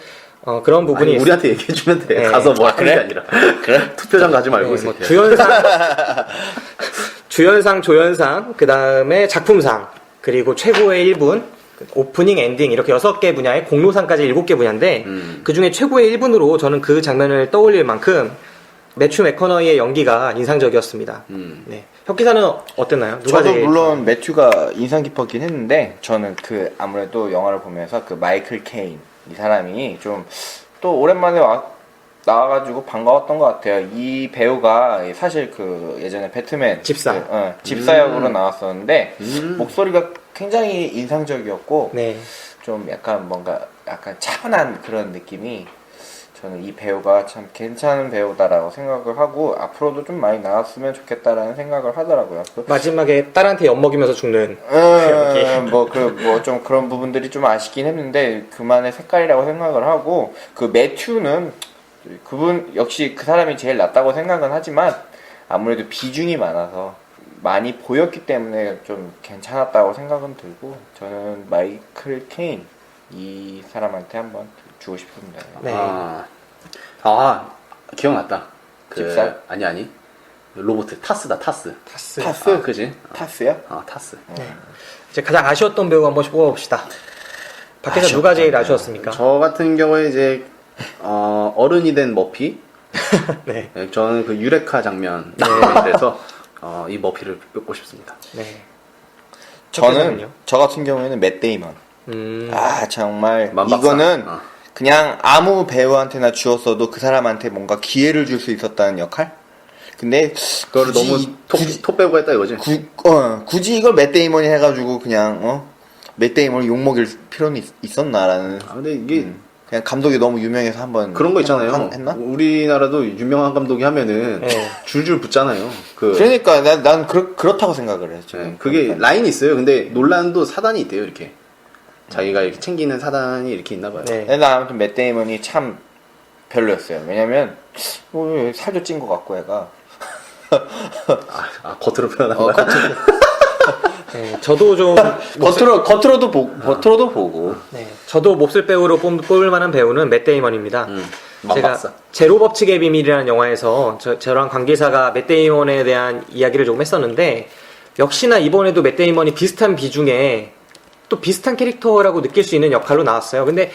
그런 부분이 아니, 우리한테 얘기해주면 돼. 네. 가서 뭐 하는 게 아니라. 그래? 투표장 가지 말고 뭐 있을게. 주연상, 조연상, 그 다음에 작품상, 그리고 최고의 1분, 오프닝, 엔딩 이렇게 6개 분야에 공로상까지 7개 분야인데 그 중에 최고의 1분으로 저는 그 장면을 떠올릴 만큼 매튜 맥커너이의 연기가 인상적이었습니다. 네. 혁기사는 어땠나요? 누가 저도 제일 물론 매튜가 인상 깊었긴 했는데 저는 아무래도 영화를 보면서 그 마이클 케인 이 사람이 좀 또 오랜만에 나와가지고 반가웠던 것 같아요. 이 배우가 사실 그 예전에 배트맨 집사. 집사 역으로 나왔었는데 목소리가 굉장히 인상적이었고 네. 좀 약간 차분한 그런 느낌이 저는 이 배우가 참 괜찮은 배우다라고 생각을 하고 앞으로도 좀 많이 나왔으면 좋겠다라는 생각을 하더라고요. 마지막에 딸한테 엿먹이면서 죽는 좀 그런 부분들이 좀 아쉽긴 했는데 그만의 색깔이라고 생각을 하고 그 매튜는 그분 역시 그 사람이 제일 낫다고 생각은 하지만 아무래도 비중이 많아서 많이 보였기 때문에 좀 괜찮았다고 생각은 들고 저는 마이클 케인 이 사람한테 한번 주고 싶습니다. 네. 기억났다. 집사? 아니. 로보트 타스다, 타스. 타스? 그지? 타스야? 타스. 이제 가장 아쉬웠던 배우 한번 뽑아봅시다. 밖에서 누가 제일 아쉬웠습니까? 저 같은 경우에 이제 어른이 된 머피. 네. 네, 저는 그 유레카 장면에 대해서 이 머피를 뽑고 싶습니다. 네. 저는 저 같은 경우에는 맷 데이먼. 아 정말 만박사. 이거는 어. 그냥 아무 배우한테나 주었어도 그 사람한테 뭔가 기회를 줄 수 있었다는 역할? 근데 그거를 너무 톱 빼고 했다 이거지. 굳이 이걸 맷 데이먼이 해가지고 그냥 맷 데이먼을 욕먹일 필요는 있었나라는. 아, 근데 이게 그냥 감독이 너무 유명해서 한번 그런 거 있잖아요. 했나? 우리나라도 유명한 감독이 하면은 네. 줄줄 붙잖아요. 그러니까 난 그렇다고 생각을 해. 지금. 네, 그게 라인이 있어요. 근데 논란도 사단이 있대요. 이렇게 자기가 이렇게 챙기는 사단이 이렇게 있나 봐요. 네. 근데 나 아무튼 맷 데이먼이 참 별로였어요. 왜냐면 살도 찐 것 같고 애가 겉으로 표현한 거야. 네, 저도 좀 겉으로도 보고. 네, 저도 몹쓸 배우로 뽑을 만한 배우는 맷 데이먼입니다. 제가 만박사. 제로 법칙의 비밀이라는 영화에서 저랑 관계사가 맷 데이먼에 대한 이야기를 조금 했었는데 역시나 이번에도 맷 데이먼이 비슷한 비중에 또 비슷한 캐릭터라고 느낄 수 있는 역할로 나왔어요. 근데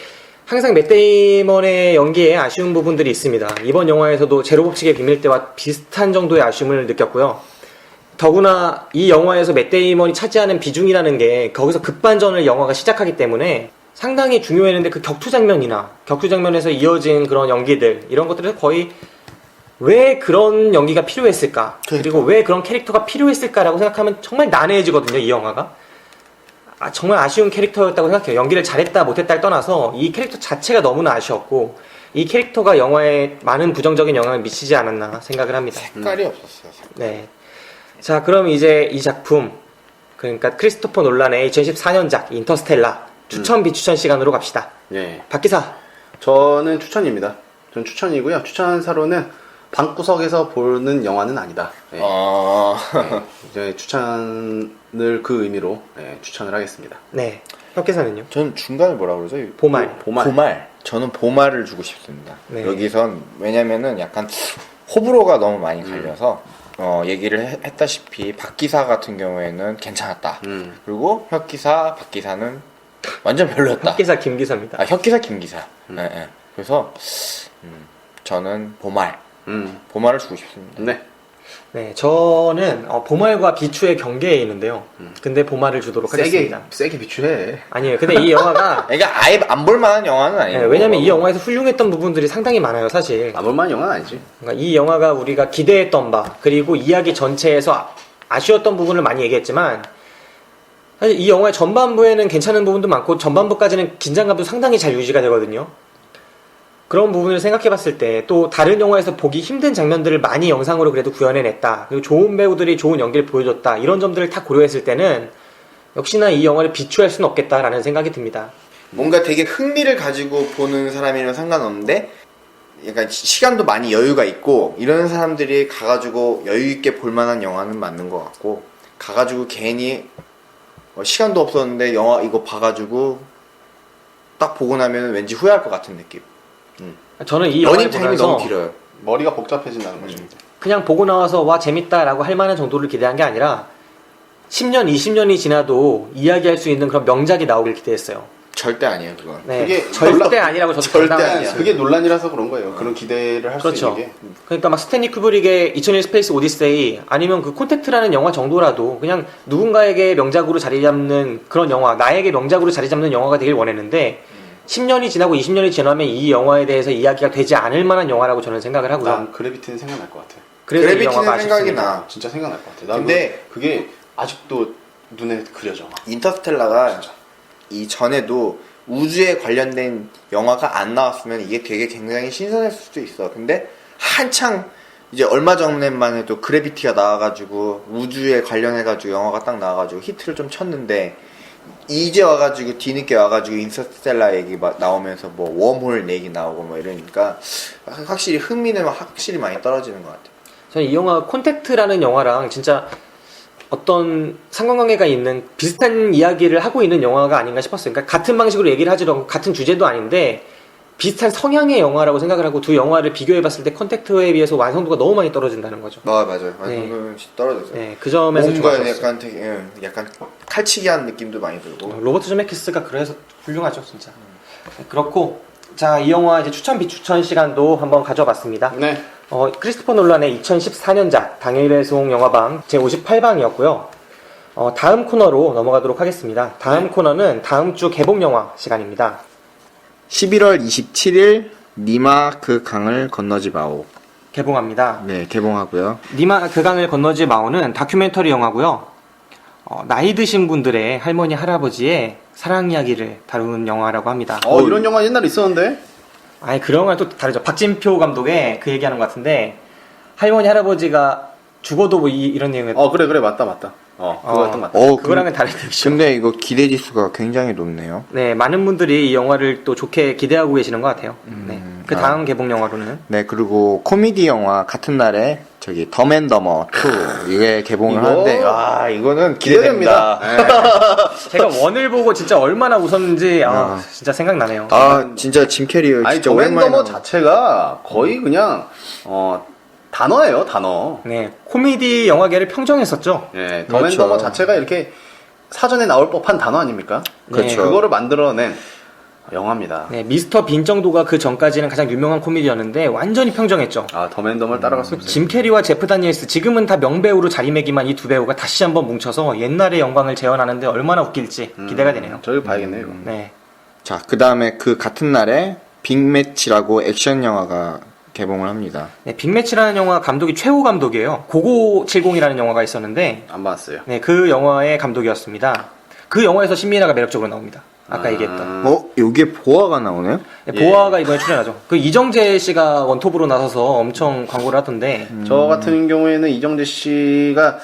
항상 맷 데이먼의 연기에 아쉬운 부분들이 있습니다. 이번 영화에서도 제로 법칙의 비밀 때와 비슷한 정도의 아쉬움을 느꼈고요. 더구나 이 영화에서 맷 데이먼이 차지하는 비중이라는 게 거기서 급반전을 영화가 시작하기 때문에 상당히 중요했는데 그 격투 장면에서 이어진 그런 연기들 이런 것들에서 거의 왜 그런 연기가 필요했을까 그리고 왜 그런 캐릭터가 필요했을까라고 생각하면 정말 난해해지거든요. 이 영화가 정말 아쉬운 캐릭터였다고 생각해요. 연기를 잘했다 못했다를 떠나서 이 캐릭터 자체가 너무나 아쉬웠고 이 캐릭터가 영화에 많은 부정적인 영향을 미치지 않았나 생각을 합니다. 색깔이 없었어요. 네. 자, 그럼 이제 이 작품, 그러니까 크리스토퍼 놀란의 2014년작 인터스텔라 추천 비추천 시간으로 갑시다. 네. 박 기사. 저는 추천입니다. 전 추천이고요. 추천사로는 방구석에서 보는 영화는 아니다. 네. 아. 이제 추천을 그 의미로 추천을 하겠습니다. 네. 박 기사는요? 전 중간에 뭐라 그러죠? 보말. 저는 보말을 주고 싶습니다. 네. 여기선 왜냐면은 약간 호불호가 너무 많이 갈려서 얘기를 했다시피 박 기사 같은 경우에는 괜찮았다. 그리고 혁 기사, 박 기사는 완전 별로였다. 박 기사, 김 기사입니다. 혁 기사, 김 기사. 네. 그래서 저는 보말을 주고 싶습니다. 네. 네, 저는 보말과 비추의 경계에 있는데요. 근데 보말을 주도록 하겠습니다. 세게 비추해. 아니에요. 근데 이 영화가 그러니까 아예 안 볼만한 영화는 아니에요. 네, 왜냐면 이 영화에서 훌륭했던 부분들이 상당히 많아요, 사실. 안 볼만한 영화는 아니지. 그러니까 이 영화가 우리가 기대했던 바 그리고 이야기 전체에서 아쉬웠던 부분을 많이 얘기했지만 사실 이 영화의 전반부에는 괜찮은 부분도 많고 전반부까지는 긴장감도 상당히 잘 유지가 되거든요. 그런 부분을 생각해봤을 때 또 다른 영화에서 보기 힘든 장면들을 많이 영상으로 그래도 구현해냈다. 그리고 좋은 배우들이 좋은 연기를 보여줬다. 이런 점들을 다 고려했을 때는 역시나 이 영화를 비추할 수는 없겠다라는 생각이 듭니다. 뭔가 되게 흥미를 가지고 보는 사람이면 상관없는데 약간 시간도 많이 여유가 있고 이런 사람들이 가가지고 여유있게 볼만한 영화는 맞는 것 같고 가가지고 괜히 시간도 없었는데 영화 이거 봐가지고 딱 보고 나면 왠지 후회할 것 같은 느낌. 저는 이 영화를 러닝 타임이 보면서 너무 길어요. 머리가 복잡해진다는 거죠. 그냥 보고 나와서 와 재밌다라고 할 만한 정도를 기대한 게 아니라 10년, 20년이 지나도 이야기할 수 있는 그런 명작이 나오길 기대했어요. 절대 아니에요 그건. 네, 그게 절대 아니라고 저도 절대 장담하고 아니야. 있어요. 그게 논란이라서 그런 거예요. 그런 기대를 할 수 그렇죠. 있는 게. 그러니까 막 스탠리 쿠브릭의 2001 스페이스 오디세이 아니면 그 콘택트라는 영화 정도라도 그냥 누군가에게 명작으로 자리 잡는 그런 영화, 나에게 명작으로 자리 잡는 영화가 되길 원했는데 10년이 지나고 20년이 지나면 이 영화에 대해서 이야기가 되지 않을 만한 영화라고 저는 생각을 하고요. 난 그래비티는 생각날 것 같아. 그래서 이 그래비티는 영화가 생각이 아쉽습니다. 나. 진짜 생각날 것 같아. 난 근데 그게 아직도 눈에 그려져. 인터스텔라가 이전에도 우주에 관련된 영화가 안 나왔으면 이게 되게 굉장히 신선했을 수도 있어. 근데 한창 이제 얼마 전에만 해도 그래비티가 나와가지고 우주에 관련해가지고 영화가 딱 나와가지고 히트를 좀 쳤는데 이제 와가지고 뒤늦게 와가지고 인터스텔라 얘기 나오면서 뭐 웜홀 얘기 나오고 뭐 이러니까 확실히 흥미는 확실히 많이 떨어지는 것 같아요. 저는 이 영화 콘택트라는 영화랑 진짜 어떤 상관관계가 있는 비슷한 이야기를 하고 있는 영화가 아닌가 싶었어요. 그러니까 같은 방식으로 얘기를 하지도 않고 같은 주제도 아닌데 비슷한 성향의 영화라고 생각을 하고 두 영화를 비교해봤을 때 콘택트에 비해서 완성도가 너무 많이 떨어진다는 거죠. 맞아요. 완성도는 진짜 떨어졌어요. 네, 그 점에서 뭔가 좋았었어요. 약간 되게 약간 칼치기한 느낌도 많이 들고. 로버트 zemeckis가 그래서 훌륭하죠, 진짜. 네, 그렇고 자, 이 영화 이제 추천 비추천 시간도 한번 가져봤습니다. 네. 크리스토퍼 놀란의 2014년작 당일 배송 영화방 제 58방이었고요. 다음 코너로 넘어가도록 하겠습니다. 다음 코너는 다음 주 개봉 영화 시간입니다. 11월 27일 니마 그 강을 건너지 마오. 개봉합니다. 네, 개봉하고요. 니마 그 강을 건너지 마오는 다큐멘터리 영화고요. 나이 드신 분들의 할머니 할아버지의 사랑 이야기를 다루는 영화라고 합니다. 이런 영화 옛날에 있었는데? 아니 그 영화는 또 다르죠. 박진표 감독의 그 얘기하는 것 같은데 할머니 할아버지가 죽어도 뭐 이런 내용의 그래 맞다. 그거였던 것 같다. 그거랑은 다른 얘기죠. 근데 이거 기대 지수가 굉장히 높네요. 네, 많은 분들이 이 영화를 또 좋게 기대하고 계시는 것 같아요. 네, 그 다음 개봉 영화로는 네, 그리고 코미디 영화 같은 날에 저기 덤앤더머 2 이게 개봉을 하는데 이거는 기대됩니다. 제가 원을 보고 진짜 얼마나 웃었는지 진짜 생각나네요. 진짜 짐 캐리 아니 진짜 오랜만에 더맨더머 자체가 거의 그냥 단어예요, 단어. 네, 코미디 영화계를 평정했었죠. 예, 그렇죠. 더맨더머 자체가 이렇게 사전에 나올 법한 단어 아닙니까? 그렇죠. 그거를 만들어낸 영화입니다. 네, 미스터 빈 정도가 그 전까지는 가장 유명한 코미디였는데 완전히 평정했죠. 더맨더머를 따라갈 수 없어요. 짐 캐리와 제프 다니엘스, 지금은 다 명배우로 자리매김한 이 두 배우가 다시 한번 뭉쳐서 옛날의 영광을 재현하는데 얼마나 웃길지 기대가 되네요. 저희 봐야겠네요, 이거. 네. 자, 그 다음에 그 같은 날에 빅매치라고 액션 영화가 개봉을 합니다. 네, 빅매치라는 영화 감독이 최호 감독이에요. 고고 70이라는 영화가 있었는데 안 봤어요. 네, 그 영화의 감독이었습니다. 그 영화에서 신민아가 매력적으로 나옵니다. 아까 얘기했던. 여기에 보아가 나오네요? 네, 보아가 이번에 출연하죠. 그 이정재 씨가 원톱으로 나서서 엄청 광고를 하던데. 저 같은 경우에는 이정재 씨가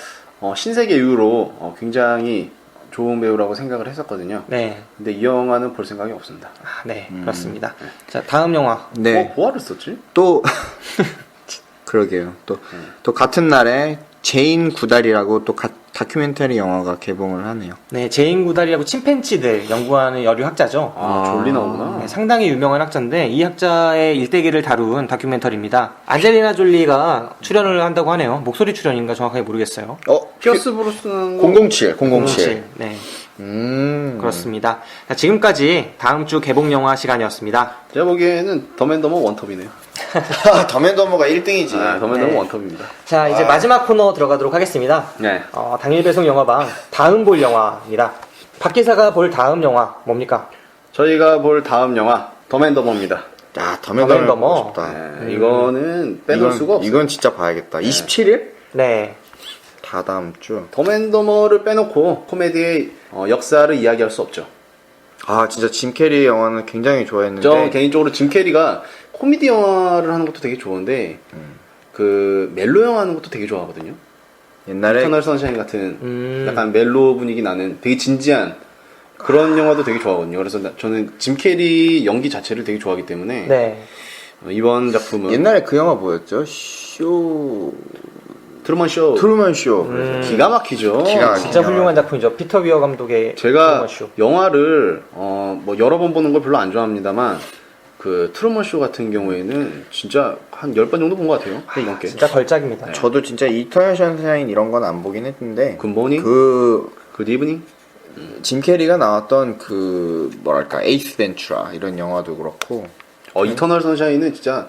신세계 이후로 굉장히 좋은 배우라고 생각을 했었거든요. 네. 근데 이 영화는 볼 생각이 없습니다. 네, 그렇습니다. 자, 다음 영화. 네. 보아를 썼지? 또 그러게요. 또 같은 날에 제인 구달이라고 또 다큐멘터리 영화가 개봉을 하네요. 네, 제인 구달이라고 침팬지들 연구하는 여류 학자죠. 졸리 나오구나. 네, 상당히 유명한 학자인데 이 학자의 일대기를 다룬 다큐멘터리입니다. 안젤리나 졸리가 출연을 한다고 하네요. 목소리 출연인가 정확하게 모르겠어요. 피어스 브루스는 007. 네. 그렇습니다. 자, 지금까지 다음 주 개봉 영화 시간이었습니다. 제가 보기에는 더맨더머 원톱이네요. 더맨더머가 1등이지. 더맨더머 네. 원톱입니다. 자, 이제 마지막 코너 들어가도록 하겠습니다. 네. 당일 배송 영화방 다음 볼 영화입니다. 박 기사가 볼 다음 영화 뭡니까? 저희가 볼 다음 영화 더맨더머입니다. 더맨더머 더맨더머. 보고 싶다. 이거는 빼놓을 수가 없어요. 이건 진짜 봐야겠다. 27일? 네. 다 다음 주. 더맨더머를 빼놓고 코미디의 역사를 이야기할 수 없죠. 진짜 짐 캐리 영화는 굉장히 좋아했는데 저 개인적으로 짐 캐리가 코미디 영화를 하는 것도 되게 좋은데 그 멜로 영화 하는 것도 되게 좋아하거든요. 옛날에 터널 선샤인 같은 약간 멜로 분위기 나는 되게 진지한 그런 영화도 되게 좋아하거든요. 그래서 저는 짐 캐리 연기 자체를 되게 좋아하기 때문에 네. 이번 작품은 옛날에 그 영화 뭐였죠? 트루먼 쇼 트루먼 쇼. 기가 막히죠. 진짜 훌륭한 작품이죠. 피터 위어 감독의 제가 트루먼 쇼. 영화를 뭐 여러 번 보는 걸 별로 안 좋아합니다만 그 트루먼 쇼 같은 경우에는 진짜 한 10번 정도 본 것 같아요. 넘게. 진짜 걸작입니다. 저도 진짜 이터널 선샤인 이런 건 안 보긴 했는데 굿모닝? 그 이브닝? 짐 캐리가 나왔던 그 뭐랄까 에이스 벤츄라 이런 영화도 그렇고 이터널 선샤인은 진짜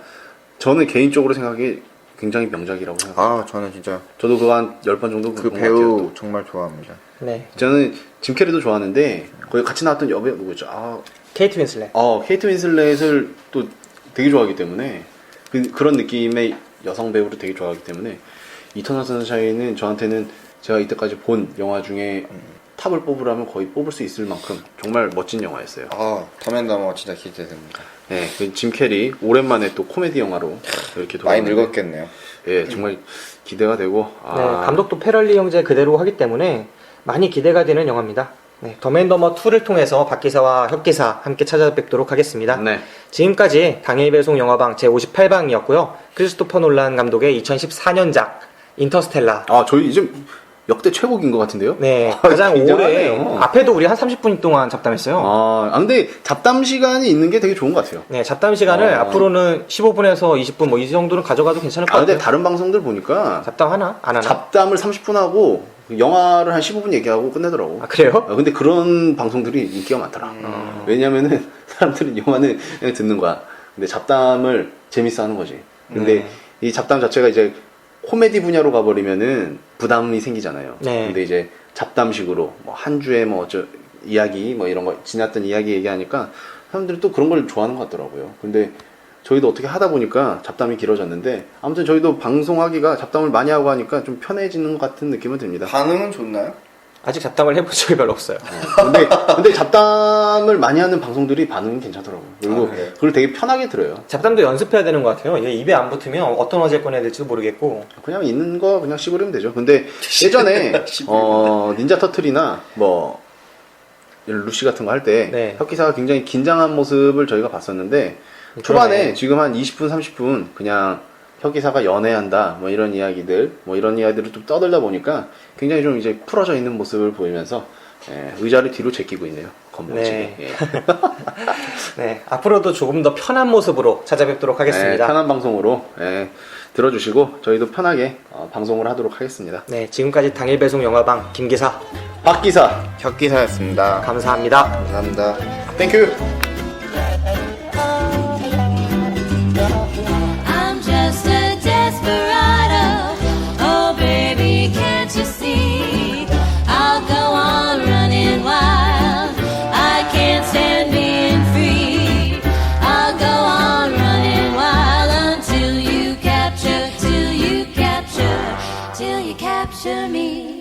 저는 개인적으로 생각이 굉장히 명작이라고 생각합니다. 저는 진짜 저도 그거 한 10번 정도 그 본 것 배우 같아요. 정말 좋아합니다. 네. 저는 짐 캐리도 좋아하는데 거기 같이 나왔던 여배우 누구죠? 케이트 윈슬렛. 케이트 윈슬렛을 또 되게 좋아하기 때문에 그런 느낌의 여성 배우를 되게 좋아하기 때문에 이터널 선샤인은 저한테는 제가 이때까지 본 영화 중에 탑을 뽑으라면 거의 뽑을 수 있을 만큼 정말 멋진 영화였어요. 더맨더머 진짜 기대됩니다. 네, 그 짐 캐리 오랜만에 또 코미디 영화로 이렇게 많이 돌아오는데 늙었겠네요. 예, 정말 기대가 되고 네, 감독도 페럴리 형제 그대로 하기 때문에 많이 기대가 되는 영화입니다. 네, 더맨더머 2를 통해서 박 기사와 협 기사 함께 찾아뵙도록 하겠습니다. 네. 지금까지 당일 배송 영화방 제58방이었고요. 크리스토퍼 놀란 감독의 2014년작 인터스텔라. 저희 지금 역대 최고인 것 같은데요? 네, 가장 오래 굉장하네요. 앞에도 우리 한 30분 동안 잡담했어요. 근데 잡담 시간이 있는 게 되게 좋은 것 같아요. 네, 잡담 시간을 앞으로는 15분에서 20분 뭐 이 정도는 가져가도 괜찮을 것 근데 같아요. 다른 방송들 보니까 잡담 하나? 안 하나? 잡담을 30분 하고 영화를 한 15분 얘기하고 끝내더라고. 그래요? 근데 그런 방송들이 인기가 많더라. 왜냐면은 사람들은 영화는 그냥 듣는 거야. 근데 잡담을 재밌어 하는 거지. 근데 이 잡담 자체가 이제 코미디 분야로 가버리면은 부담이 생기잖아요. 네. 근데 이제 잡담식으로 뭐 한 주에 뭐 이야기 뭐 이런 거 지났던 이야기 얘기하니까 사람들이 또 그런 걸 좋아하는 것 같더라고요. 근데 저희도 어떻게 하다 보니까 잡담이 길어졌는데 아무튼 저희도 방송하기가 잡담을 많이 하고 하니까 좀 편해지는 것 같은 느낌은 듭니다. 반응은 좋나요? 아직 잡담을 해본 적이 별로 없어요. 근데 잡담을 많이 하는 방송들이 반응이 괜찮더라고요. 그리고 그래요? 그걸 되게 편하게 들어요. 잡담도 연습해야 되는 것 같아요. 이게 입에 안 붙으면 어떤 어제 꺼내야 될지도 모르겠고. 그냥 있는 거 그냥 씹으려면 되죠. 근데 예전에 닌자 터틀이나 뭐 이런 루시 같은 거 할 때 네. 혁기사가 굉장히 긴장한 모습을 저희가 봤었는데 초반에 그러네. 지금 한 20분 30분 그냥 혁기사가 연애한다 뭐 이런 이야기들을 좀 떠들다 보니까 굉장히 좀 이제 풀어져 있는 모습을 보이면서 의자를 뒤로 제끼고 있네요. 겁먹지게. 네. 예. 네, 앞으로도 조금 더 편한 모습으로 찾아뵙도록 하겠습니다. 편한 방송으로 들어주시고 저희도 편하게 방송을 하도록 하겠습니다. 네, 지금까지 당일 배송 영화방 김기사 박기사 혁기사였습니다. 감사합니다. 감사합니다. 땡큐. I'm just a desperado. Oh, baby, can't you see? I'll go on running wild. I can't stand being free. I'll go on running wild until you capture me.